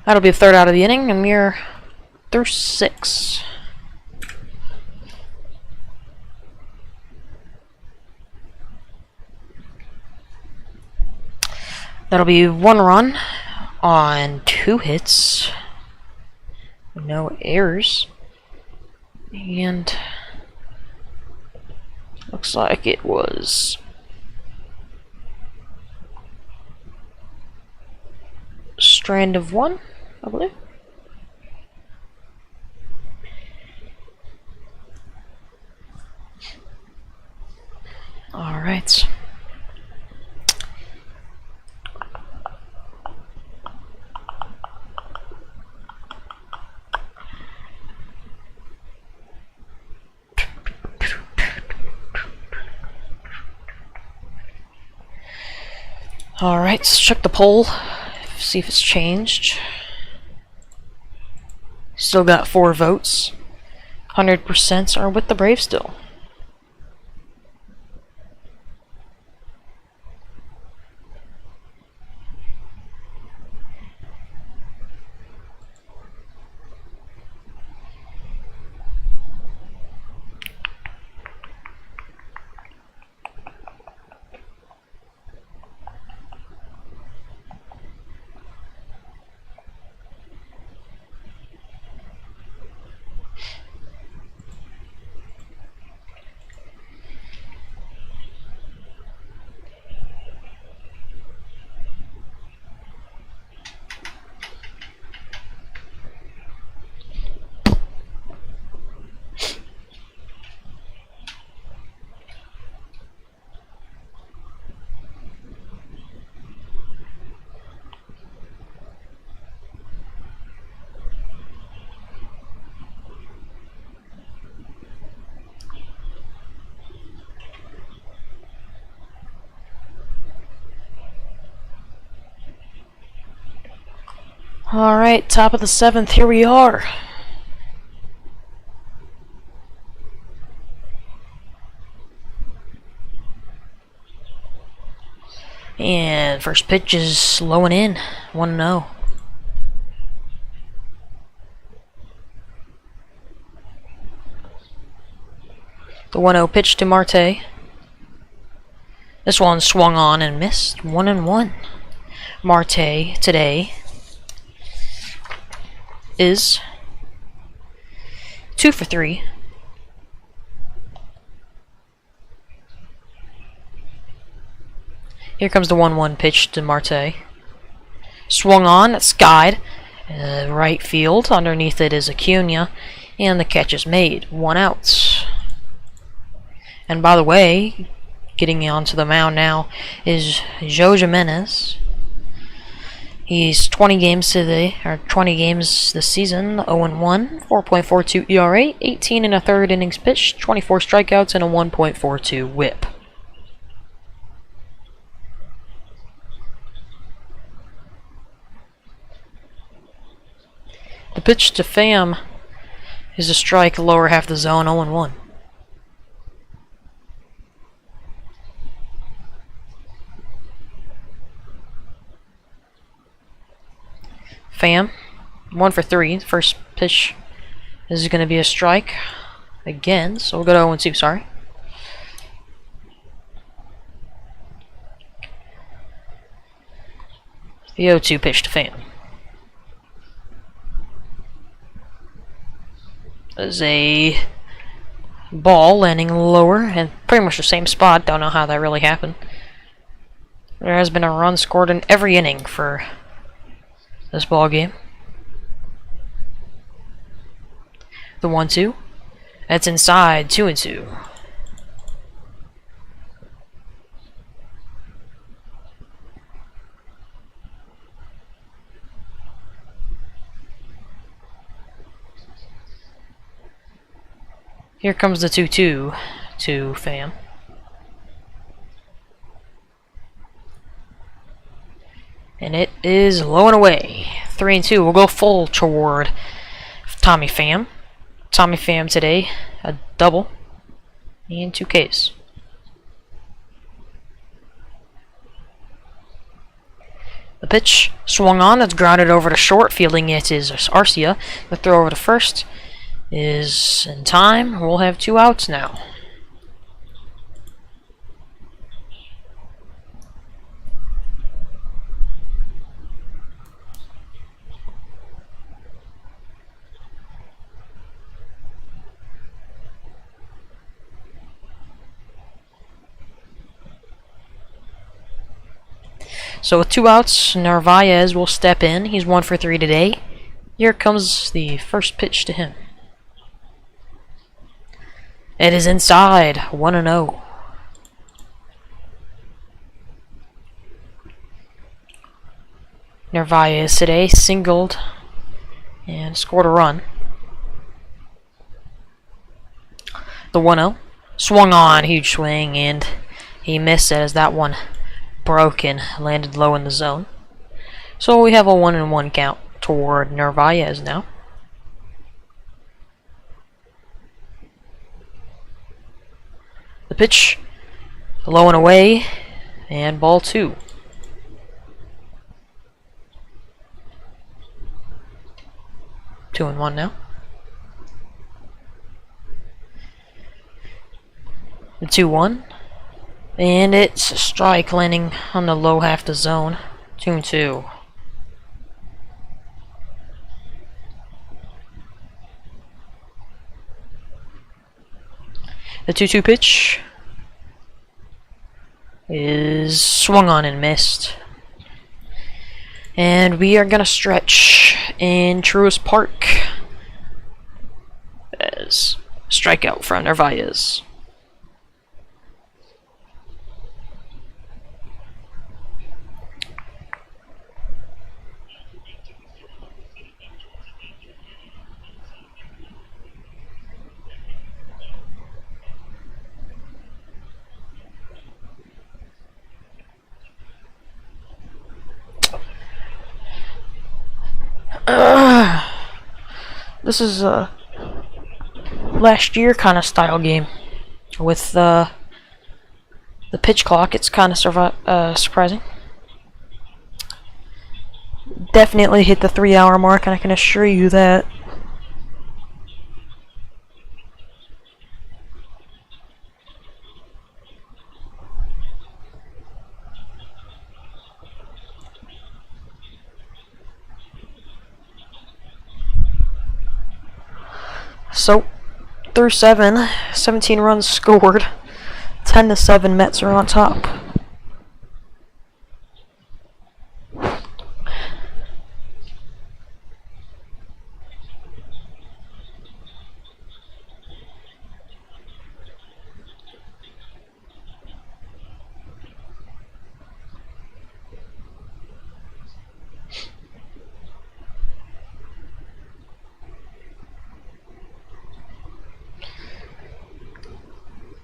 That'll be the third out of the inning, and we're through 6. That'll be 1 run on 2 hits. No errors. And looks like it was strand of 1, I believe. All right. Alright, let's check the poll, see if it's changed. Still got 4 votes. 100% are with the Braves still. Alright, top of the 7th, here we are. And first pitch is low and in, 1-0. The 1-0 pitch to Marte. This one swung on and missed, 1-1. Marte today is 2 for 3. Here comes the 1-1 pitch to Marte. Swung on, it's skied. Right field, underneath it is Acuna, and the catch is made. 1 out. And by the way, getting onto the mound now is Joe Jimenez. He's 20 games today, or 20 games this season, 0-1, 4.42 ERA, 18 1/3 innings pitched, 24 strikeouts, and a 1.42 WHIP. The pitch to Pham is a strike, lower half of the zone, 0-1. Pham, 1 for 3. First pitch is going to be a strike again, so we'll go to 0-2, sorry. The 0-2 pitch to Pham. There's a ball landing lower and pretty much the same spot. Don't know how that really happened. There has been a run scored in every inning for this ball game. The 1-2. That's inside, 2-2. Here comes the 2-2 to Pham. And it is low and away. 3-2. We'll go full toward Tommy Pham. Tommy Pham today, a double and 2 Ks. The pitch swung on. It's grounded over to short. Fielding it is Arcia. The throw over to first is in time. We'll have 2 outs now. So with 2 outs, Narvaez will step in. He's 1 for 3 today. Here comes the first pitch to him. It is inside, 1-0. Narvaez today singled and scored a run. The 1-0 swung on, huge swing, and he missed it as that one broken, landed low in the zone. So we have a 1-1 count toward Narvaez now. The pitch low and away, and ball 2. Two and 1 now. The 2-1. And it's a strike landing on the low half of the zone. 2-2. The 2-2 pitch is swung on and missed. And we are gonna stretch in Truist Park as strikeout from Narvaez. This is a last year kind of style game with the pitch clock. It's kind of surprising. definitely hit the 3-hour mark, and I can assure you that. So, through 17 runs scored. 10-7 Mets are on top.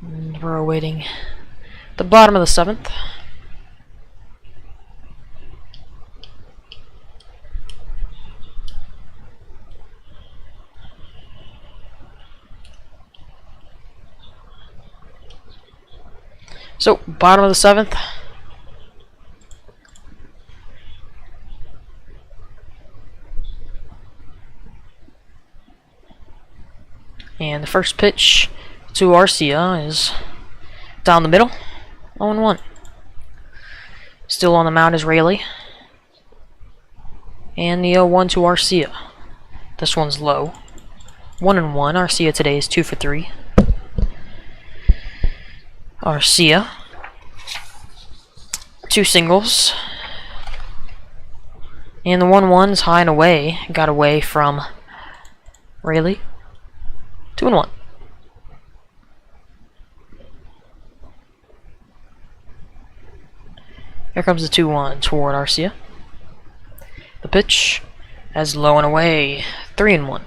And we're awaiting the bottom of the 7th. So, bottom of the 7th. And the first pitch to Arcia is down the middle, 0-1. Still on the mound is Rayleigh. And the 0-1 to Arcia. This one's low. 1-1. Arcia today is 2 for 3. Arcia. 2 singles. And the 1-1 is high and away. Got away from Rayleigh. 2-1. Here comes the 2-1 toward Arcia. The pitch as low and away. 3-1.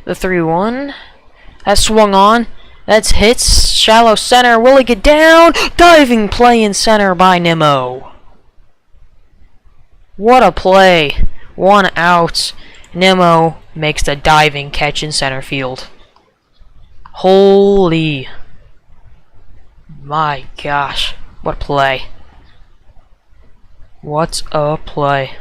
The 3-1 has swung on. That's hits. Shallow center. Will he get down? Diving play in center by Nimmo. What a play. 1 out. Nimmo makes the diving catch in center field. Holy. My gosh. What a play. What a play.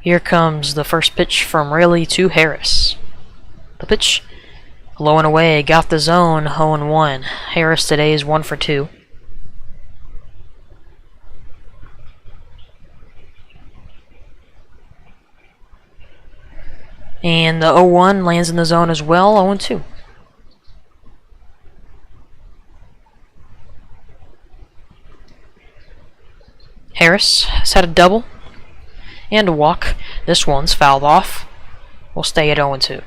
Here comes the first pitch from Rayleigh to Harris. The pitch, low and away, got the zone, 0-1. Harris today is 1 for 2. And the 0-1 lands in the zone as well, 0-2. Harris has had a double and a walk. This one's fouled off. We'll stay at 0-2.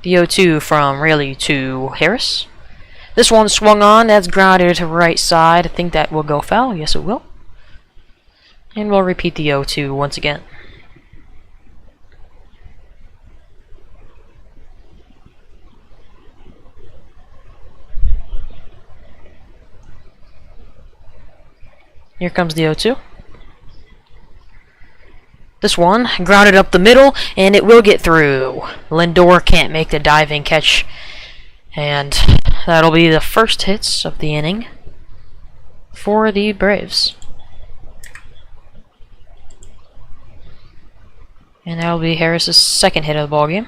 The 0-2 from Rayleigh to Harris. This one swung on. That's grounded to right side. I think that will go foul. Yes, it will. And we'll repeat the 0-2 once again. Here comes the 0-2. This one grounded up the middle, and it will get through. Lindor can't make the diving catch, and that'll be the first hits of the inning for the Braves. And that'll be Harris's second hit of the ballgame.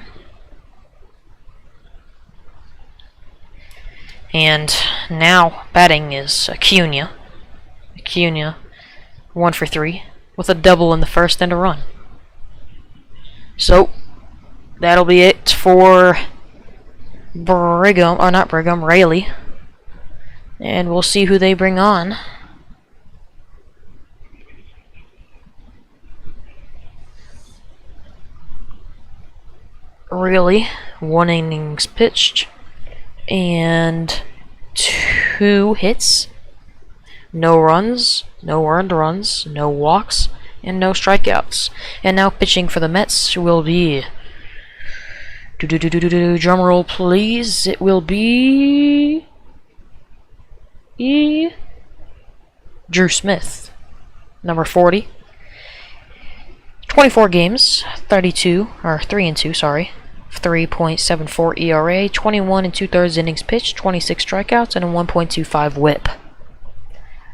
And now batting is Acuna. Acuna, 1 for 3, with a double in the first and a run. So, that'll be it for Rayleigh. And we'll see who they bring on. Rayleigh, 1 innings pitched, and 2 hits. No runs, no earned runs, no walks, and no strikeouts. And now pitching for the Mets will be... drum roll, please. It will be... Drew Smith, number 40. 24 games, 3-2, sorry. 3.74 ERA, 21 2/3 innings pitched, 26 strikeouts, and a 1.25 WHIP.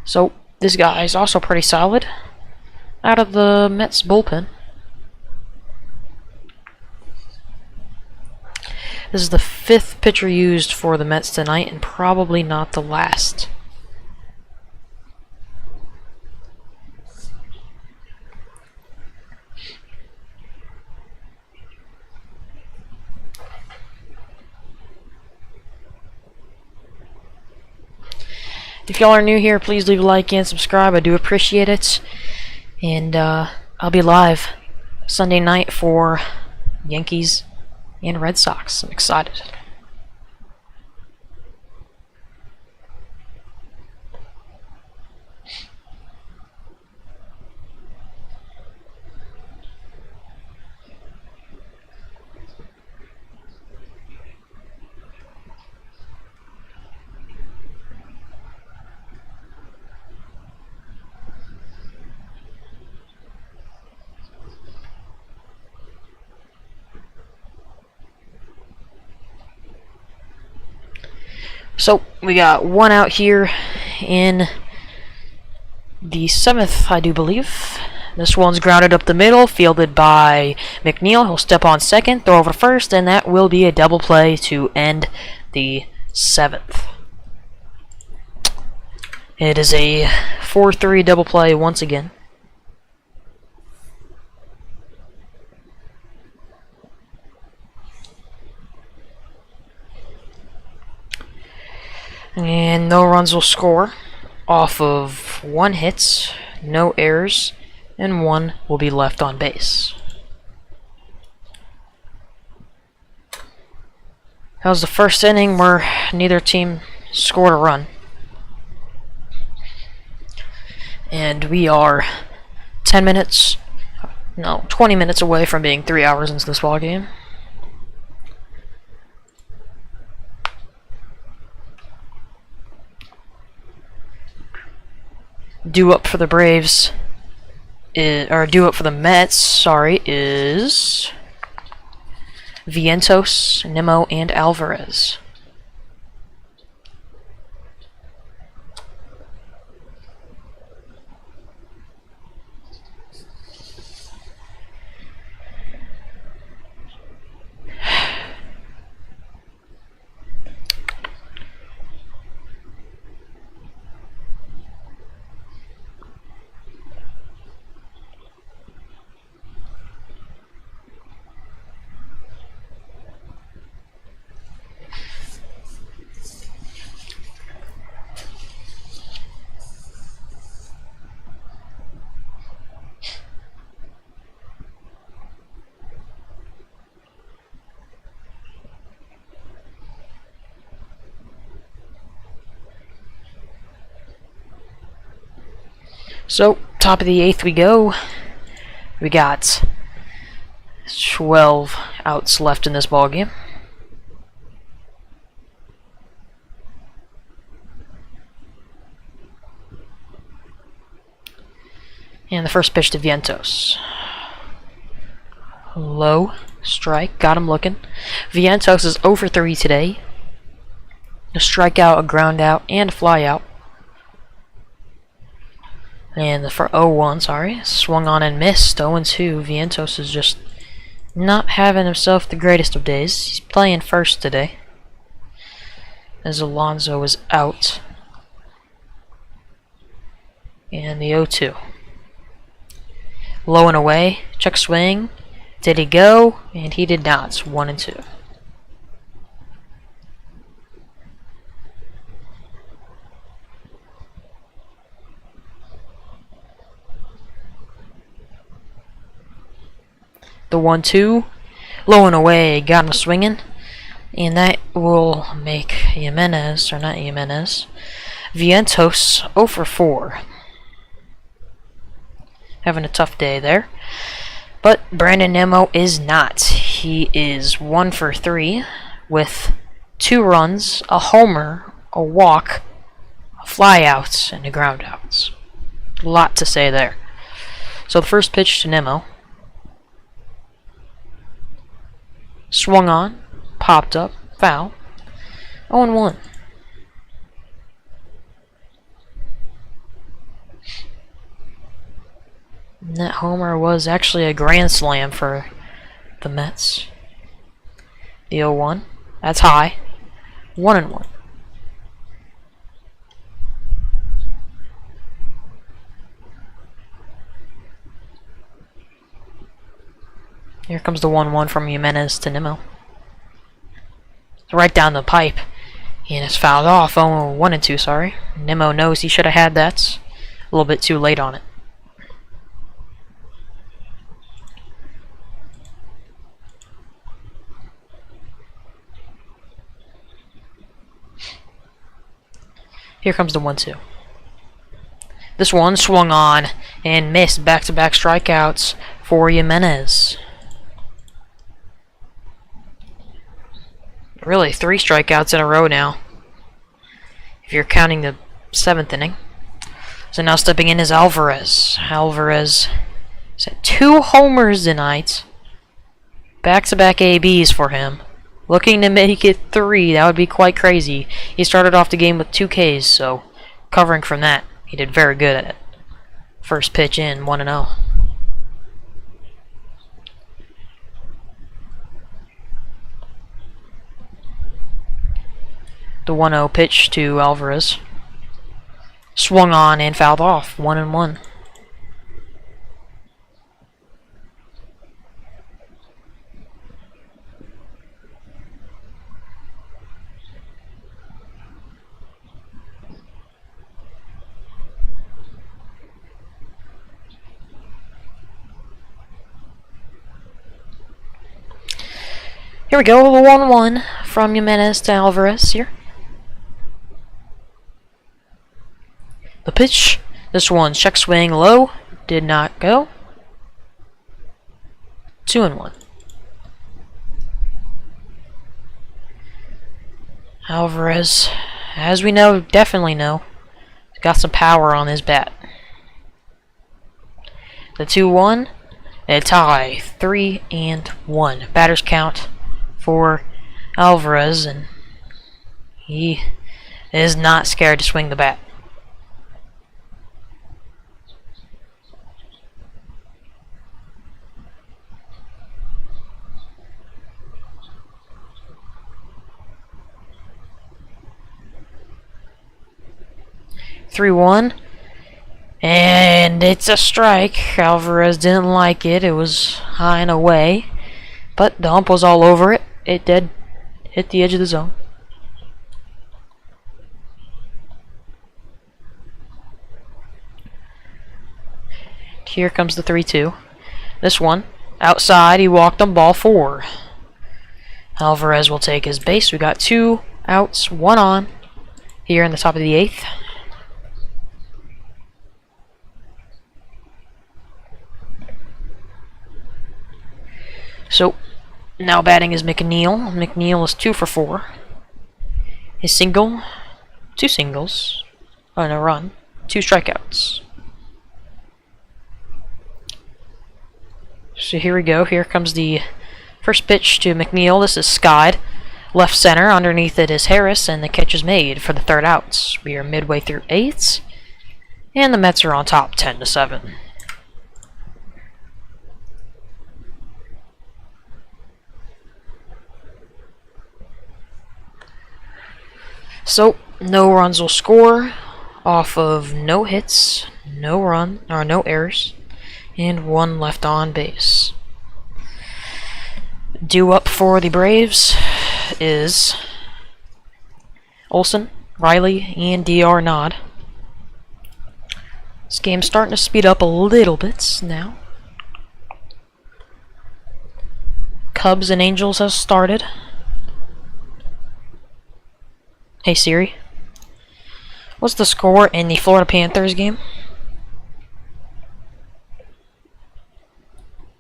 So this guy is also pretty solid out of the Mets bullpen. This is the 5th pitcher used for the Mets tonight, and probably not the last. If y'all are new here, please leave a like and subscribe. I do appreciate it. And I'll be live Sunday night for Yankees and Red Sox. I'm excited. So we got one out here in the 7th, I do believe. This one's grounded up the middle, fielded by McNeil. He'll step on second, throw over to first, and that will be a double play to end the 7th. It is a 4-3 double play once again. And no runs will score off of 1 hit, no errors, and 1 will be left on base. That was the first inning where neither team scored a run. And we are 20 minutes away from being 3 hours into this ball game. Due up for the Braves, due up for the Mets, sorry, is Vientos, Nimmo, and Alvarez. So, top of the 8th we go. We got 12 outs left in this ball game. And the first pitch to Vientos. Low strike, got him looking. Vientos is 0 for 3 today. A strikeout, a ground out, and a fly out. And for 0-1, sorry, swung on and missed. 0-2. Vientos is just not having himself the greatest of days. He's playing first today, as Alonso is out. And the 0-2. Low and away. Check swing. Did he go? And he did not. 1-2. The 1-2, low and away, got him swinging, and that will make Vientos 0 for 4. having a tough day there. But Brandon Nimmo is not. He is 1 for 3 with 2 runs, a homer, a walk, a fly-out, and a ground-out. A lot to say there. So the first pitch to Nimmo. Swung on, popped up, foul. 0-1. And that homer was actually a grand slam for the Mets. The 0-1. That's high. 1-1. Here comes the 1-1 from Jimenez to Nimmo. It's right down the pipe. And it's fouled off. Oh, 1-2, sorry. Nimmo knows he should have had that. A little bit too late on it. Here comes the 1-2. This one swung on and missed. Back-to-back strikeouts for Jimenez. Really, 3 strikeouts in a row now, if you're counting the 7th inning. So now stepping in is Alvarez. Alvarez has had 2 homers tonight. Back-to-back ABs for him. Looking to make it 3. That would be quite crazy. He started off the game with 2 Ks, so covering from that, he did very good at it. First pitch in, 1-0. The 1-0 pitch to Alvarez. Swung on and fouled off. 1-1. Here we go, the 1-1 from Jimenez to Alvarez here. The pitch, this one, check swing low, did not go. 2-1. Alvarez, as we know, definitely know, got some power on his bat. The 2-1, a tie, 3-1. Batter's count for Alvarez, and he is not scared to swing the bat. (3-1), and it's a strike. Alvarez didn't like it. It was high and away, but the ump was all over it. It did hit the edge of the zone. Here comes the 3-2. This one, outside, he walked on ball 4. Alvarez will take his base. We got 2 outs, 1 on here in the top of the 8th. So, now batting is McNeil. McNeil is 2 for 4. His single, 2 singles, and a run, 2 strikeouts. So here we go. Here comes the first pitch to McNeil. This is skied. Left center. Underneath it is Harris, and the catch is made for the 3rd out. We are midway through 8th, and the Mets are on top 10-7. So, no runs will score off of no hits, no errors, and 1 left on base. Due up for the Braves is Olsen, Riley, and D.R. Nod. This game's starting to speed up a little bit now. Cubs and Angels has started. Hey Siri, what's the score in the Florida Panthers game?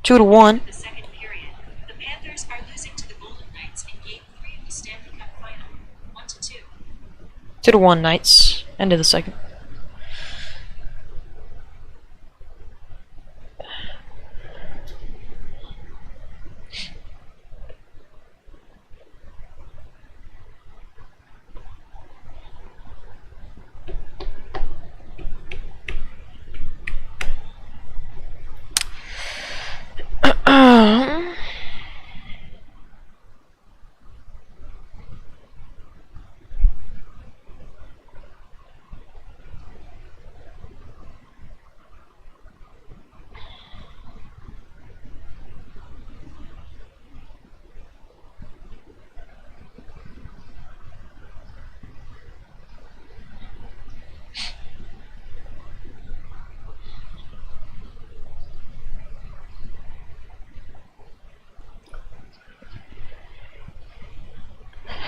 2-1. The second period, the Panthers are losing to the Golden Knights in Game 3 of the Stanley Cup Final, 1-2. 2-1 Knights. End of the second.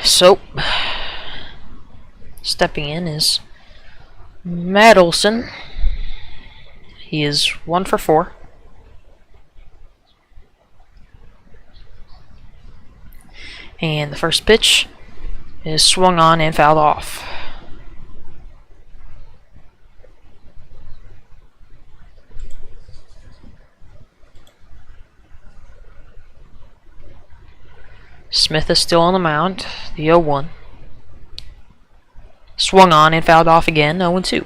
So, stepping in is Matt Olson. He is 1 for 4. And the first pitch is swung on and fouled off. Smith is still on the mound, the 0-1. Swung on and fouled off again, 0-2.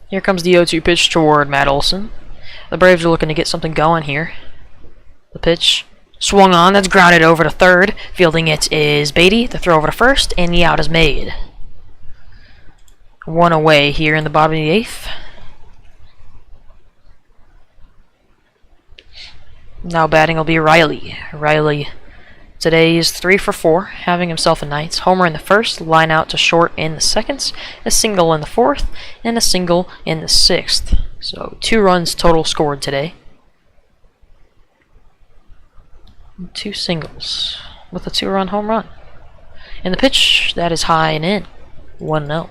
Here comes the 0-2 pitch toward Matt Olson. The Braves are looking to get something going here. The pitch swung on, that's grounded over to third. Fielding it is Beatty. The throw over to first, and the out is made. 1 away here in the bottom of the 8th. Now batting will be Riley. Riley today is 3 for 4, having himself a night. Homer in the first, line out to short in the second, a single in the 4th, and a single in the 6th. So 2 runs total scored today. 2 singles with a 2-run home run. And the pitch, that is high and in. 1-0.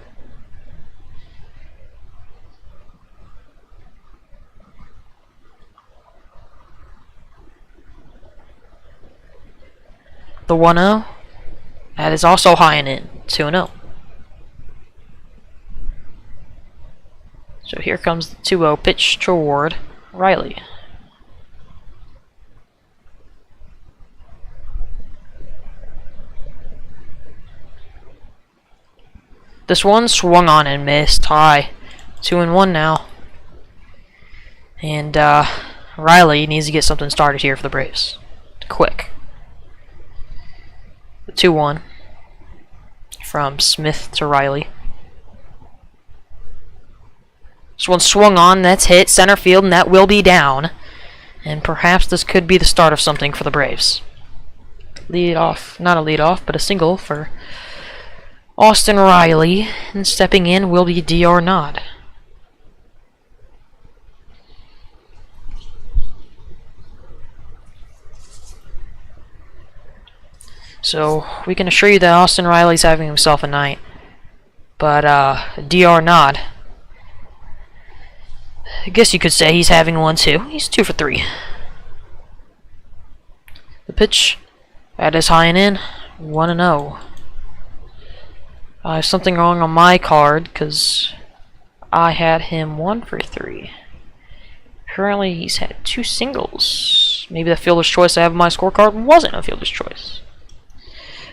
The 1-0, that is also high and in. 2-0. So here comes the 2-0 pitch toward Riley. This one swung on and missed. High. 2-1 now. And Riley needs to get something started here for the Braves. Quick. The 2-1 from Smith to Riley. This one swung on, that's hit center field, and that will be down. And perhaps this could be the start of something for the Braves. Lead off, not a lead off, but a single for Austin Riley, and stepping in will be D.R. Nod. So we can assure you that Austin Riley's having himself a night, but D.R. Nod, I guess you could say he's having one too. He's 2 for 3. The pitch, that is high and in, 1-0. I have something wrong on my card because I had him 1 for 3. Currently, he's had 2 singles. Maybe the fielder's choice I have on my scorecard wasn't a fielder's choice.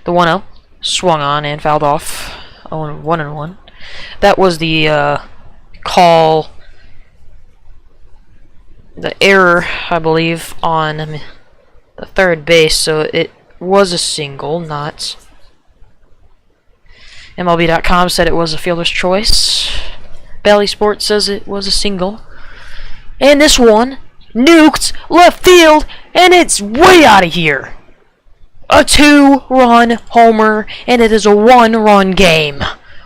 The 1-0 swung on and fouled off. 1-1. That was the call, the error, I believe, on the third base. So it was a single, not. MLB.com said it was a fielder's choice. Bally Sports says it was a single. And this one nuked left field, and it's way out of here. A 2-run homer, and it is a 1-run game.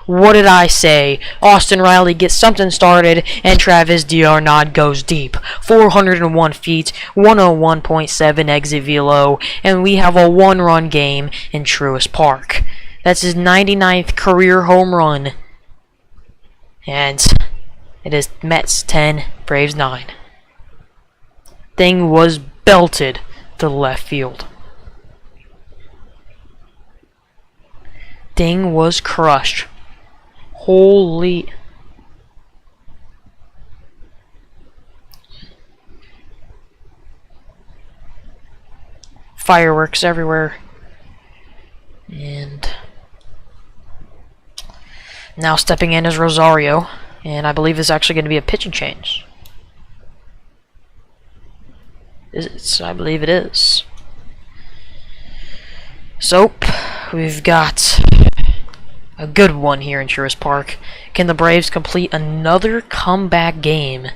What did I say? Austin Riley gets something started, and Travis D'Arnaud goes deep. 401 feet, 101.7 exit velo, and we have a one-run game in Truist Park. That's his 99th career home run. And it is Mets 10, Braves 9. Thing was belted to left field. Thing was crushed. Holy. Fireworks everywhere. And now stepping in is Rosario. And I believe it's actually going to be a pitching change. I believe it is. So, we've got a good one here in Truist Park. Can the Braves complete another comeback game?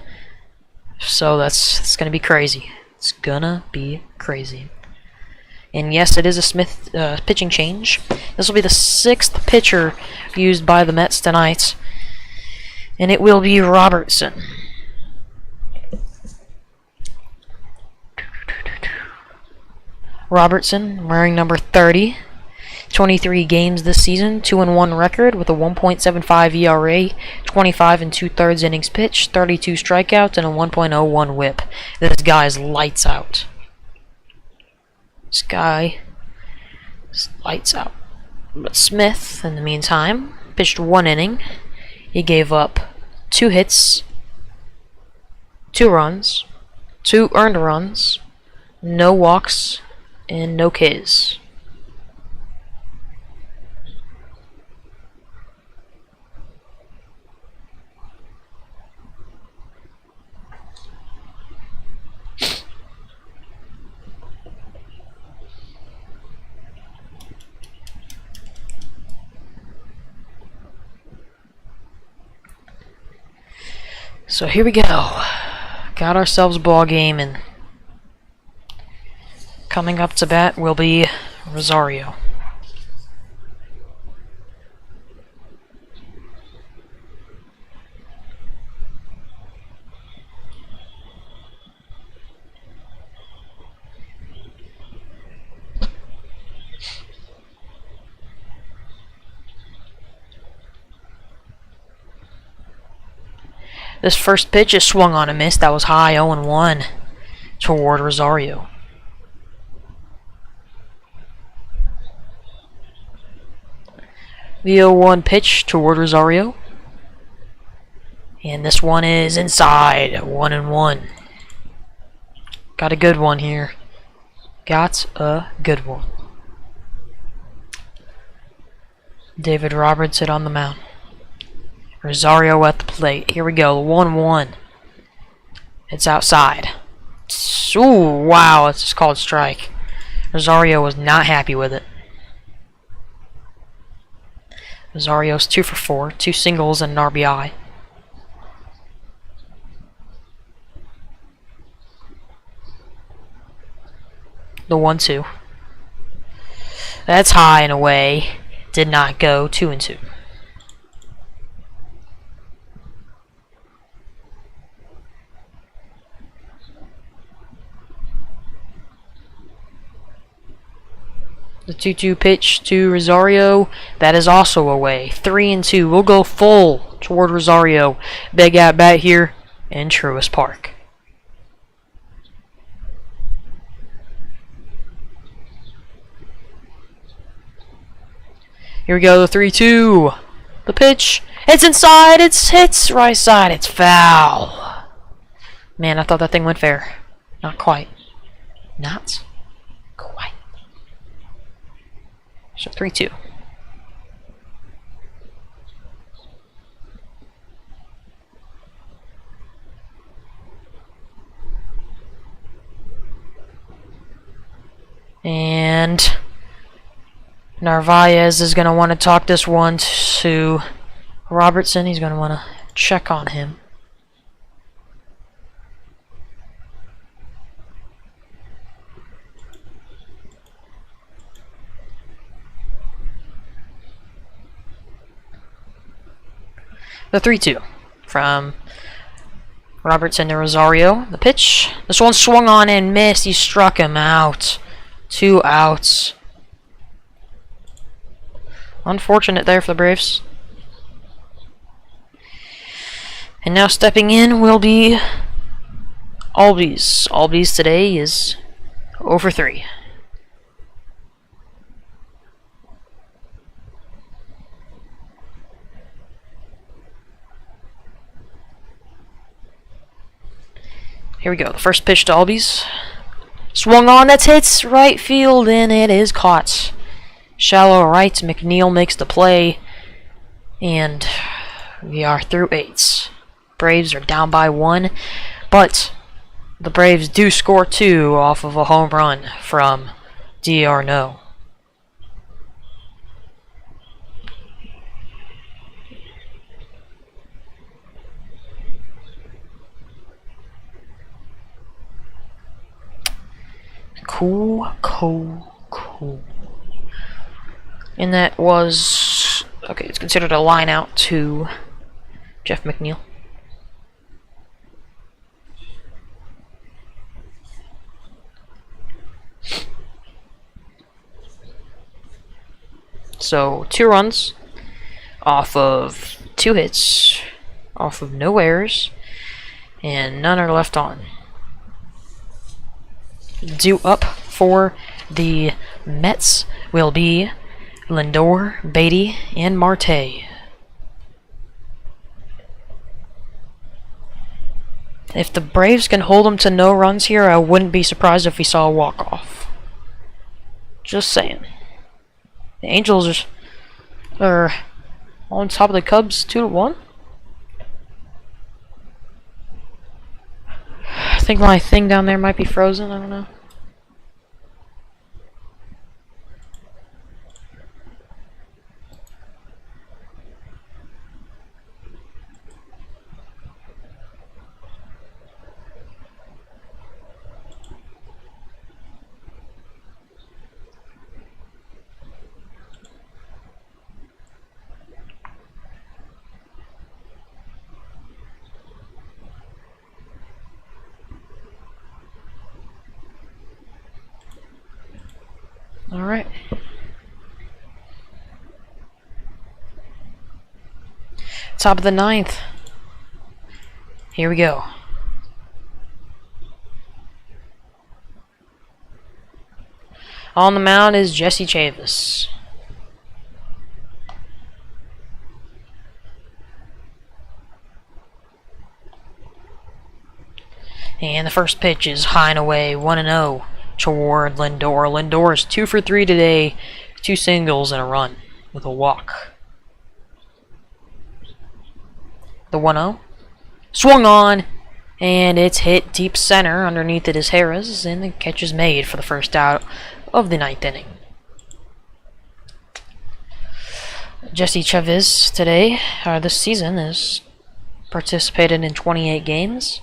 So it's going to be crazy. It's going to be crazy. And yes, it is a Smith pitching change. This will be the 6th pitcher used by the Mets tonight. And it will be Robertson. Robertson, wearing number 30. 23 games this season, 2-1 record with a 1.75 ERA, 25 2/3 innings pitched, 32 strikeouts, and a 1.01 whip. This guy's lights out. This guy is lights out. But Smith, in the meantime, pitched 1 inning. He gave up 2 hits, 2 runs, 2 earned runs, no walks, and no Ks. So here we go. Got ourselves a ball game, and coming up to bat will be Rosario. This first pitch is swung on a miss. That was high, 0-1 toward Rosario. The 0-1 pitch toward Rosario. And this one is inside, 1-1. Got a good one here. Got a good one. David Robertson on the mound. Rosario at the plate. Here we go. 1-1. It's outside. Ooh, wow. It's just called strike. Rosario was not happy with it. Rosario's 2 for 4. 2 singles and an RBI. The 1-2. That's high and away. Did not go. 2-2. The 2-2 pitch to Rosario, that is also away. 3-2. We'll go full toward Rosario. Big at bat here in Truist Park. Here we go, the 3-2. The pitch. It's inside. It's hits right side. It's foul. Man, I thought that thing went fair. Not quite. Not quite. So 3-2. And Narvaez is going to want to talk this one to Robertson. He's going to want to check on him. The 3-2 from Robertson to Rosario. The pitch. This one swung on and missed. He struck him out. 2 outs. Unfortunate there for the Braves. And now stepping in will be Albies. Albies today is 0 for 3. Here we go. The first pitch to Albies. Swung on. That's hits right field, and it is caught. Shallow right. McNeil makes the play. And we are through 8. Braves are down by 1. But the Braves do score 2 off of a home run from d'Arnaud. Cool. And that was... okay, it's considered a line out to Jeff McNeil. So, 2 runs off of 2 hits, off of no errors, and none are left on. Due up for the Mets will be Lindor, Beatty, and Marte. If the Braves can hold them to no runs here, I wouldn't be surprised if we saw a walk-off. Just saying. The Angels are on top of the Cubs 2-1. I think my thing down there might be frozen. I don't know. Alright. Top of the 9th. Here we go. On the mound is Jesse Chavis. And the first pitch is high and away, 1-0 toward Lindor. Lindor is 2 for 3 today, 2 singles and a run with a walk. The 1-0 swung on, and it's hit deep center. Underneath it is Harris, and the catch is made for the first out of the 9th inning. Jesse Chavez today, this season, has participated in 28 games.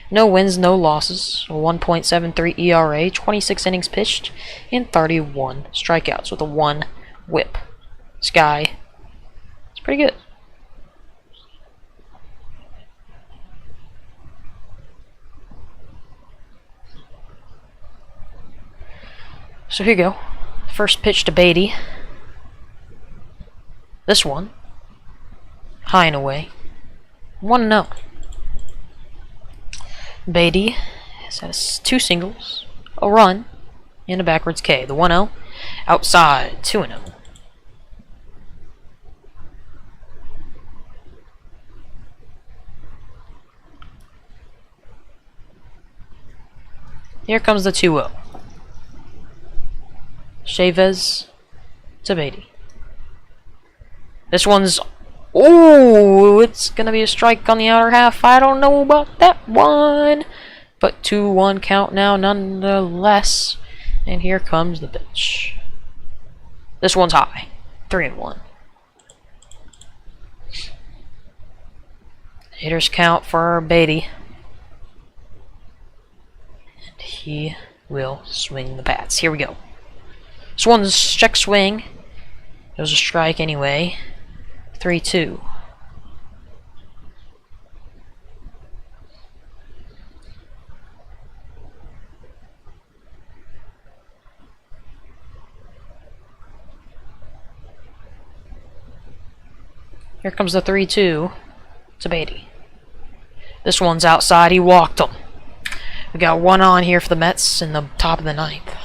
No wins, no losses, a 1.73 ERA, 26 innings pitched, and 31 strikeouts with a 1 whip. This guy, it's pretty good. So here you go. First pitch to Beatty. This one, high and away, 1-0. Beatty has 2 singles, a run, and a backwards K. The 1-0, outside, 2-0. Here comes the 2-0. Chavez to Beatty. This one's... ooh, it's going to be a strike on the outer half. I don't know about that one. But 2-1 count now nonetheless. And here comes the pitch. This one's high. 3-1. Hitters count for Beatty. And he will swing the bats. Here we go. This one's check swing. It was a strike anyway. 3-2. Here comes the 3-2 to Beatty. This one's outside. He walked him. We got one on here for the Mets in the top of the ninth.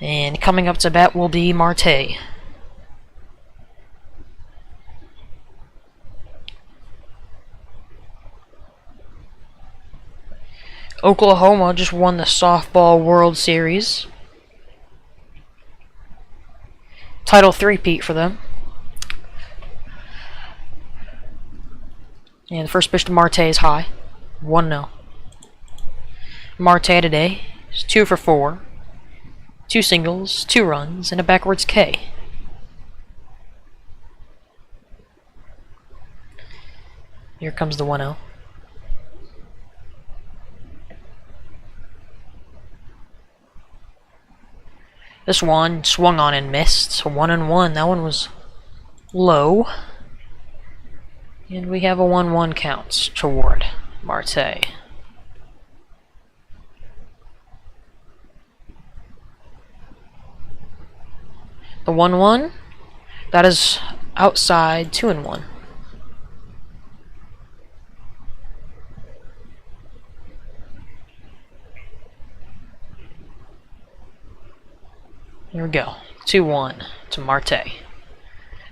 And coming up to bat will be Marte. Oklahoma just won the Softball World Series. Title three-peat for them. And the first pitch to Marte is high. 1-0. Marte today is 2 for 4. 2 singles, 2 runs, and a backwards K. Here comes the 1-0. This one swung on and missed. 1-1. That one was low. And we have a 1-1 count toward Marte. The 1-1, that is outside 2-1. Here we go. 2-1 to Marte.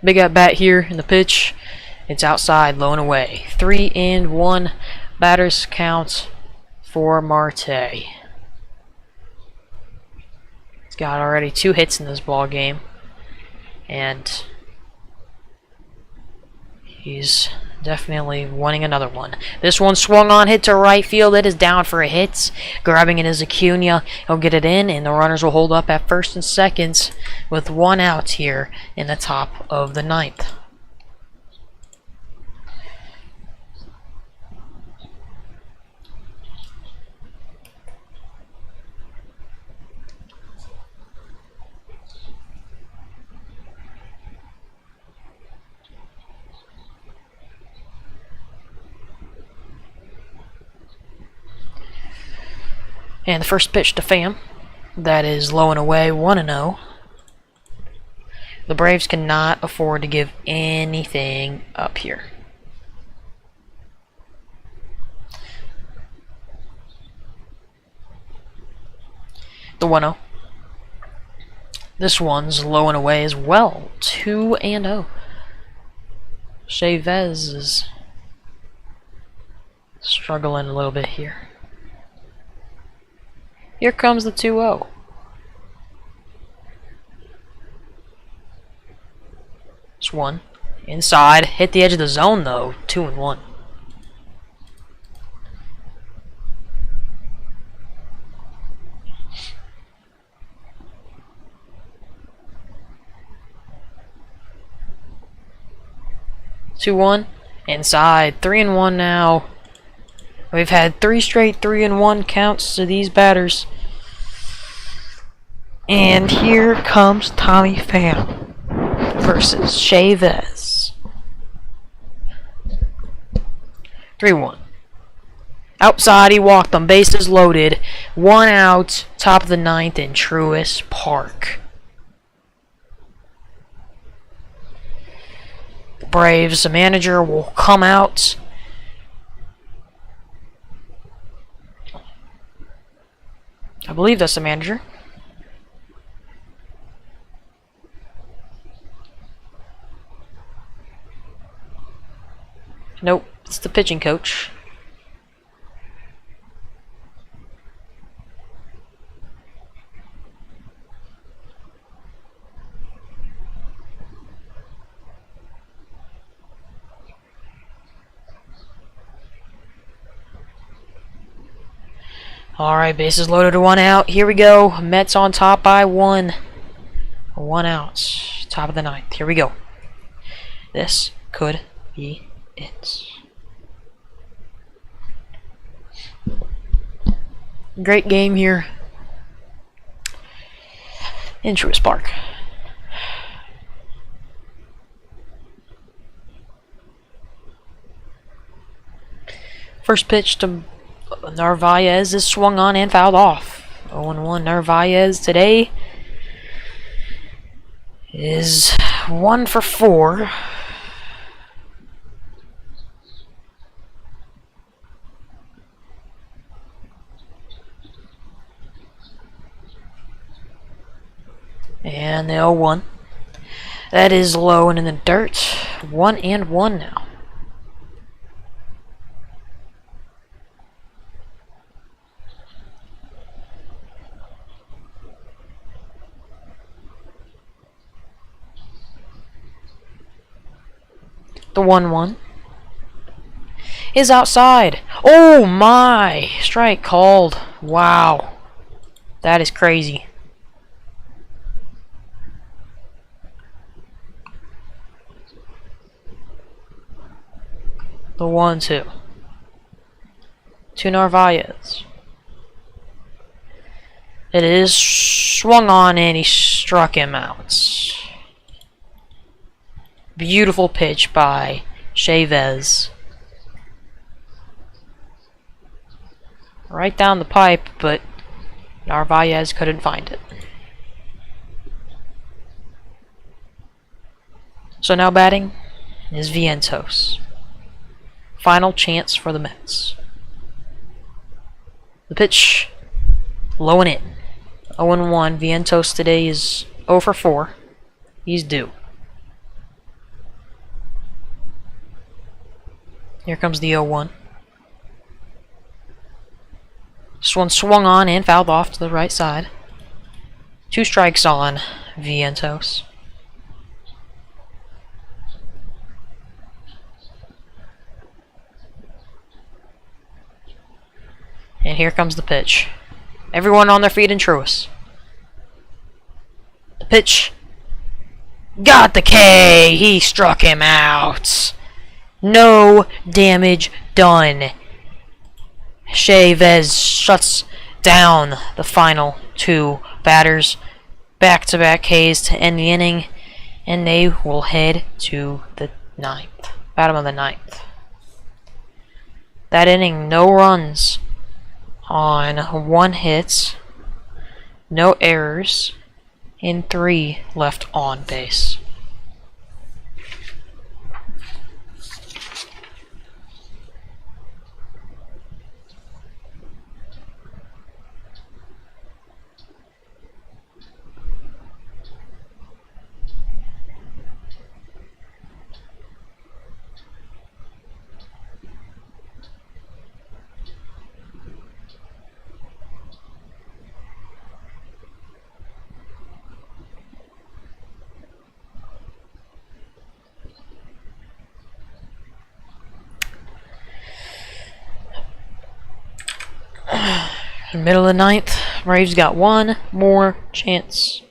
Big at bat here in the pitch. It's outside, low and away. 3-1 batters count for Marte. He's got already 2 hits in this ball game, and he's definitely wanting another one. This one swung on, hit to right field. It is down for a hit. Grabbing it is Acuna. He'll get it in, and the runners will hold up at first and second with 1 out here in the top of the ninth. And the first pitch to Pham. That is low and away, 1-0. The Braves cannot afford to give anything up here. The 1-0. This one's low and away as well, 2-0. Chavez is struggling a little bit here. Here comes the 2-0. It's 1. Inside. Hit the edge of the zone, though. 2-1. Inside. 3-1 now. We've had 3 straight 3-1 counts to these batters. And here comes Tommy Pham versus Chavez. 3-1. Outside, he walked them. Bases loaded. 1 out, top of the ninth in Truist Park. The Braves, the manager, will come out. I believe that's the manager. Nope, it's the pitching coach. Alright, bases loaded to 1 out. Here we go. Mets on top by 1. 1 out. Top of the ninth. Here we go. This could be it. Great game here in Truist Park. First pitch to Narvaez is swung on and fouled off. 0-1 Narvaez today is 1 for 4. And the 0-1. That is low and in the dirt. 1-1 now. The 1-1 is outside. Oh my! Strike called. Wow. That is crazy. The 1-2 to Narvaez. It is swung on and he struck him out. Beautiful pitch by Chavez. Right down the pipe, but Narvaez couldn't find it. So now batting is Vientos. Final chance for the Mets. The pitch, low and in. 0-1. Vientos today is 0 for 4. He's due. Here comes the 0-1. This one swung on and fouled off to the right side. 2 strikes on Vientos. And here comes the pitch. Everyone on their feet in Truist. The pitch. Got the K! He struck him out. No damage done. Chavez shuts down the final 2 batters. Back-to-back Ks to end the inning. And they will head to the 9th. Bottom of the 9th. That inning, no runs on 1 hit, no errors, and 3 left on base. In the middle of the 9th, Braves got 1 more chance.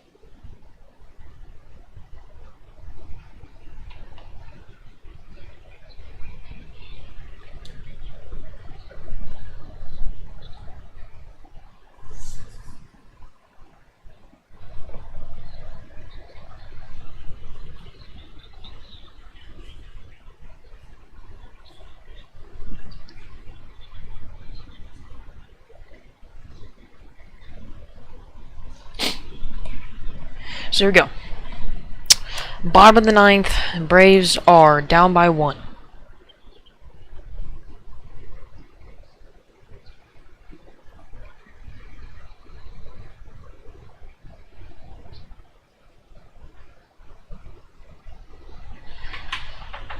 So here we go. Bottom of the 9th, Braves are down by 1.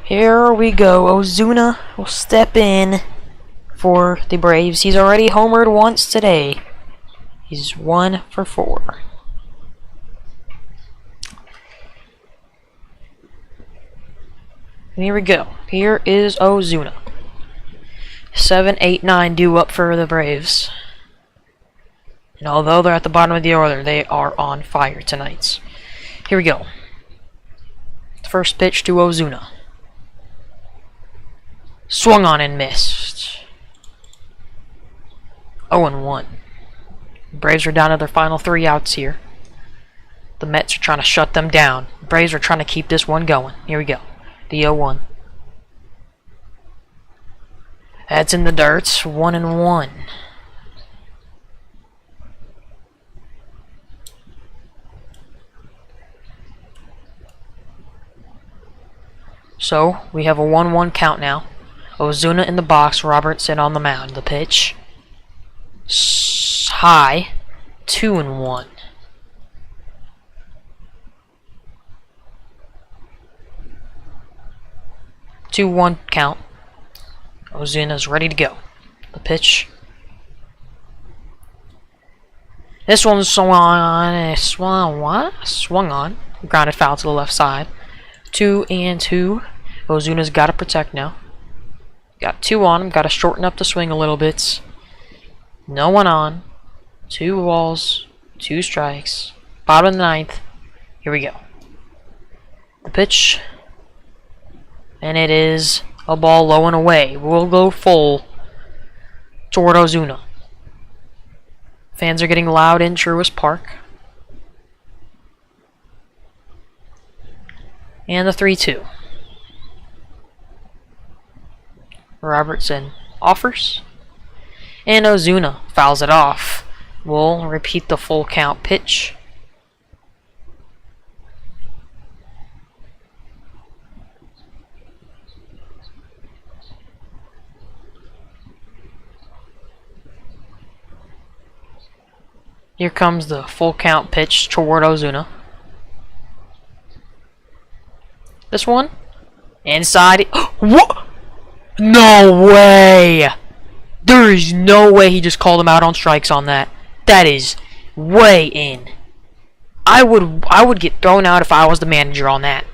Here we go. Ozuna will step in for the Braves. He's already homered once today. He's 1 for 4. And here we go. Here is Ozuna. 7, 8, 9 due up for the Braves. And although they're at the bottom of the order, they are on fire tonight. Here we go. First pitch to Ozuna. Swung on and missed. 0-1. Braves are down to their final 3 outs here. The Mets are trying to shut them down. Braves are trying to keep this one going. Here we go. The 0-1. That's in the dirt. 1-1. So we have a 1-1 count now. Ozuna in the box, Robertson on the mound. The pitch. High. 2-1. Two-one count. Ozuna's ready to go. The pitch. This one swung on. Grounded foul to the left side. 2-2. Ozuna's got to protect now. Got 2 on him. Got to shorten up the swing a little bit. No one on. 2 balls. 2 strikes. Bottom of the 9th. Here we go. The pitch. And it is a ball low and away. We'll go full toward Ozuna. Fans are getting loud in Truist Park. And the 3-2. Robertson offers. And Ozuna fouls it off. We'll repeat the full count pitch. Here comes the full count pitch toward Ozuna. This one. Inside. What? No way! There is no way he just called him out on strikes on that. That is way in. I would get thrown out if I was the manager on that.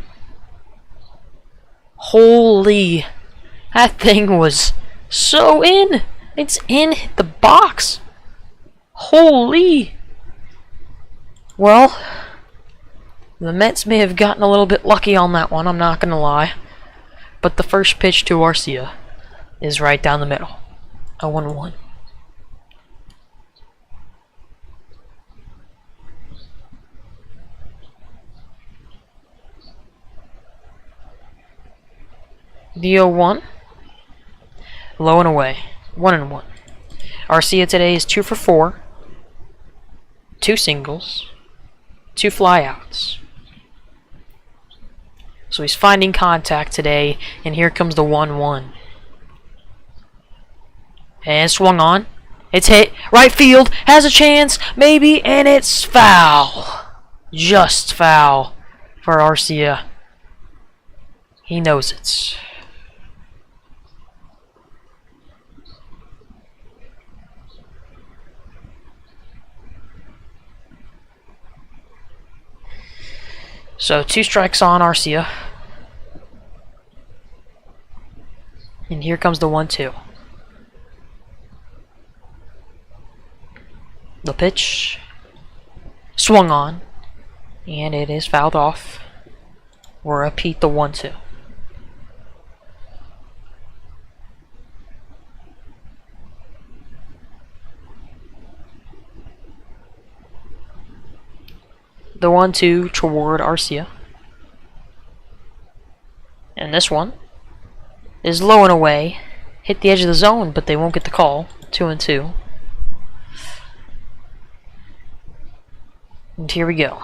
Holy. That thing was so in. It's in the box. Holy. Well, the Mets may have gotten a little bit lucky on that one, I'm not going to lie. But the first pitch to Arcia is right down the middle. A 1-1. The 0-1. Low and away. 1-1. Arcia today is 2 for 4. 2 singles. 2 flyouts. So he's finding contact today, and here comes the 1-1. And swung on. It's hit. Right field has a chance, maybe, and it's foul. Just foul for Arcia. He knows it. So 2 strikes on Arcia. And here comes the 1-2. The pitch. Swung on. And it is fouled off. We'll repeat the 1-2. The 1-2 toward Arcia. And this one is low and away. Hit the edge of the zone, but they won't get the call. 2-2. And here we go.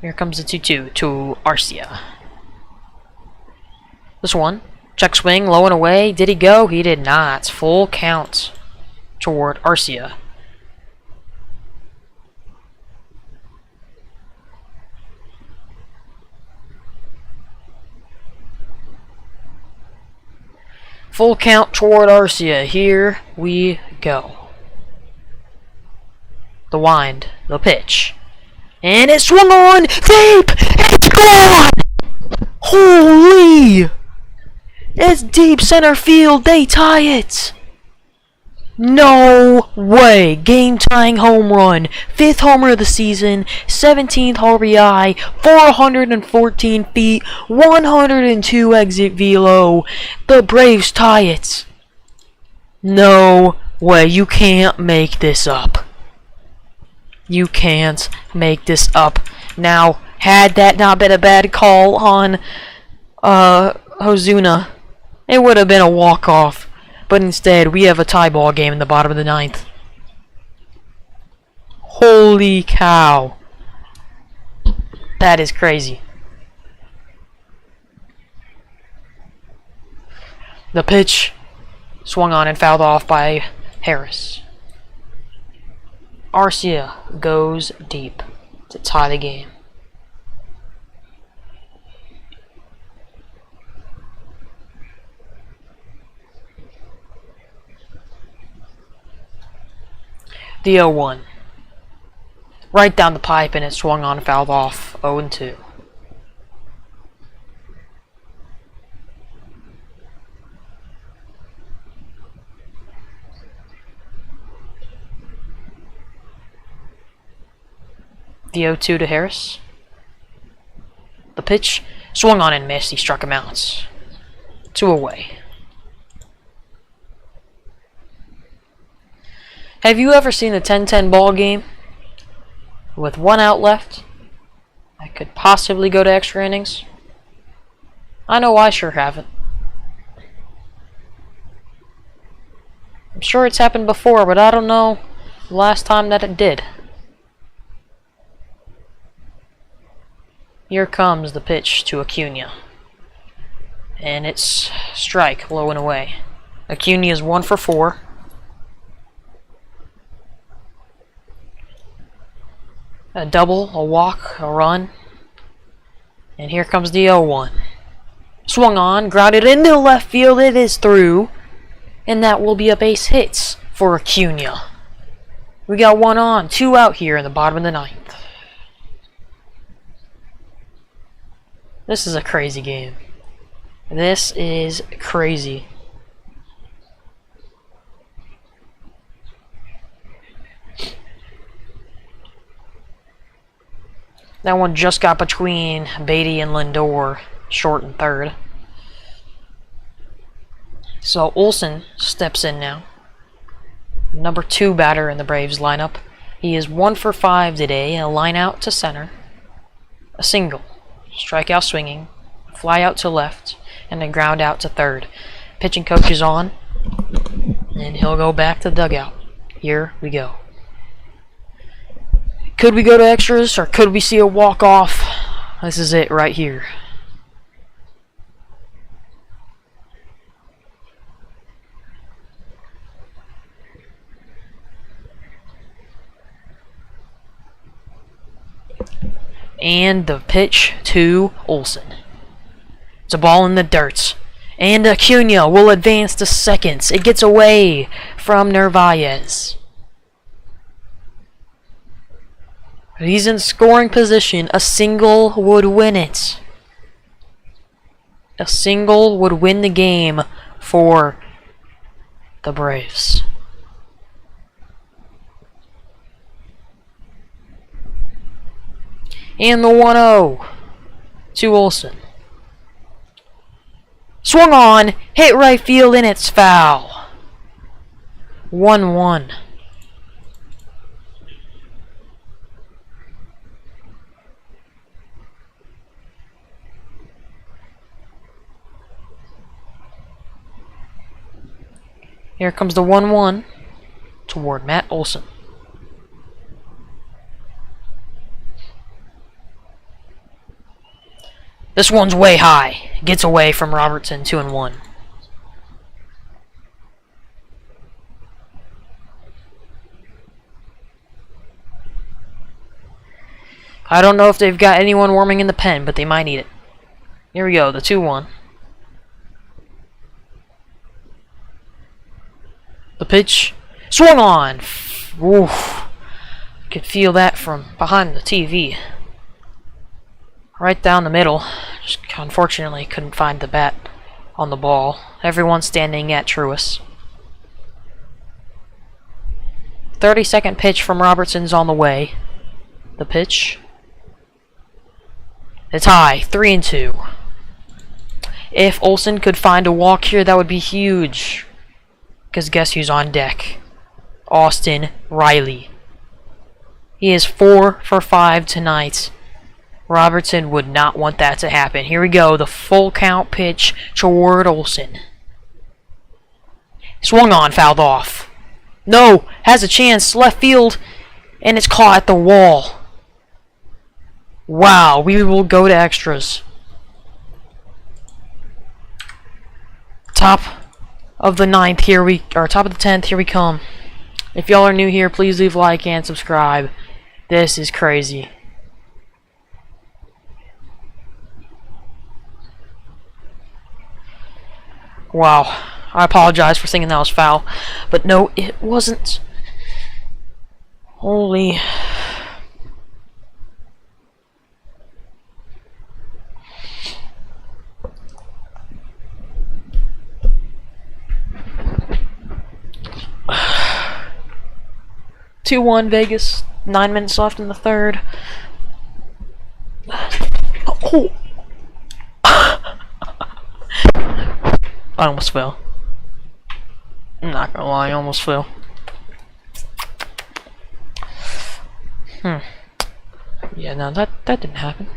Here comes the 2-2 to Arcia. This one. Check swing, low and away. Did he go? He did not. Full count toward Arcia. Full count toward Arcia. Here we go. The wind. The pitch. And it swung on! Deep! It's gone! Holy! It's deep center field. They tie it! No way! Game-tying home run. 5th homer of the season. 17th RBI. 414 feet. 102 exit velo. The Braves tie it. No way. You can't make this up. You can't make this up. Now, had that not been a bad call on Ozuna, it would have been a walk-off. But instead, we have a tie ball game in the bottom of the ninth. Holy cow. That is crazy. The pitch swung on and fouled off by Harris. Arcia goes deep to tie the game. The 0-1. Right down the pipe, and it swung on and fouled off. 0-2. The 0-2 to Harris. The pitch swung on and missed. He struck him out. 2 away. Have you ever seen a 10-10 ball game with 1 out left that could possibly go to extra innings? I know I sure haven't. I'm sure it's happened before, but I don't know the last time that it did. Here comes the pitch to Acuna. And it's strike, low and away. Acuna is 1 for 4. A double, a walk, a run. And here comes the 0-1. Swung on, grounded into left field. It is through. And that will be a base hit for Acuna. We got 1 on, 2 out here in the bottom of the ninth. This is a crazy game. This is crazy. That one just got between Beatty and Lindor, short and third. So Olsen steps in now. Number 2 batter in the Braves lineup. He is 1 for 5 today. A line out to center. A single. Strikeout swinging. Fly out to left. And a ground out to third. Pitching coach is on. And he'll go back to the dugout. Here we go. Could we go to extras, or could we see a walk-off? This is it right here. And the pitch to Olsen. It's a ball in the dirt. And Acuna will advance to second. It gets away from Narvaez. He's in scoring position. A single would win it. A single would win the game for the Braves. And the 1-0 to Olsen. Swung on, hit right field, and it's foul. 1-1. Here comes the 1-1 toward Matt Olsen. This one's way high. Gets away from Robertson, 2-1. I don't know if they've got anyone warming in the pen, but they might need it. Here we go, the 2-1. The pitch swung on. Oof. Could feel that from behind the TV. Right down the middle. Just unfortunately couldn't find the bat on the ball. Everyone standing at Truist. 30-second pitch from Robertson's on the way. The pitch. It's high. 3-2. If Olsen could find a walk here, that would be huge. Because guess who's on deck? Austin Riley. He is 4 for 5 tonight. Robertson would not want that to happen. Here we go. The full count pitch toward Olsen. Swung on, fouled off. No, has a chance, left field, and it's caught at the wall. Wow, we will go to extras. Top of the 9th, top of the 10th, here we come. If y'all are new here, please leave a like and subscribe. This is crazy. Wow. I apologize for thinking that was foul. But no, it wasn't. Holy. (2-1) Vegas. 9 minutes left in the third. Oh. I almost fell. I'm not gonna lie, I almost fell. Yeah, no, that didn't happen.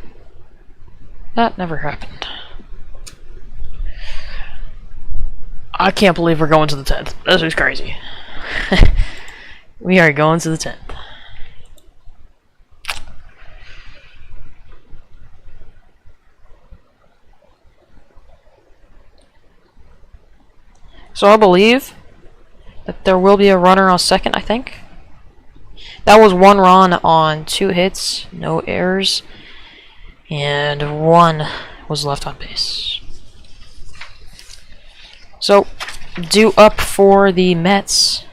That never happened. I can't believe we're going to the 10th. This is crazy. We are going to the 10th. So I believe that there will be a runner on second, I think. That was 1 run on 2 hits, no errors, and 1 was left on base. So, due up for the Mets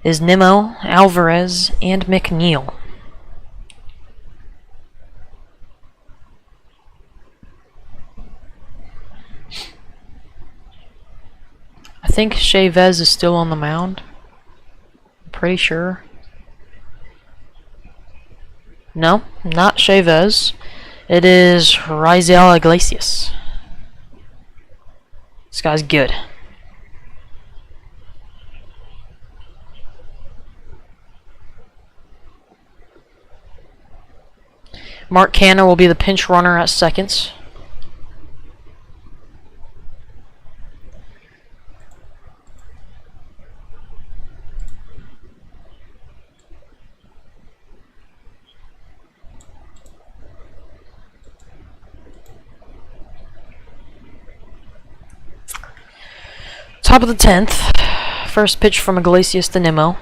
is Nimmo, Alvarez, and McNeil. I think Chavez is still on the mound. I'm pretty sure. No, not Chavez. It is Raisel Iglesias. This guy's good. Mark Canha will be the pinch runner at second. Top of the 10th. First pitch from Iglesias to Nimmo.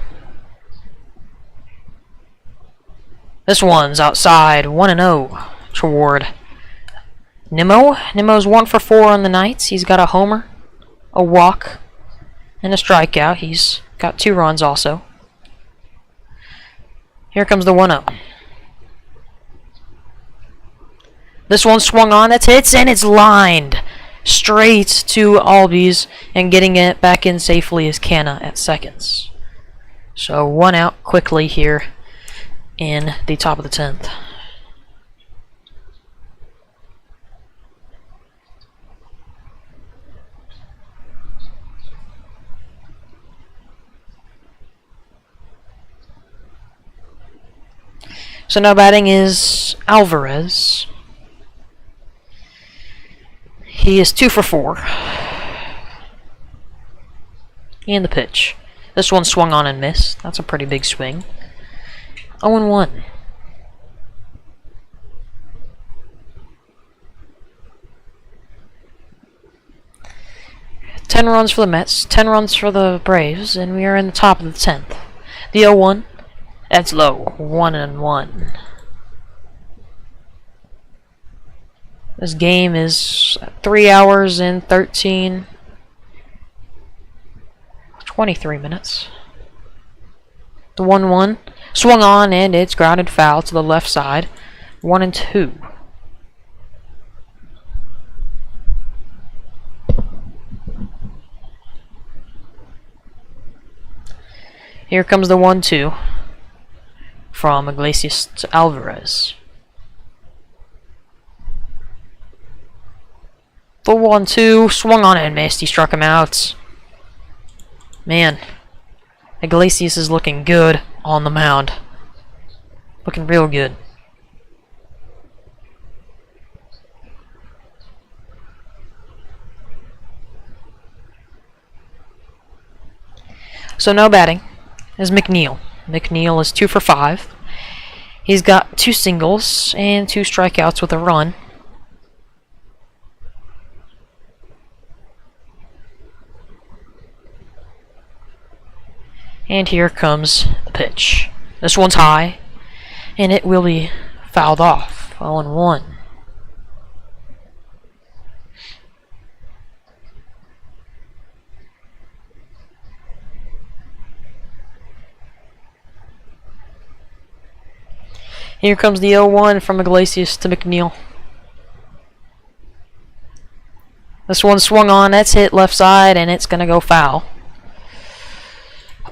This one's outside, 1-0 toward Nimmo. Nimmo's 1 for 4 on the night. He's got a homer, a walk, and a strikeout. He's got 2 runs also. Here comes the 1-0. This one swung on, that's hits, and it's lined straight to Albies, and getting it back in safely is Canha at seconds. So 1 out quickly here in the top of the 10th. So now batting is Alvarez. He is 2 for 4. And the pitch. This one swung on and missed. That's a pretty big swing. 0-1. Ten runs for the Mets, 10 runs for the Braves, and we are in the top of the 10th. The 0-1, that's low, 1-1. This game is 3 hours and 23 minutes. The 1-1 swung on and it's grounded foul to the left side. 1-2. Here comes the 1-2 from Iglesias to Alvarez. The 1-2 swung on and missed. He struck him out. Man, Iglesias is looking good on the mound. Looking real good. So no batting is McNeil. McNeil is 2 for 5. He's got 2 singles and 2 strikeouts with a run. And here comes the pitch. This one's high, and it will be fouled off. 0-1. Here comes the 0-1 from Iglesias to McNeil. This one swung on, that's hit left side, and it's going to go foul.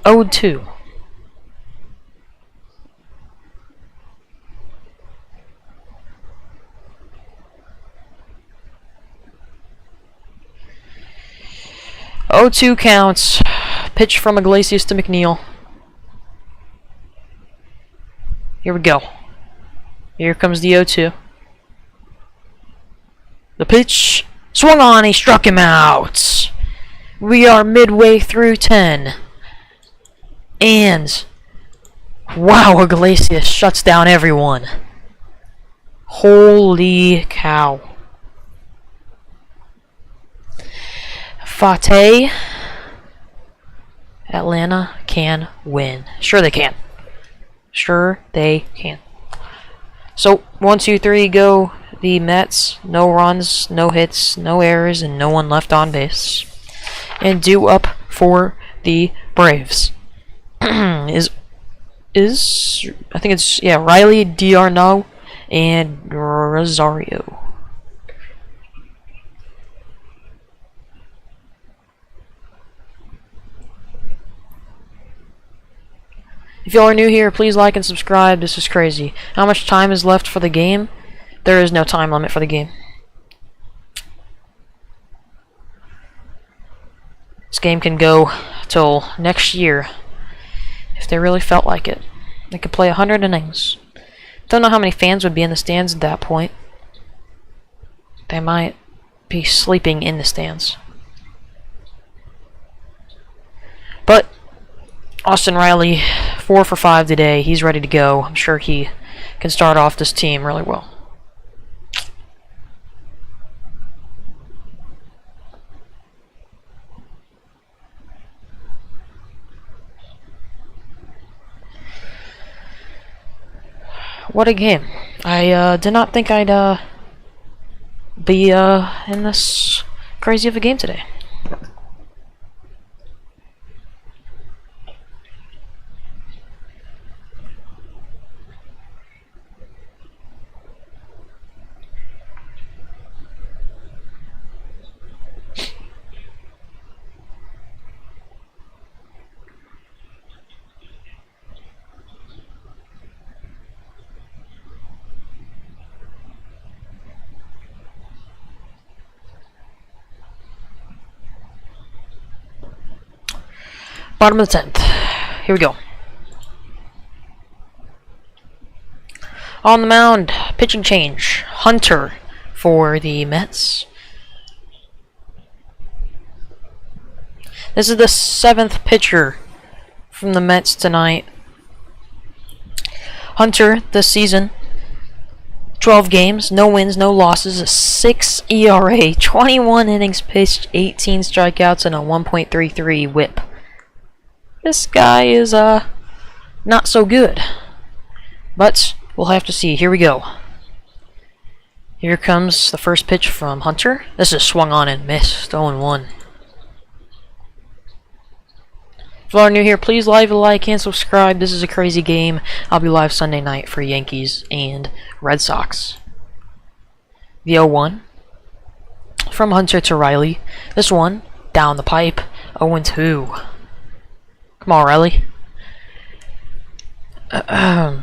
0-2. Oh, 2 counts. Pitch from Iglesias to McNeil. Here we go. Here comes the 0-2. The pitch swung on, he struck him out. We are midway through 10. And wow, Iglesias shuts down everyone. Holy cow. Fate. Atlanta can win. Sure they can. Sure they can. So 1, 2, 3 go the Mets. No runs, no hits, no errors, and no one left on base. And due up for the Braves is I think it's Riley, D'Arnaud, and Rosario. If y'all are new here, please like and subscribe. This is crazy. How much time is left for the game? There is no time limit for the game. This game can go till next year if they really felt like it. They could play 100 innings. Don't know how many fans would be in the stands at that point. They might be sleeping in the stands. But Austin Riley, 4 for 5 today. He's ready to go. I'm sure he can start off this team really well. What a game. I did not think I'd be in this crazy of a game today. Bottom of the 10th. Here we go. On the mound, pitching change. Hunter for the Mets. This is the 7th pitcher from the Mets tonight. Hunter this season, 12 games, no wins, no losses, a 6 ERA, 21 innings pitched, 18 strikeouts, and a 1.33 whip. This guy is not so good, but we'll have to see. Here we go. Here comes the first pitch from Hunter. This is swung on and missed. 0-1. If you are new here, please leave a like and subscribe. This is a crazy game. I'll be live Sunday night for Yankees and Red Sox. The 0-1 from Hunter to Riley. This one down the pipe. 0-2. Come on, Riley. The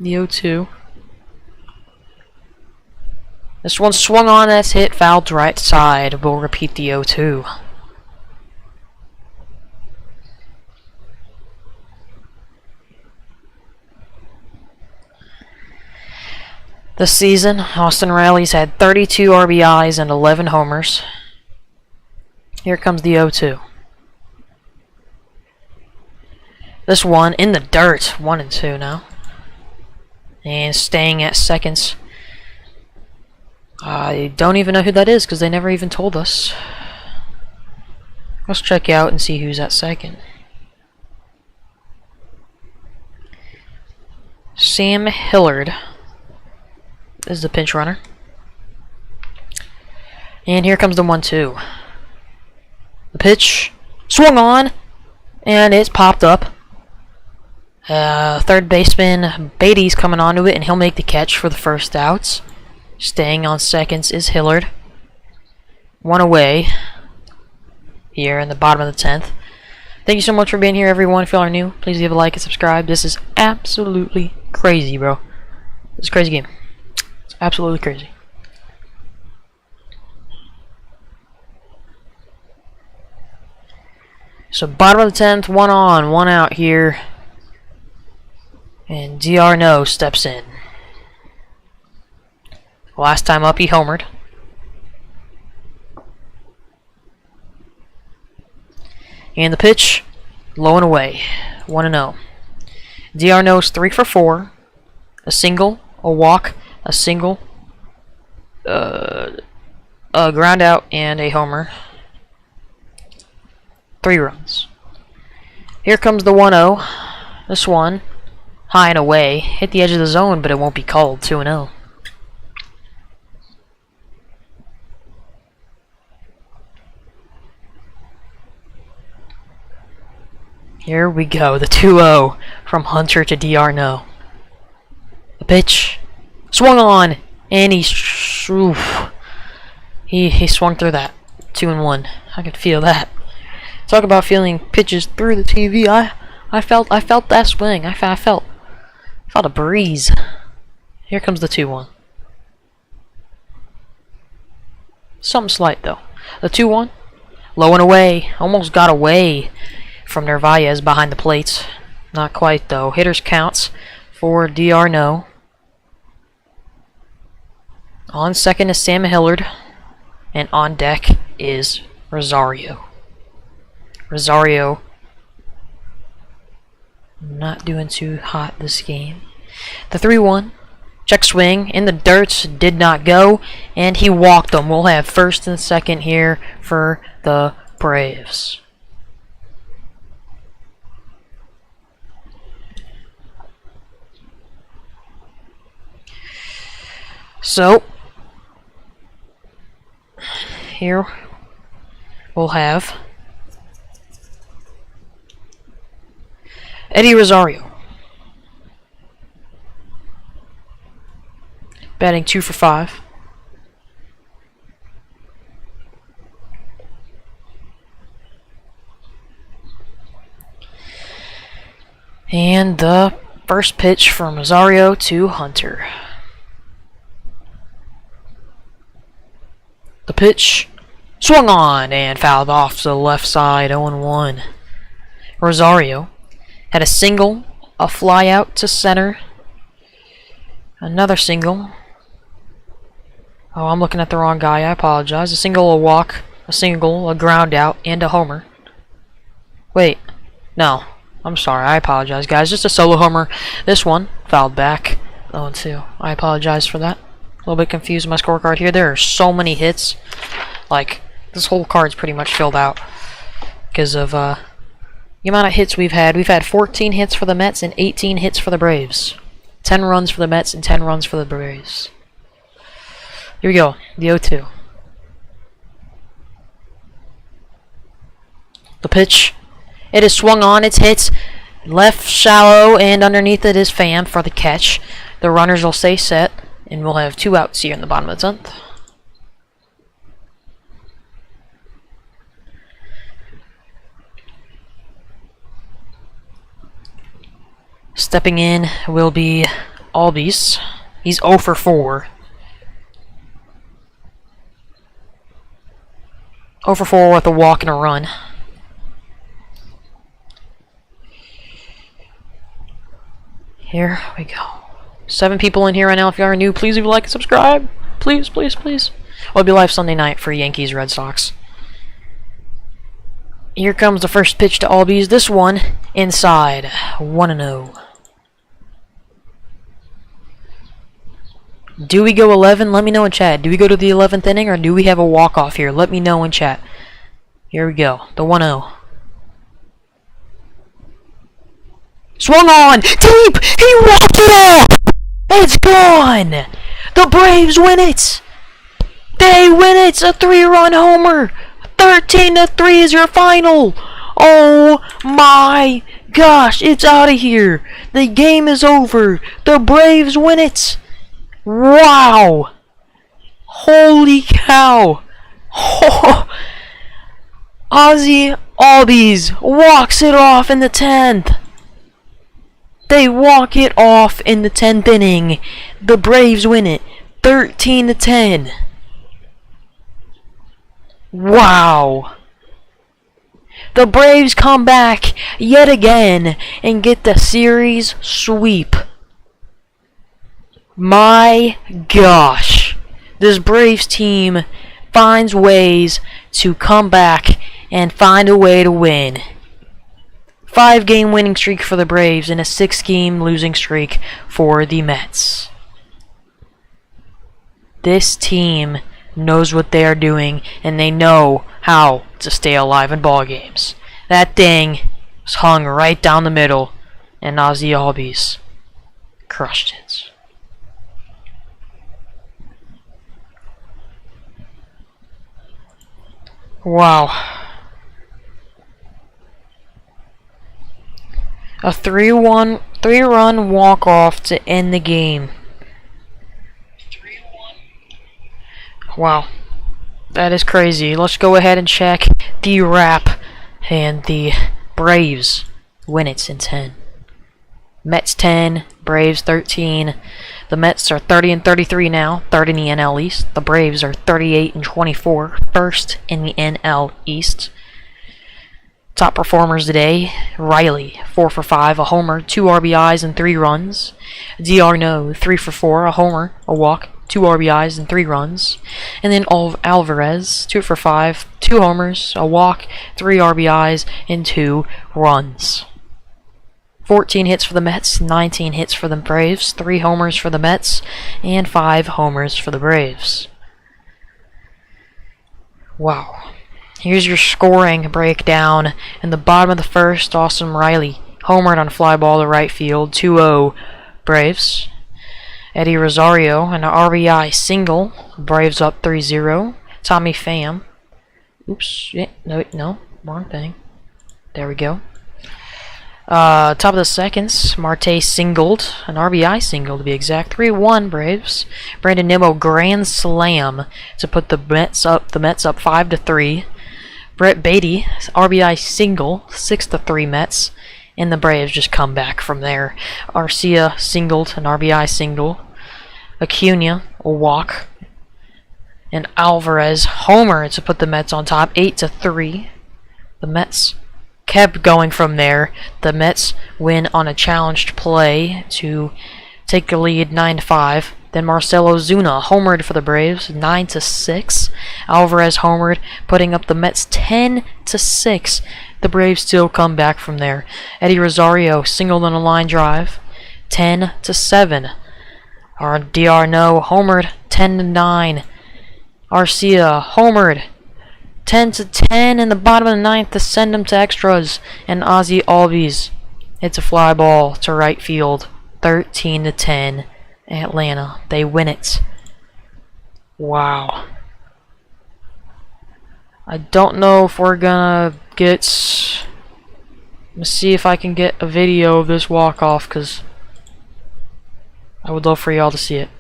0-2. This one swung on, that's hit, fouled to right side. We'll repeat the 0-2. This season, Austin Riley's had 32 RBIs and 11 homers. Here comes the 0-2. This one in the dirt, 1-2 now. And staying at seconds. I don't even know who that is because they never even told us. Let's check out and see who's at second. Sam Hillard is the pinch runner. And here comes the 1-2. The pitch swung on, and it's popped up. Third baseman Beatty's coming onto it, and he'll make the catch for the first outs. Staying on seconds is Hillard. One away here in the bottom of the 10th. Thank you so much for being here, everyone. If you are new, please leave a like and subscribe. This is absolutely crazy, bro. It's a crazy game. It's absolutely crazy. So bottom of the 10th, 1 on, 1 out here. And DR No steps in. Last time up, he homered. And the pitch, low and away, 1-0. DR No's 3 for 4. A single, a walk, a single, a ground out, and a homer. 3 runs. Here comes the 1-0. This one, high and away, hit the edge of the zone, but it won't be called. 2-0. Here we go, the 2-0 from Hunter to DR No. The pitch swung on, and he swung through that. 2-1. I could feel that. Talk about feeling pitches through the TV. I felt that swing. I felt a breeze. Here comes the 2-1. Something slight though. The 2-1, low and away. Almost got away from Narvaez behind the plates. Not quite though. Hitters counts for DR No. On second is Sam Hillard, and on deck is Rosario. Rosario not doing too hot this game. The 3-1, check swing in the dirt, did not go, and he walked them. We'll have first and second here for the Braves. So here we'll have Eddie Rosario, batting 2 for 5. And the first pitch from Rosario to Hunter. The pitch swung on and fouled off to the left side, 0-1. Rosario had a single, a fly out to center, another single. Oh, I'm looking at the wrong guy. I apologize. A single, a walk, a single, a ground out, and a homer. Wait, no. I'm sorry. I apologize, guys. Just a solo homer. This one fouled back, 0-2. I apologize for that. A little bit confused with my scorecard here. There are so many hits. Like, this whole card's pretty much filled out because of the amount of hits we've had. We've had 14 hits for the Mets and 18 hits for the Braves. 10 runs for the Mets and 10 runs for the Braves. Here we go. The 0-2. The pitch. It is swung on. It's hit left shallow, and underneath it is Pham for the catch. The runners will stay set. And we'll have 2 outs here in the bottom of the 10th. Stepping in will be Albies. He's 0 for 4. 0 for 4 with a walk and a run. Here we go. 7 people in here right now. If you are new, please leave a like and subscribe. Please, please, please. I'll be live Sunday night for Yankees Red Sox. Here comes the first pitch to Albies. This one inside. 1-0. Do we go 11? Let me know in chat. Do we go to the 11th inning or do we have a walk-off here? Let me know in chat. Here we go. The 1-0. Swung on! Deep! He walked it off! It's gone! The Braves win it! They win it! It's a 3-run homer! 13-3 is your final! Oh my gosh! It's out of here! The game is over! The Braves win it! Wow! Holy cow! Oh. Ozzy Albies walks it off in the 10th! They walk it off in the 10th inning. The Braves win it 13-10. Wow. The Braves come back yet again and get the series sweep. My gosh. This Braves team finds ways to come back and find a way to win. 5-game winning streak for the Braves and a 6-game losing streak for the Mets. This team knows what they are doing, and they know how to stay alive in ball games. That thing was hung right down the middle, and Ozzy Albies crushed it. Wow. A 3-run walk-off to end the game. Wow. That is crazy. Let's go ahead and check the wrap. And the Braves win it in 10. Mets 10, Braves 13. The Mets are 30-33 now, third in the NL East. The Braves are 38-24, first in the NL East. Top performers today: Riley, 4 for 5, a homer, 2 RBIs and 3 runs. D'Arnaud, 3 for 4, a homer, a walk, 2 RBIs and 3 runs. And then Alvarez, 2 for 5, 2 homers, a walk, 3 RBIs and 2 runs. 14 hits for the Mets, 19 hits for the Braves, 3 homers for the Mets, and 5 homers for the Braves. Wow. Here's your scoring breakdown. In the bottom of the first, Austin Riley homered on a fly ball to right field, 2-0 Braves. Eddie Rosario, an RBI single, Braves up 3-0. Tommy Pham. Oops, yeah, no, wrong thing. There we go. Top of the seconds, Marte singled, an RBI single to be exact, 3-1 Braves. Brandon Nimmo grand slam to put the Mets up 5-3. Brett Beatty, RBI single, 6-3 Mets, and the Braves just come back from there. Arcia singled, an RBI single. Acuna, a walk. And Alvarez homer to put the Mets on top, 8-3. The Mets kept going from there. The Mets win on a challenged play to take the lead 9-5. Then Marcelo Zuna homered for the Braves, 9-6. Alvarez homered, putting up the Mets 10-6. The Braves still come back from there. Eddie Rosario singled on a line drive, 10-7. D'Arnaud homered, 10-9. Arcia homered, 10-10 in the bottom of the 9th to send them to extras. And Ozzy Albies hits a fly ball to right field, 13-10. Atlanta, they win it. Wow. I don't know if we're gonna get... Let's see if I can get a video of this walk-off, because I would love for y'all to see it.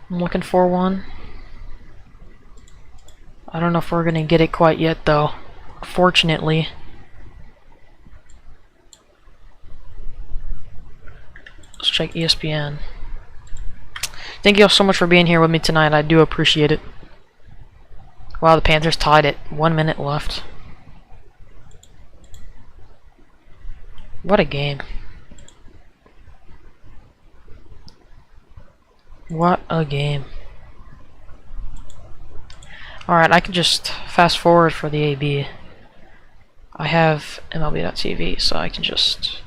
I'm looking for one. I don't know if we're gonna get it quite yet, though. Fortunately. Let's check ESPN. Thank you all so much for being here with me tonight. I do appreciate it. Wow, the Panthers tied it. 1 minute left. What a game. What a game. Alright, I can just fast forward for the AB. I have MLB.TV, so I can just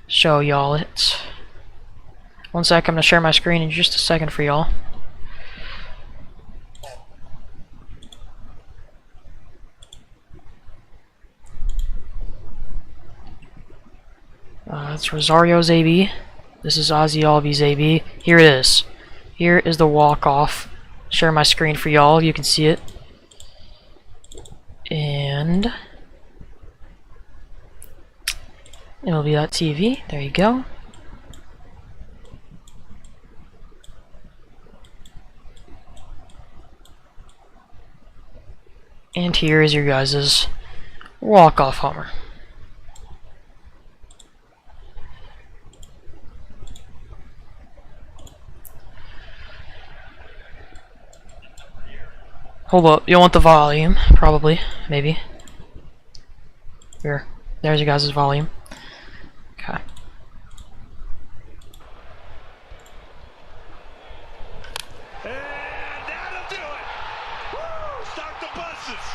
show y'all it. One sec, I'm going to share my screen in just a second for y'all. That's Rosario's AB. This is Ozzy Albies AB. Here it is. Here is the walk-off. Share my screen for y'all. You can see it. And MLB.TV. There you go. And here is your guys' walk-off homer. Hold up, you want the volume, probably, maybe. Here, there's your guys' volume. Okay. And that'll do it! Woo! Start the buses!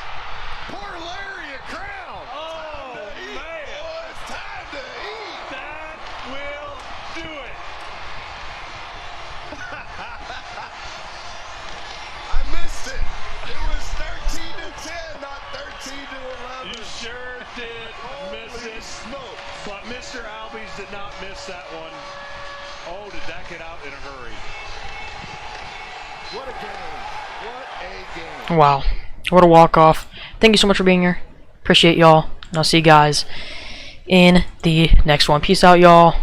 Poor Larry a crown! Oh, man! Oh, it's time to eat! That will do it! I missed it! It was 13 to 10, not 13 to 11. You sure did miss Holy it. smoke. But Mr. Albies did not miss that one. Oh, did that get out in a hurry? What a game. What a game. Wow. What a walk-off. Thank you so much for being here. Appreciate y'all. And I'll see you guys in the next one. Peace out, y'all.